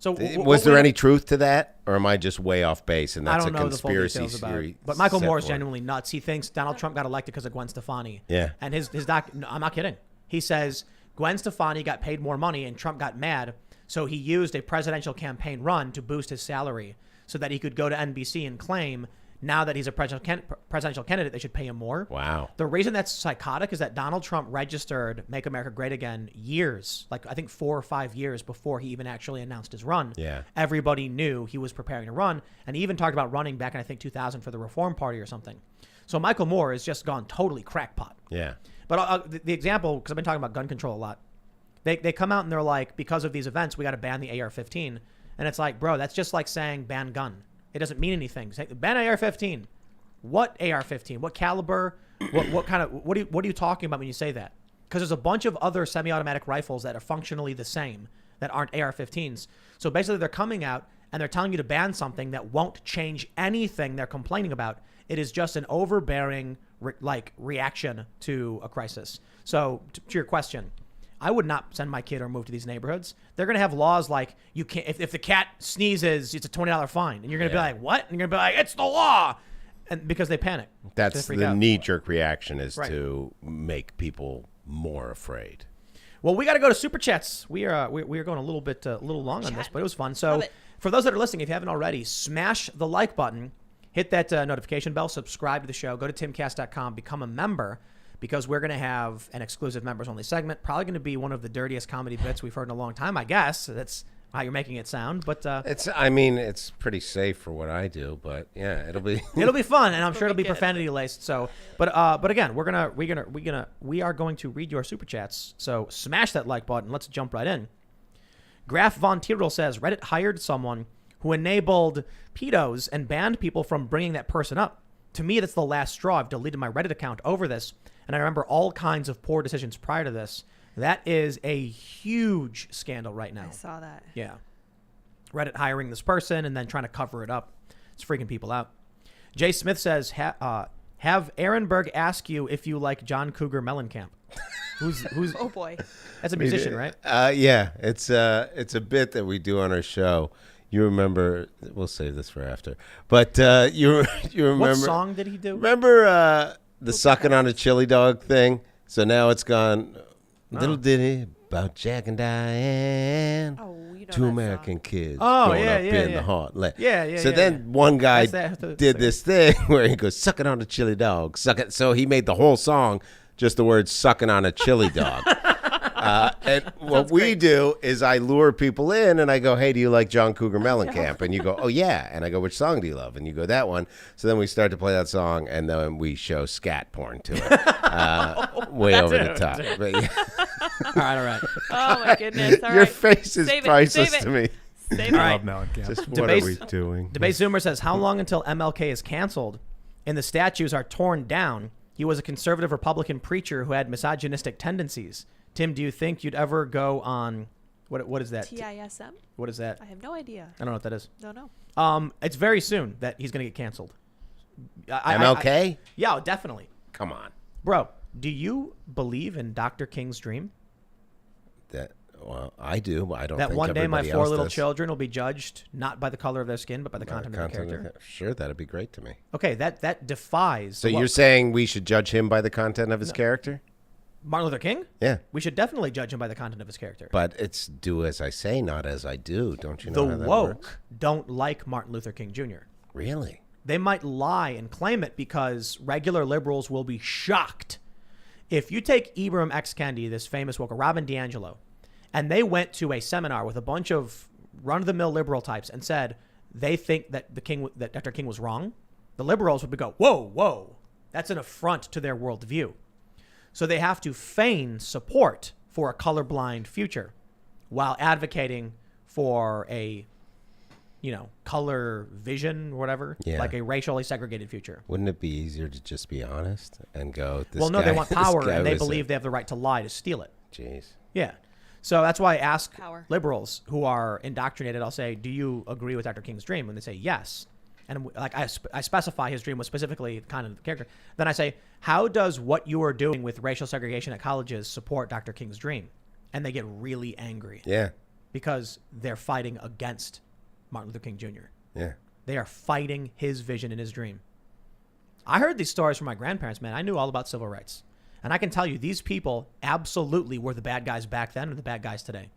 So was there any truth to that? Or am I just way off base and that's I don't a know the full conspiracy details about theory? it. But Michael Moore is set forth? genuinely nuts. He thinks Donald Trump got elected because of Gwen Stefani. Yeah. And his doc, no, I'm not kidding. He says Gwen Stefani got paid more money and Trump got mad. So he used a presidential campaign run to boost his salary so that he could go to NBC and claim now that he's a presidential candidate, they should pay him more. Wow. The reason that's psychotic is that Donald Trump registered Make America Great Again years, like I think 4 or 5 years before he even actually announced his run. Yeah. Everybody knew he was preparing to run, and he even talked about running back in, I think, 2000 for the Reform Party or something. So Michael Moore has just gone totally crackpot. Yeah. But the example, because I've been talking about gun control a lot, they come out and they're like, because of these events, we got to ban the AR-15. And it's like, bro, that's just like saying ban gun. It doesn't mean anything. Say, ban AR-15. What AR-15? What caliber? What kind of? What are you talking about when you say that? because there's a bunch of other semi-automatic rifles that are functionally the same that aren't AR-15s. So basically they're coming out and they're telling you to ban something that won't change anything they're complaining about. It is just an overbearing reaction to a crisis. So to your question, I would not send my kid or move to these neighborhoods. They're going to have laws like you can't, if the cat sneezes, it's a $20 fine. And you're going to be like, what? And you're going to be like, it's the law. And because they panic. That's the knee-jerk reaction is Right. to make people more afraid. Well, we got to go to Super Chats. We are going a little long on this, but it was fun. So for those that are listening, if you haven't already, smash the like button, hit that notification bell, subscribe to the show, go to timcast.com, become a member, because we're going to have an exclusive members-only segment. Probably going to be one of the dirtiest comedy bits we've heard in a long time, I guess. That's how you're making it sound, but it's pretty safe for what I do, but yeah, it'll be fun, and I'm sure it'll be profanity laced. So, but again, we are going to read your super chats. So smash that like button. Let's jump right in. Graf von Tyrrell says Reddit hired someone who enabled pedos and banned people from bringing that person up. To me, that's the last straw. I've deleted my Reddit account over this, and I remember all kinds of poor decisions prior to this. That is a huge scandal right now. I saw that. Yeah. Reddit hiring this person and then trying to cover it up. It's freaking people out. Jay Smith says, have Aaron Berg ask you if you like John Cougar Mellencamp. Who's Oh, boy. That's a musician, right? Yeah, it's a bit that we do on our show. You remember? We'll save this for after. But you remember? What song did he do? Remember the sucking on a chili dog thing? So now it's gone. Little ditty about Jack and Diane. Oh, you know Two that American song. kids Oh, growing yeah, up yeah, in yeah. the heartland. Yeah. So then one guy That's did this thing where he goes, sucking on a chili dog. Suck it. So he made the whole song just the word sucking on a chili dog. And what we do is I lure people in and I go, hey, do you like John Cougar Mellencamp? And you go, oh, yeah. And I go, which song do you love? And you go, that one. So then we start to play that song and then we show scat porn to it. Way over the top. But, yeah. All right. Oh, my goodness. All Your right. face is Save it, priceless save it. to me. Save All it. right. Mellencamp. Just what are we doing? Debate Zoomer says, how long until MLK is canceled and the statues are torn down? He was a conservative Republican preacher who had misogynistic tendencies. Tim, do you think you'd ever go on what is that? TISM? What is that? I have no idea. I don't know what that is. Don't know. It's very soon that he's going to get canceled. MLK? Yeah, definitely. Come on. Bro, do you believe in Dr. King's dream? Well, I do, but I don't That think one day my everybody 4 else little does. children will be judged not by the color of their skin, but by the content of their character. Sure, that'd be great to me. Okay, that defies. So the you're woke. saying we should judge him by the content of his character? Martin Luther King? Yeah. We should definitely judge him by the content of his character. But it's do as I say, not as I do. Don't you know The how that woke works? don't like Martin Luther King Jr. Really? They might lie and claim it because regular liberals will be shocked. If you take Ibram X. Kendi, this famous woke, Robin DiAngelo, and they went to a seminar with a bunch of run-of-the-mill liberal types and said they think that that Dr. King was wrong, the liberals would go, whoa, that's an affront to their worldview. So they have to feign support for a colorblind future while advocating for a, color vision or whatever, Yeah. like a racially segregated future. Wouldn't it be easier to just be honest and go, this Well, no, guy, they want this power guy and they was believe they have the right to lie to steal it. Jeez. Yeah. So that's why I ask Power. liberals who are indoctrinated, I'll say, do you agree with Dr. King's dream? And they say, yes. And like I specify his dream was specifically kind of the character. Then I say, how does what you are doing with racial segregation at colleges support Dr. King's dream? And they get really angry Yeah. because they're fighting against Martin Luther King Jr. Yeah. They are fighting his vision and his dream. I heard these stories from my grandparents, man. I knew all about civil rights. And I can tell you, these people absolutely were the bad guys back then and the bad guys today.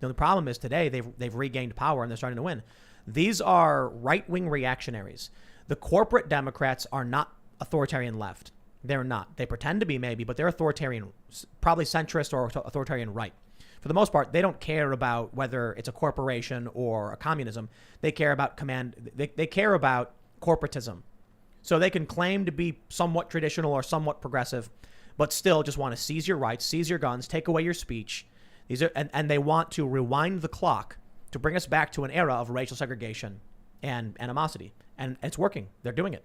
The only problem is today they've regained power and they're starting to win. These are right-wing reactionaries. The corporate Democrats are not authoritarian left. They're not. They pretend to be maybe, but they're authoritarian, probably centrist or authoritarian right. For the most part, they don't care about whether it's a corporation or a communism. They care about they care about corporatism. So they can claim to be somewhat traditional or somewhat progressive, but still just want to seize your rights, seize your guns, take away your speech. These are and they want to rewind the clock to bring us back to an era of racial segregation and animosity. And it's working. They're doing it.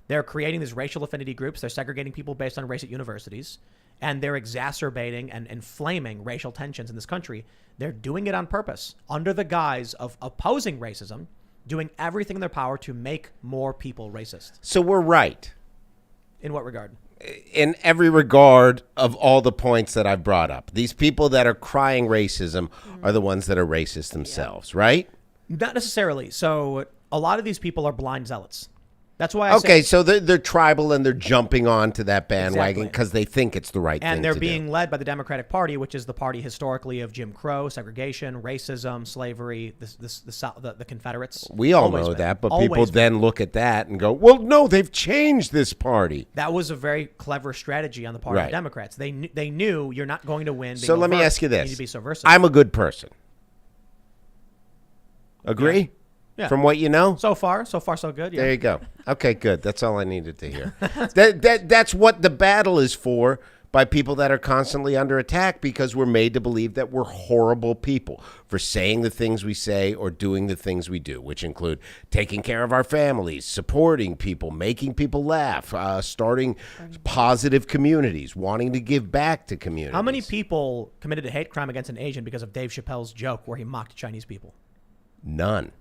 They're creating these racial affinity groups. They're segregating people based on race at universities. and they're exacerbating and inflaming racial tensions in this country. They're doing it on purpose under the guise of opposing racism, doing everything in their power to make more people racist. So we're right. In what regard? In every regard of all the points that I've brought up. These people that are crying racism are the ones that are racist themselves, right? Not necessarily. So a lot of these people are blind zealots. That's why I Okay, say, so they're tribal and they're jumping on to that bandwagon Exactly. because they think it's the right thing and they're to being do. led by the Democratic Party, which is the party historically of Jim Crow, segregation, racism, slavery, the Confederates. We all Always know been. that, but Always people been. then look at that and go, well, no, they've changed this party. That was a very clever strategy on the part of Right. the Democrats. They knew you're not going to win. being So let me overt. ask you this. You need to be subversive. I'm a good person. Agree? Yeah. From what you know? So far, so good. Yeah. There you go. Okay, good. That's all I needed to hear. That's what the battle is for by people that are constantly under attack because we're made to believe that we're horrible people for saying the things we say or doing the things we do, which include taking care of our families, supporting people, making people laugh, starting positive communities, wanting to give back to communities. How many people committed a hate crime against an Asian because of Dave Chappelle's joke where he mocked Chinese people? None.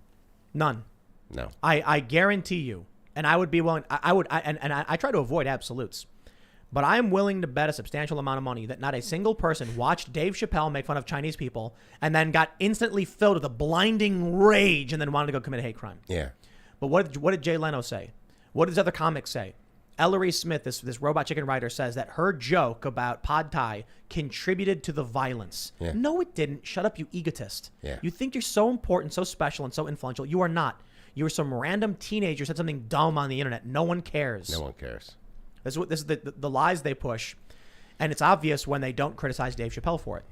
None. No. I guarantee you, and I would be willing. I try to avoid absolutes, but I am willing to bet a substantial amount of money that not a single person watched Dave Chappelle make fun of Chinese people and then got instantly filled with a blinding rage and then wanted to go commit a hate crime. Yeah. But what did Jay Leno say? What did other comics say? Ellery Smith, this Robot Chicken writer, says that her joke about pad thai contributed to the violence. Yeah. No, it didn't. Shut up, you egotist. Yeah. You think you're so important, so special, and so influential. You are not. You were some random teenager said something dumb on the internet. No one cares. No one cares. This is the lies they push, and it's obvious when they don't criticize Dave Chappelle for it.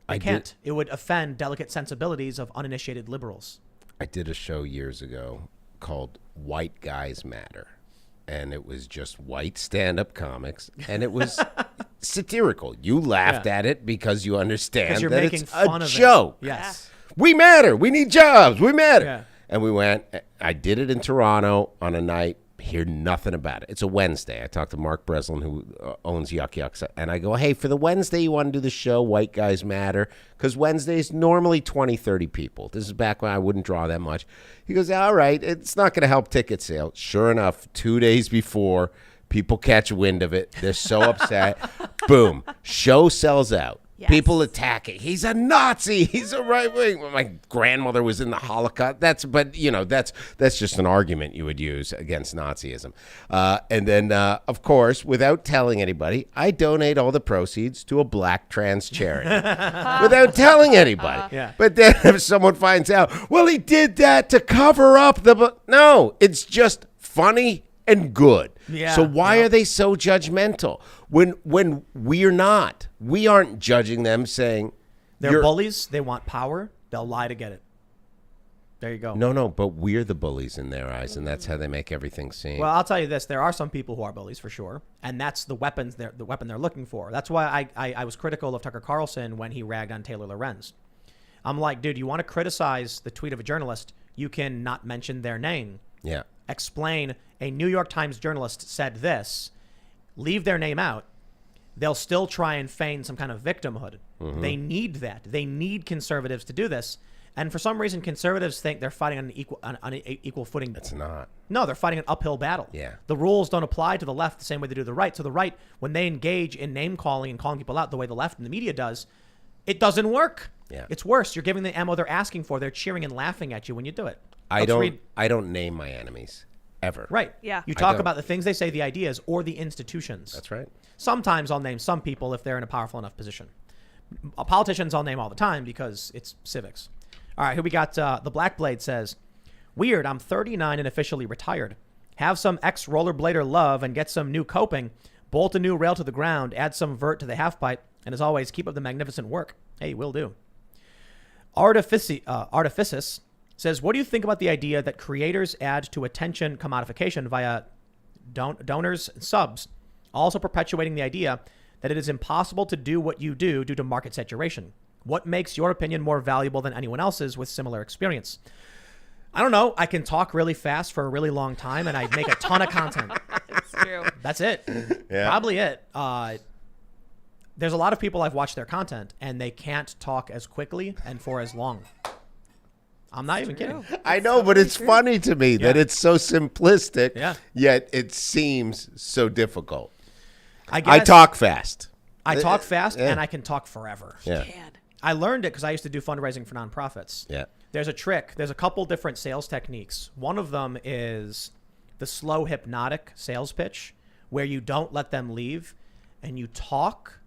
They can't. It would offend delicate sensibilities of uninitiated liberals. I did a show years ago called White Guys Matter. And it was just white stand-up comics, and it was satirical. You laughed at it because you understand Because you're that making it's fun a of joke. it. Yes. We matter. We need jobs. We matter. Yeah. And we went. I did it in Toronto on a night. Hear nothing about it. It's a Wednesday. I talked to Mark Breslin, who owns Yuck Yucks, and I go, hey, for the Wednesday you want to do the show, White Guys Matter, because Wednesday's normally 20, 30 people. This is back when I wouldn't draw that much. He goes, all right, it's not going to help ticket sales. Sure enough, 2 days before, people catch wind of it. They're so upset. Boom. Show sells out. Yes. People attacking. He's a Nazi. He's a right wing. My grandmother was in the Holocaust. That's just an argument you would use against Nazism. And then, of course, without telling anybody, I donate all the proceeds to a black trans charity. Without telling anybody. Yeah. But then if someone finds out, well, he did that to cover up the... No, it's just funny and good. Yeah, So why are they so judgmental when we're not? We aren't judging them, saying They're bullies. They want power. They'll lie to get it. There you go. No, but we're the bullies in their eyes, and that's how they make everything seem. Well, I'll tell you this: there are some people who are bullies for sure, and that's the weapon they're looking for. That's why I was critical of Tucker Carlson when he ragged on Taylor Lorenz. I'm like, dude, you want to criticize the tweet of a journalist? You can not mention their name. Yeah. Explain a New York Times journalist said this, leave their name out, they'll still try and feign some kind of victimhood. Mm-hmm. They need that. They need conservatives to do this. And for some reason, conservatives think they're fighting on an equal footing. It's not. No, they're fighting an uphill battle. Yeah. The rules don't apply to the left the same way they do the right. So the right, when they engage in name calling and calling people out the way the left and the media does, it doesn't work. Yeah. It's worse. You're giving the ammo they're asking for. They're cheering and laughing at you when you do it. I don't name my enemies ever. Right. Yeah. You talk don't. about the things they say, the ideas, or the institutions. That's right. Sometimes I'll name some people if they're in a powerful enough position. Politicians I'll name all the time because it's civics. All right, here we got the Black Blade says, weird, I'm 39 and officially retired. Have some ex-rollerblader love and get some new coping. Bolt a new rail to the ground, add some vert to the half pipe, and as always, keep up the magnificent work. Hey, will do. Artificis says, what do you think about the idea that creators add to attention commodification via donors and subs, also perpetuating the idea that it is impossible to do what you do due to market saturation? What makes your opinion more valuable than anyone else's with similar experience? I don't know. I can talk really fast for a really long time and I'd make a ton of content. It's true. That's it. Yeah. Probably it. there's a lot of people I've watched their content, and they can't talk as quickly and for as long. I'm not even kidding. I know, but it's funny to me that it's so simplistic, yet it seems so difficult. I talk fast. I talk fast, and I can talk forever. Yeah. I learned it because I used to do fundraising for nonprofits. Yeah. There's a trick. There's a couple different sales techniques. One of them is the slow hypnotic sales pitch, where you don't let them leave, and you talk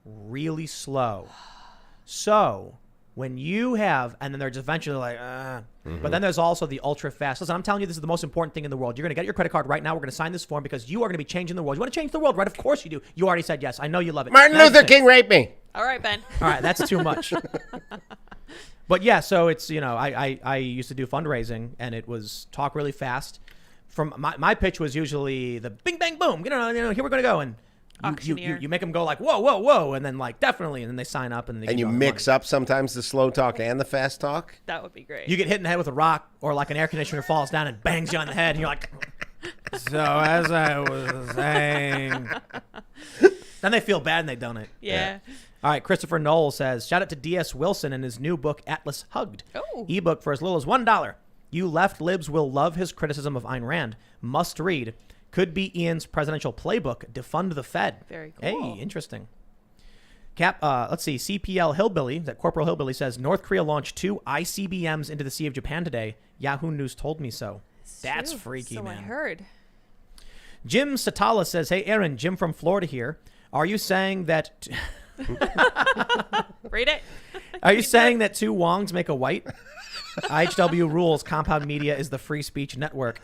really slow. So when you have, and then they're just eventually like, but then there's also the ultra fast. Listen, I'm telling you, this is the most important thing in the world. You're going to get your credit card right now. We're going to sign this form because you are going to be changing the world. You want to change the world, right? Of course you do. You already said yes. I know you love it. Martin Luther King raped me. All right, Ben. All right, that's too much. But yeah, so it's, I used to do fundraising, and it was talk really fast. From my pitch was usually the bing, bang, boom. Here we're going to go. And you make them go like, whoa, whoa, whoa. And then like, definitely. And then they sign up. And you mix up sometimes the slow talk and the fast talk. That would be great. You get hit in the head with a rock, or like an air conditioner falls down and bangs you on the head. And you're like, so as I was saying. Then they feel bad and they don't it. Yeah. All right, Christopher Knoll says, shout out to D.S. Wilson and his new book, Atlas Hugged. Oh. Ebook for as little as $1. You left libs will love his criticism of Ayn Rand. Must read. Could be Ian's presidential playbook. Defund the Fed. Very cool. Hey, interesting. Let's see. CPL Hillbilly, that Corporal Hillbilly says, North Korea launched 2 ICBMs into the Sea of Japan today. Yahoo News told me so. That's freaky, so man. I heard. Jim Satala says, hey, Aaron, Jim from Florida here. Are you saying that... Read it. Are you saying that 2 Wongs make a white? IHW rules. Compound Media is the free speech network.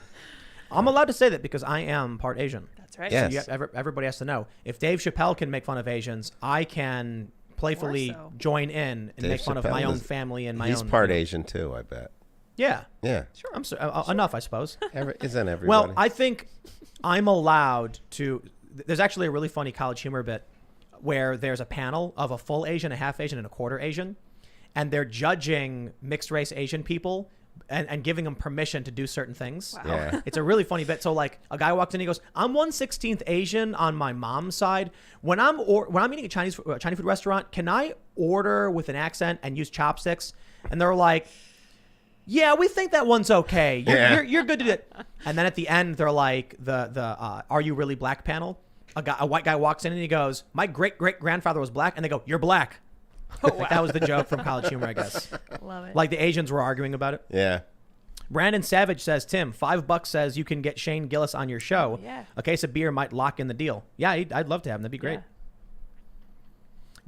I'm allowed to say that because I am part Asian. That's right. Yes. So everybody has to know. If Dave Chappelle can make fun of Asians, I can playfully join in and make fun of my own family and my own. He's part Asian too, I bet. Yeah. Yeah. Sure. Enough, I suppose. Isn't everybody? Well, I think I'm allowed to. There's actually a really funny college humor bit where there's a panel of a full Asian, a half Asian, and a quarter Asian, and they're judging mixed race Asian people and giving them permission to do certain things. Wow. Yeah. It's a really funny bit. So like a guy walks in, he goes, "I'm 1/16 Asian on my mom's side. When I'm eating a Chinese food restaurant, can I order with an accent and use chopsticks?" And they're like, "Yeah, we think that one's okay. You're good to do it." And then at the end, they're like the "Are you really black?" panel. A white guy walks in and he goes, "My great grandfather was black," and they go, "You're black." Oh, wow. Like that was the joke from College Humor, I guess. Love it. Like the Asians were arguing about it. Yeah. Brandon Savage says, Tim, $5 says you can get Shane Gillis on your show. Yeah. A case of beer might lock in the deal. Yeah, I'd love to have him. That'd be great. Yeah.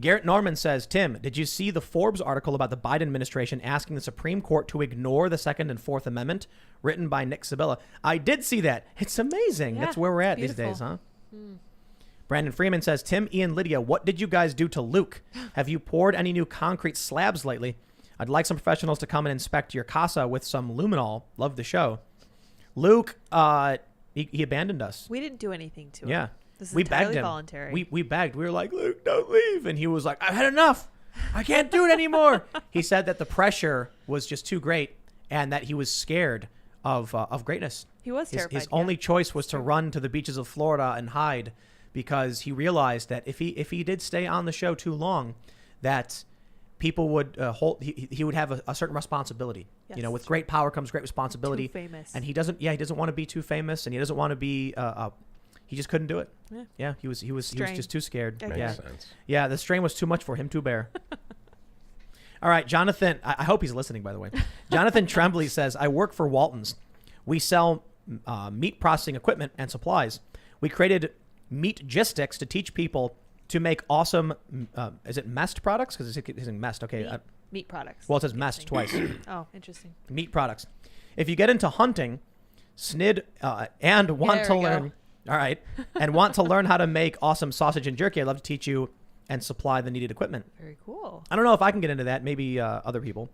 Garrett Norman says, Tim, did you see the Forbes article about the Biden administration asking the Supreme Court to ignore the Second and Fourth Amendment, written by Nick Sabella? I did see that. It's amazing. Yeah, That's where we're at these days, huh? Brandon Freeman says, Tim, Ian, Lydia, what did you guys do to Luke? Have you poured any new concrete slabs lately? I'd like some professionals to come and inspect your casa with some luminol. Love the show. Luke, he abandoned us. We didn't do anything to him. Yeah. This is we entirely begged him. voluntary. We begged. We were like, Luke, don't leave. And he was like, I've had enough. I can't do it anymore. He said that the pressure was just too great and that he was scared of greatness. He was terrified. His only choice was to run to the beaches of Florida and hide, because he realized that if he did stay on the show too long, that people would he would have a certain responsibility. Yes. You know, with great power comes great responsibility. Too famous. And he doesn't want to be too famous, and he doesn't want to be he just couldn't do it. Yeah, he was just too scared. Makes Yeah. sense. Yeah, the strain was too much for him to bear. All right, Jonathan, I hope he's listening, by the way. Jonathan Tremblay says, I work for Walton's. We sell meat processing equipment and supplies. We created Meatgistics to teach people to make awesome, is it messed products? Because it's using messed, okay. Meat products. Well, it says messed twice. Oh, interesting. Meat products. If you get into hunting, snid, and want There to we go. learn, all right, and want to learn how to make awesome sausage and jerky, I'd love to teach you and supply the needed equipment. Very cool. I don't know if I can get into that. Maybe other people.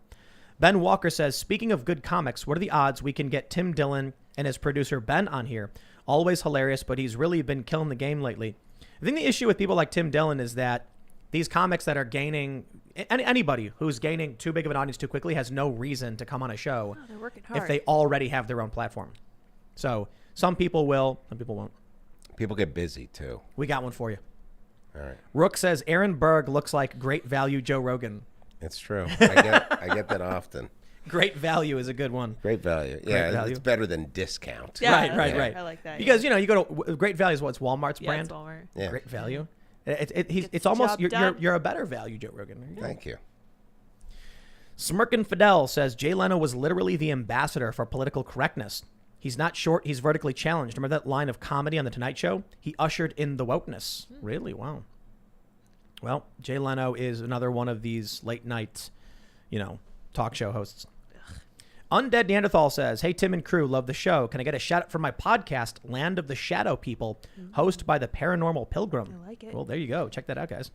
Ben Walker says, speaking of good comics, what are the odds we can get Tim Dillon and his producer Ben on here? Always hilarious, but he's really been killing the game lately. I think the issue with people like Tim Dillon is that these comics that are gaining, anybody who's gaining too big of an audience too quickly has no reason to come on a show They're working hard. if they already have their own platform. So some people will, some people won't. People get busy too. We got one for you. All right. Rook says Aaron Berg looks like great value Joe Rogan. It's true. I get that often. Great value is a good one. Great value. It's better than discount. Yeah, Right. I like that. Because, you go to Great Value is what's Walmart's yeah, brand? it's Walmart. Yeah. Great value. It's the almost, job done. you're a better value, Joe Rogan. Thank you. Smirkin' Fidel says Jay Leno was literally the ambassador for political correctness. He's not short, he's vertically challenged. Remember that line of comedy on The Tonight Show? He ushered in the wokeness. Really? Wow. Well, Jay Leno is another one of these late night, talk show hosts. Undead Neanderthal says, hey, Tim and crew, love the show. Can I get a shout out for my podcast, Land of the Shadow People, hosted by the Paranormal Pilgrim? I like it. Well, there you go. Check that out, guys.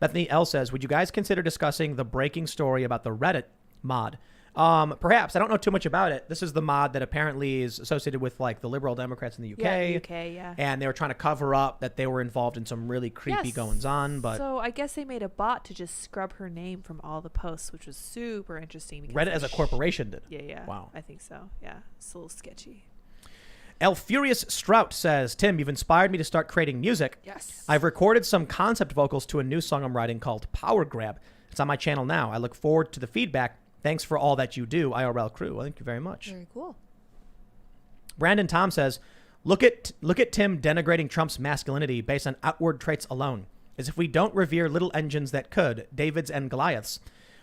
Bethany L says, would you guys consider discussing the breaking story about the Reddit mod? Perhaps. I don't know too much about it. This is the mod that apparently is associated with like the Liberal Democrats in the UK. Yeah, UK, yeah. And they were trying to cover up that they were involved in some really creepy goings on. But so I guess they made a bot to just scrub her name from all the posts, which was super interesting. Because Reddit as a corporation did. Yeah. Wow. I think so. Yeah. It's a little sketchy. El Furious Strout says, Tim, you've inspired me to start creating music. Yes. I've recorded some concept vocals to a new song I'm writing called Power Grab. It's on my channel now. I look forward to the feedback. Thanks for all that you do, IRL crew. Well, thank you very much. Very cool. Brandon Tom says, look at Tim denigrating Trump's masculinity based on outward traits alone, as if we don't revere little engines that could, Davids and Goliaths.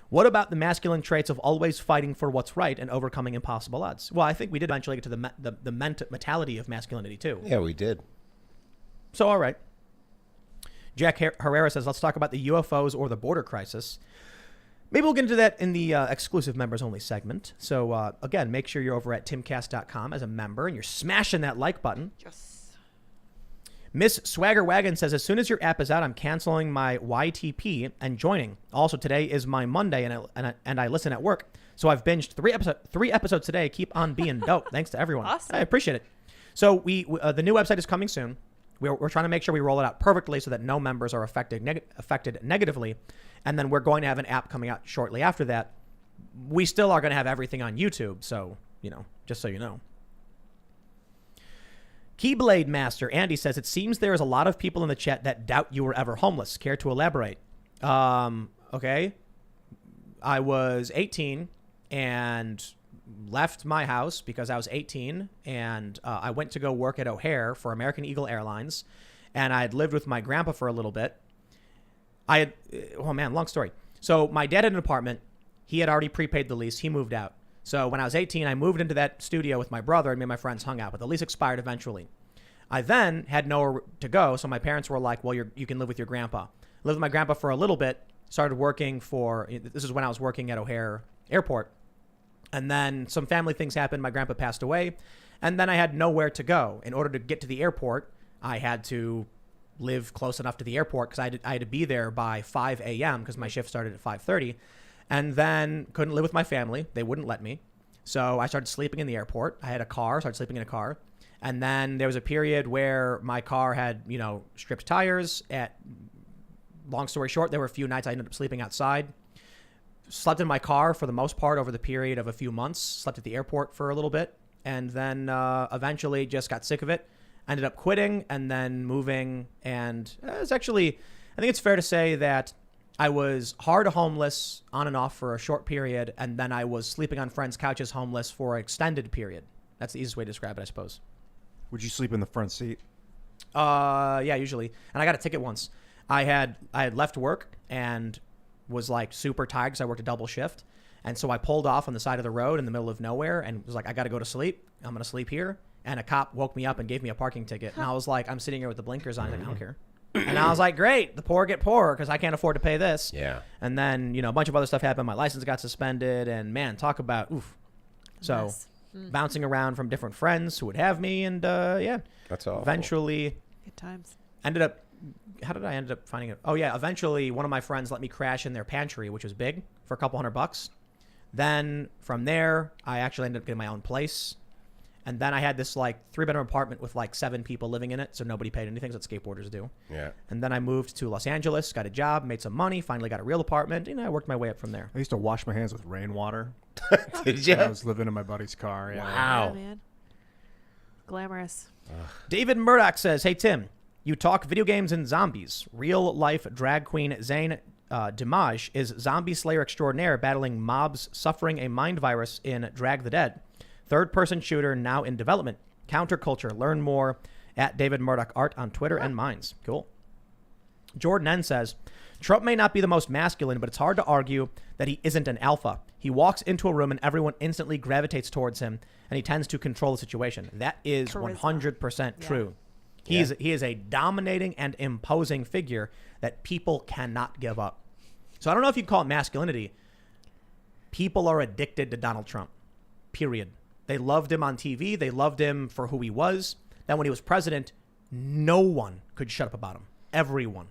What about the masculine traits of always fighting for what's right and overcoming impossible odds? Well, I think we did eventually get to the mentality of masculinity too. Yeah, we did. So, all right. Jack Herrera says, let's talk about the UFOs or the border crisis. Maybe we'll get into that in the exclusive members only segment. So, again, make sure you're over at timcast.com as a member and you're smashing that like button. Yes. Miss Swagger Wagon says, as soon as your app is out, I'm canceling my YTP and joining. Also, today is my Monday and I listen at work. So I've binged three episodes today. Keep on being dope. Thanks to everyone. Awesome. I appreciate it. So the new website is coming soon. We're trying to make sure we roll it out perfectly so that no members are affected negatively. And then we're going to have an app coming out shortly after that. We still are going to have everything on YouTube. So, just so you know. Keyblade Master Andy says, it seems there is a lot of people in the chat that doubt you were ever homeless. Care to elaborate? Okay. I was 18 and left my house because I was 18 and I went to go work at O'Hare for American Eagle Airlines. And I had lived with my grandpa for a little bit. Long story. So my dad had an apartment. He had already prepaid the lease. He moved out. So when I was 18, I moved into that studio with my brother and me and my friends hung out, but the lease expired eventually. I then had nowhere to go. So my parents were like, well, you can live with your grandpa. Lived with my grandpa for a little bit, started working this is when I was working at O'Hare Airport. And then some family things happened. My grandpa passed away. And then I had nowhere to go. In order to get to the airport, I had to live close enough to the airport because I had to be there by 5 a.m. because my shift started at 5:30. And then couldn't live with my family. They wouldn't let me. So I started sleeping in the airport. I had a car, started sleeping in a car. And then there was a period where my car had, stripped tires. Long story short, there were a few nights I ended up sleeping outside. Slept in my car for the most part over the period of a few months. Slept at the airport for a little bit. And then eventually just got sick of it. Ended up quitting and then moving. And it's actually, I think it's fair to say that I was hard homeless on and off for a short period. And then I was sleeping on friends' couches homeless for an extended period. That's the easiest way to describe it, I suppose. Would you sleep in the front seat? Yeah, usually. And I got a ticket once. I had left work and was like super tired because I worked a double shift. And so I pulled off on the side of the road in the middle of nowhere and was like, I got to go to sleep. I'm going to sleep here. And a cop woke me up and gave me a parking ticket. And I was like, I'm sitting here with the blinkers on. He's like, I don't care. And I was like, great, the poor get poorer because I can't afford to pay this. Yeah. And then, a bunch of other stuff happened. My license got suspended. And man, talk about, oof. So bouncing around from different friends who would have me. And yeah. That's awful. Eventually. Good times. How did I end up finding it? Oh, yeah. Eventually, one of my friends let me crash in their pantry, which was big, for a couple $100. Then from there, I actually ended up getting my own place. And then I had this 3-bedroom apartment with 7 people living in it. So nobody paid anything. That's what skateboarders do. Yeah. And then I moved to Los Angeles, got a job, made some money, finally got a real apartment. I worked my way up from there. I used to wash my hands with rainwater. Did you? I was living in my buddy's car. Yeah. Wow. Yeah, man. Glamorous. David Murdoch says, hey, Tim, You talk video games and zombies. Real life drag queen Zayn Dimaj is zombie slayer extraordinaire battling mobs suffering a mind virus in Drag the Dead. Third-person shooter now in development. Counterculture. Learn more at David Murdoch Art on Twitter and Minds. Cool. Jordan N says, Trump may not be the most masculine, but it's hard to argue that he isn't an alpha. He walks into a room and everyone instantly gravitates towards him, and he tends to control the situation. That is Charisma. 100% true. He is a dominating and imposing figure that people cannot give up. So I don't know if you'd call it masculinity. People are addicted to Donald Trump, period. They loved him on TV. They loved him for who he was. Then when he was president, no one could shut up about him. Everyone.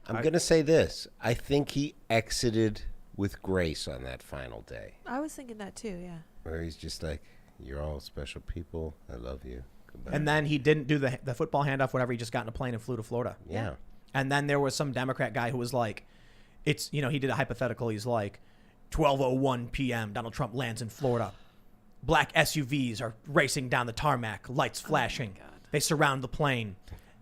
I'm going to say this. I think he exited with grace on that final day. I was thinking that too, yeah. Where he's just like, you're all special people. I love you. Goodbye. And then he didn't do the football handoff, whatever. He just got in a plane and flew to Florida. Yeah. And then there was some Democrat guy who was like, it's, he did a hypothetical. He's like, 12:01 p.m. Donald Trump lands in Florida. Black SUVs are racing down the tarmac, lights flashing. God. They surround the plane.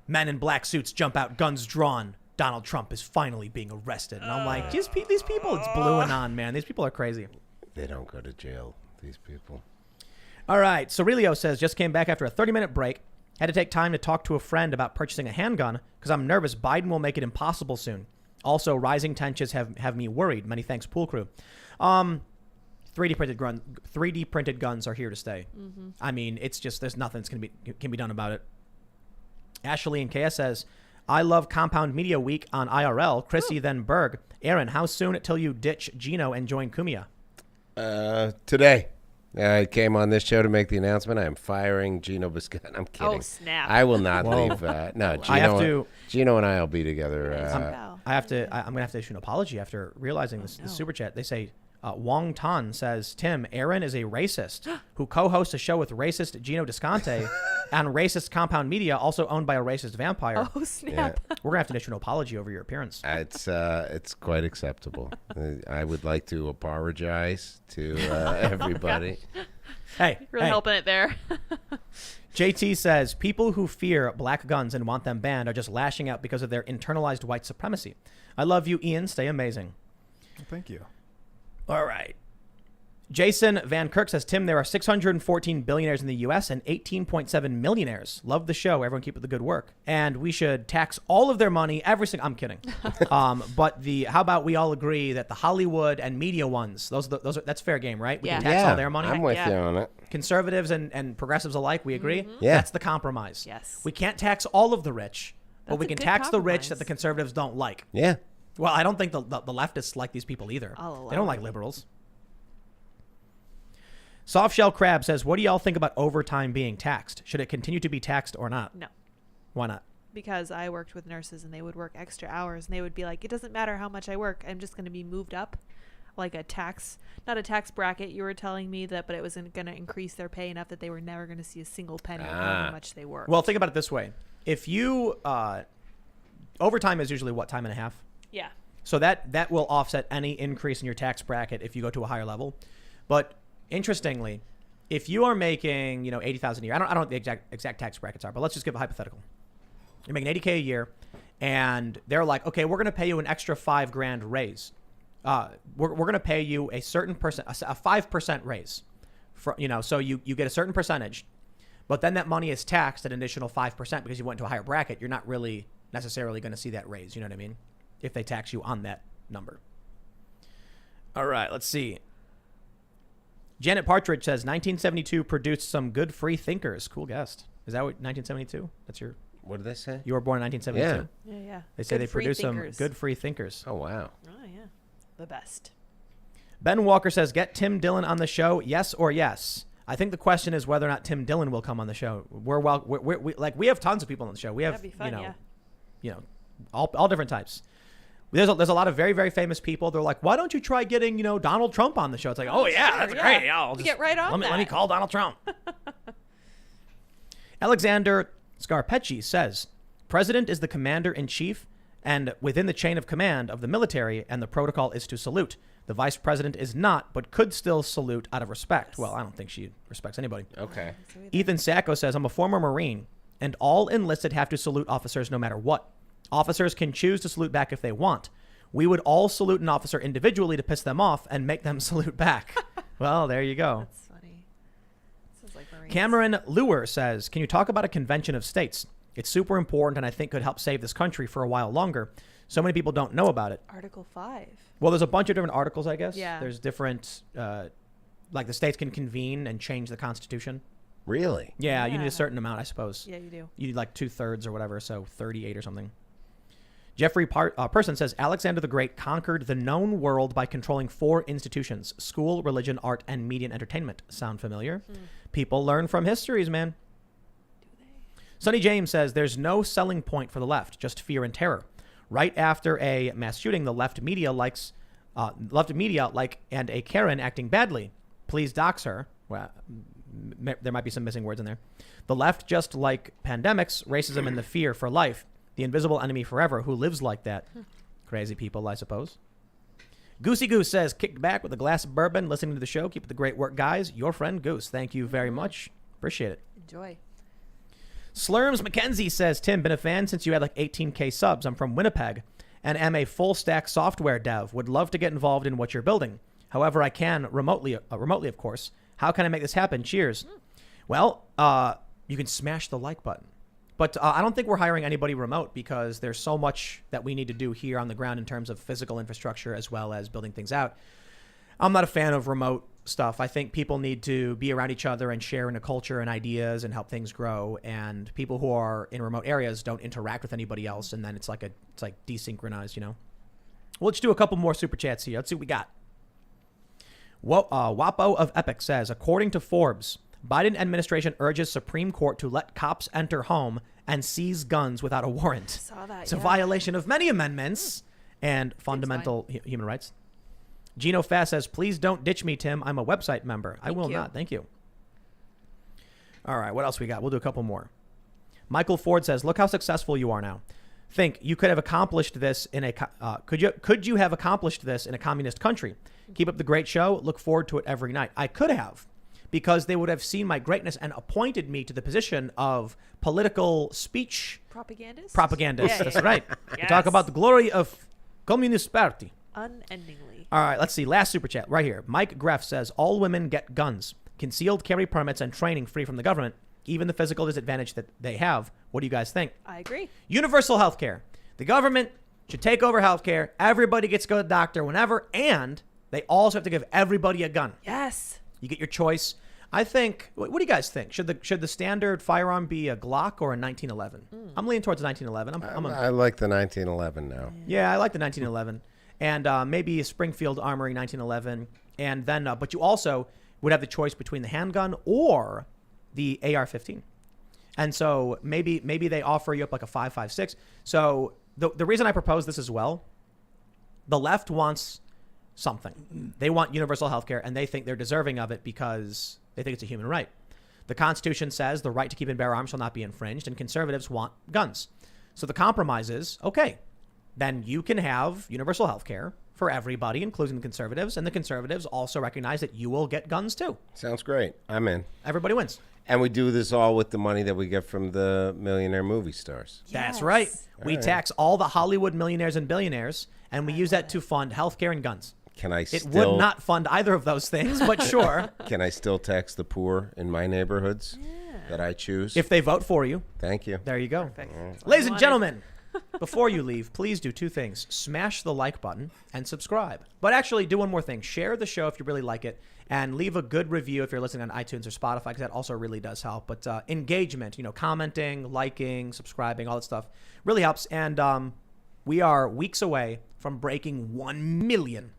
Men in black suits jump out, guns drawn. Donald Trump is finally being arrested. And I'm like, these people, it's blue and on, man. These people are crazy. They don't go to jail, these people. All right. So Relio says, just came back after a 30-minute break. Had to take time to talk to a friend about purchasing a handgun because I'm nervous Biden will make it impossible soon. Also, rising tensions have me worried. Many thanks, pool crew. 3D printed guns are here to stay. Mm-hmm. I mean, it's just there's nothing that can be done about it. Ashley in KS says, I love Compound Media Week on IRL. Chrissy, then Berg. Aaron, how soon till you ditch Gino and join Kumia? Today. I came on this show to make the announcement. I am firing Gino Biscotti. I'm kidding. Oh, snap. I will not leave. No, Gino and I will be together. I'm going to have to issue an apology after realizing this super chat. They say, Wong Tan says, Tim, Aaron is a racist who co-hosts a show with racist Gino Descante and racist Compound Media, also owned by a racist vampire. Oh, snap. Yeah. We're going to have to issue an apology over your appearance. It's quite acceptable. I would like to apologize to everybody. Hey, Really helping it there. JT says, people who fear black guns and want them banned are just lashing out because of their internalized white supremacy. I love you, Ian. Stay amazing. Well, thank you. All right. Jason Van Kirk says, Tim, there are 614 billionaires in the U.S. and 18.7 millionaires. Love the show. Everyone keep up the good work. And we should tax all of their money, every single... I'm kidding. But how about we all agree that the Hollywood and media ones, that's fair game, right? We can tax all their money. I'm with you on it. Conservatives and progressives alike, we agree? Mm-hmm. Yeah. That's the compromise. Yes. We can't tax all of the rich, but we a can good tax the rich compromise. that the conservatives don't like. Yeah. Well, I don't think the leftists like these people either. I'll They don't allow like it. liberals. Softshell Crab says, what do y'all think about overtime being taxed? Should it continue to be taxed or not? No. Why not? Because I worked with nurses and they would work extra hours and they would be like, it doesn't matter how much I work. I'm just going to be moved up like a tax, not a tax bracket. You were telling me that, but it wasn't going to increase their pay enough that they were never going to see a single penny of how much they worked. Well, think about it this way. If you, overtime is usually what, time and a half? Yeah. So that will offset any increase in your tax bracket if you go to a higher level. But interestingly, if you are making, $80,000 a year, I don't know what the exact tax brackets are, but let's just give a hypothetical. You're making $80K a year, and they're like, okay, we're going to pay you an extra $5,000 raise. We're going to pay you a certain percent, a 5% raise, so you get a certain percentage, but then that money is taxed at an additional 5% because you went to a higher bracket. You're not really necessarily going to see that raise. You know what I mean? If they tax you on that number. All right, let's see. Janet Partridge says 1972 produced some good free thinkers. Cool guest. Is that what 1972? That's your... What did they say? You were born in 1972. Yeah. They say Good they free produced thinkers. some good free thinkers. Oh, wow. Oh, yeah. The best. Ben Walker says, get Tim Dillon on the show, yes or yes? I think the question is whether or not Tim Dillon will come on the show. We have tons of people on the show. We have, That'd be fun, all different types. There's a lot of very, very famous people. They're like, why don't you try getting, Donald Trump on the show? It's like, oh, yeah, that's great. Yeah, I'll just get right on let me call Donald Trump. Alexander Scarpecci says, President is the commander-in-chief and within the chain of command of the military, and the protocol is to salute. The vice president is not, but could still salute out of respect. Well, I don't think she respects anybody. Okay. Ethan Sacco says, I'm a former Marine. and all enlisted have to salute officers no matter what. Officers can choose to salute back if they want. We would all salute an officer individually to piss them off and make them salute back. Well, there you go. That's funny. Sounds like Marines. Cameron Lure says, can you talk about a convention of states? It's super important and I think could help save this country for a while longer. So many people don't know about it. Article 5. Well, there's a bunch of different articles, I guess. Yeah. There's different, like the states can convene and change the Constitution. Really? Yeah, you need Yeah. a certain amount, I suppose. Yeah, you do. You need like 2/3 or whatever, so 38 or something. Jeffrey Person says, Alexander the Great conquered the known world by controlling 4 institutions: school, religion, art, and media and entertainment. Sound familiar? People learn from histories, man. Do they? Sonny James says, there's no selling point for the left, just fear and terror. Right after a mass shooting, the left media like and a Karen acting badly. Please dox her. Well, there might be some missing words in there. The left, just like pandemics, racism and the fear for life. The invisible enemy forever. Who lives like that? Crazy people, I suppose. Goosey Goose says, kicked back with a glass of bourbon, listening to the show. Keep up the great work, guys. Your friend Goose. Thank you very much. Appreciate it. Enjoy. Slurms McKenzie says, Tim, been a fan since you had like 18K subs. I'm from Winnipeg and am a full stack software dev. Would love to get involved in what you're building. However, I can remotely, of course. How can I make this happen? Cheers. Well, you can smash the like button. But I don't think we're hiring anybody remote because there's so much that we need to do here on the ground in terms of physical infrastructure as well as building things out. I'm not a fan of remote stuff. I think people need to be around each other and share in a culture and ideas and help things grow. And people who are in remote areas don't interact with anybody else. And then it's like desynchronized, you know. Well, let's do a couple more super chats here. Let's see what we got. Wapo of Epic says, according to Forbes, Biden administration urges Supreme Court to let cops enter home and seize guns without a warrant. Saw that. It's a violation of many amendments and fundamental human rights. Gino Fast says, please don't ditch me, Tim. I'm a website member. I will not. Thank you. All right. What else we got? We'll do a couple more. Michael Ford says, look how successful you are now. Think you could have accomplished this in a could you have accomplished this in a communist country? Keep up the great show. Look forward to it every night. I could have, because they would have seen my greatness and appointed me to the position of political speech Propagandist? propagandist. Yeah, That's yeah. right. Yes. We talk about the glory of Communist Party. Unendingly. All right, let's see. Last super chat right here. Mike Greff says, all women get guns, concealed carry permits, and training free from the government, even the physical disadvantage that they have. What do you guys think? I agree. Universal health care. The government should take over health care. Everybody gets to go to the doctor whenever, and they also have to give everybody a gun. Yes. You get your choice. I think, what do you guys think? Should the standard firearm be a Glock or a 1911? I'm leaning towards 1911. I like the 1911 now. Yeah, I like the 1911. And maybe a Springfield Armory 1911. And then, but you also would have the choice between the handgun or the AR-15. And so maybe they offer you up like a 5.56. So the reason I propose this as well, the left wants something. They want universal health care, and they think they're deserving of it because they think it's a human right. The Constitution says the right to keep and bear arms shall not be infringed, and conservatives want guns. So the compromise is, okay, then you can have universal health care for everybody, including the conservatives, and the conservatives also recognize that you will get guns too. Sounds great. I'm in. Everybody wins. And we do this all with the money that we get from the millionaire movie stars. That's Yes. right. We right. tax all the Hollywood millionaires and billionaires, and we use that to fund healthcare and guns. Can I It still would not fund either of those things, but sure, Can I still tax the poor in my neighborhoods that I choose? if they vote for you. Thank you. There you go. Perfect. That's what I Ladies and wanted. gentlemen, before you leave, please do two things. Smash the like button and subscribe. But actually, do one more thing. Share the show if you really like it, and leave a good review if you're listening on iTunes or Spotify, because that also really does help. But engagement, commenting, liking, subscribing, all that stuff really helps. And we are weeks away from breaking 1 million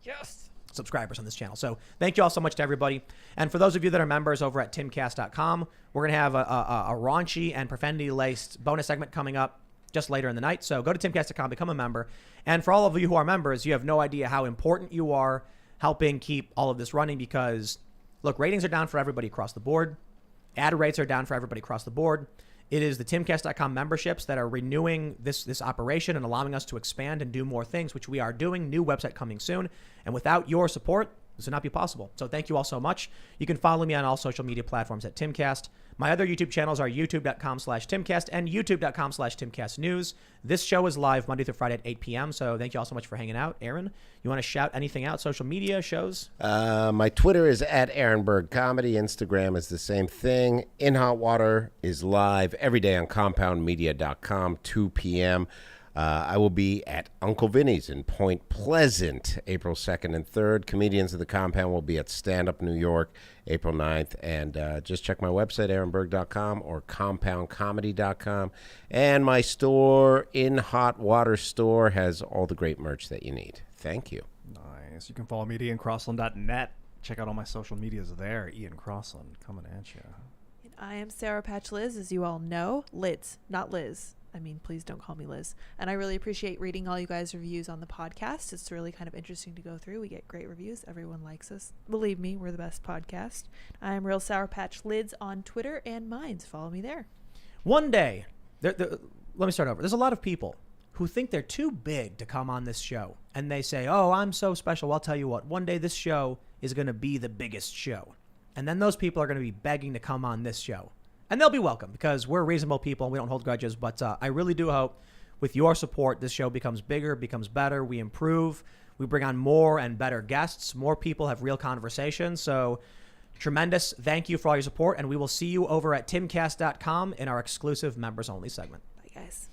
subscribers on this channel. So thank you all so much to everybody. And for those of you that are members over at timcast.com, we're going to have a raunchy and profanity-laced bonus segment coming up just later in the night. So go to timcast.com, become a member. And for all of you who are members, you have no idea how important you are helping keep all of this running, because, look, ratings are down for everybody across the board. Ad rates are down for everybody across the board. It is the timcast.com memberships that are renewing this operation and allowing us to expand and do more things, which we are doing. New website coming soon. And without your support, this would not be possible. So thank you all so much. You can follow me on all social media platforms at Timcast. My other YouTube channels are youtube.com/Timcast and youtube.com/TimcastNews. This show is live Monday through Friday at 8 p.m., so thank you all so much for hanging out. Aaron, you want to shout anything out? Social media, shows? My Twitter is at Aaron Berg Comedy. Instagram is the same thing. In Hot Water is live every day on compoundmedia.com, 2 p.m. I will be at Uncle Vinny's in Point Pleasant, April 2nd and 3rd. Comedians of the Compound will be at Stand Up New York, April 9th. And just check my website, aaronberg.com or compoundcomedy.com. And my store, In Hot Water Store, has all the great merch that you need. Thank you. Nice. You can follow me at iancrossland.net. Check out all my social medias there. Ian Crossland coming at you. And I am Sarah Patch Liz, as you all know. Liz, not Liz. I mean, please don't call me Liz. And I really appreciate reading all you guys' reviews on the podcast. It's really kind of interesting to go through. We get great reviews. Everyone likes us. Believe me, we're the best podcast. I'm Real Sour Patch Lids on Twitter and Minds. Follow me there. One day, let me start over. There's a lot of people who think they're too big to come on this show. And they say, oh, I'm so special. Well, I'll tell you what. One day this show is going to be the biggest show. And then those people are going to be begging to come on this show. And they'll be welcome because we're reasonable people and we don't hold grudges. But I really do hope with your support, this show becomes bigger, becomes better. We improve. We bring on more and better guests. More people have real conversations. So tremendous. Thank you for all your support. And we will see you over at timcast.com in our exclusive members only segment. Bye, guys.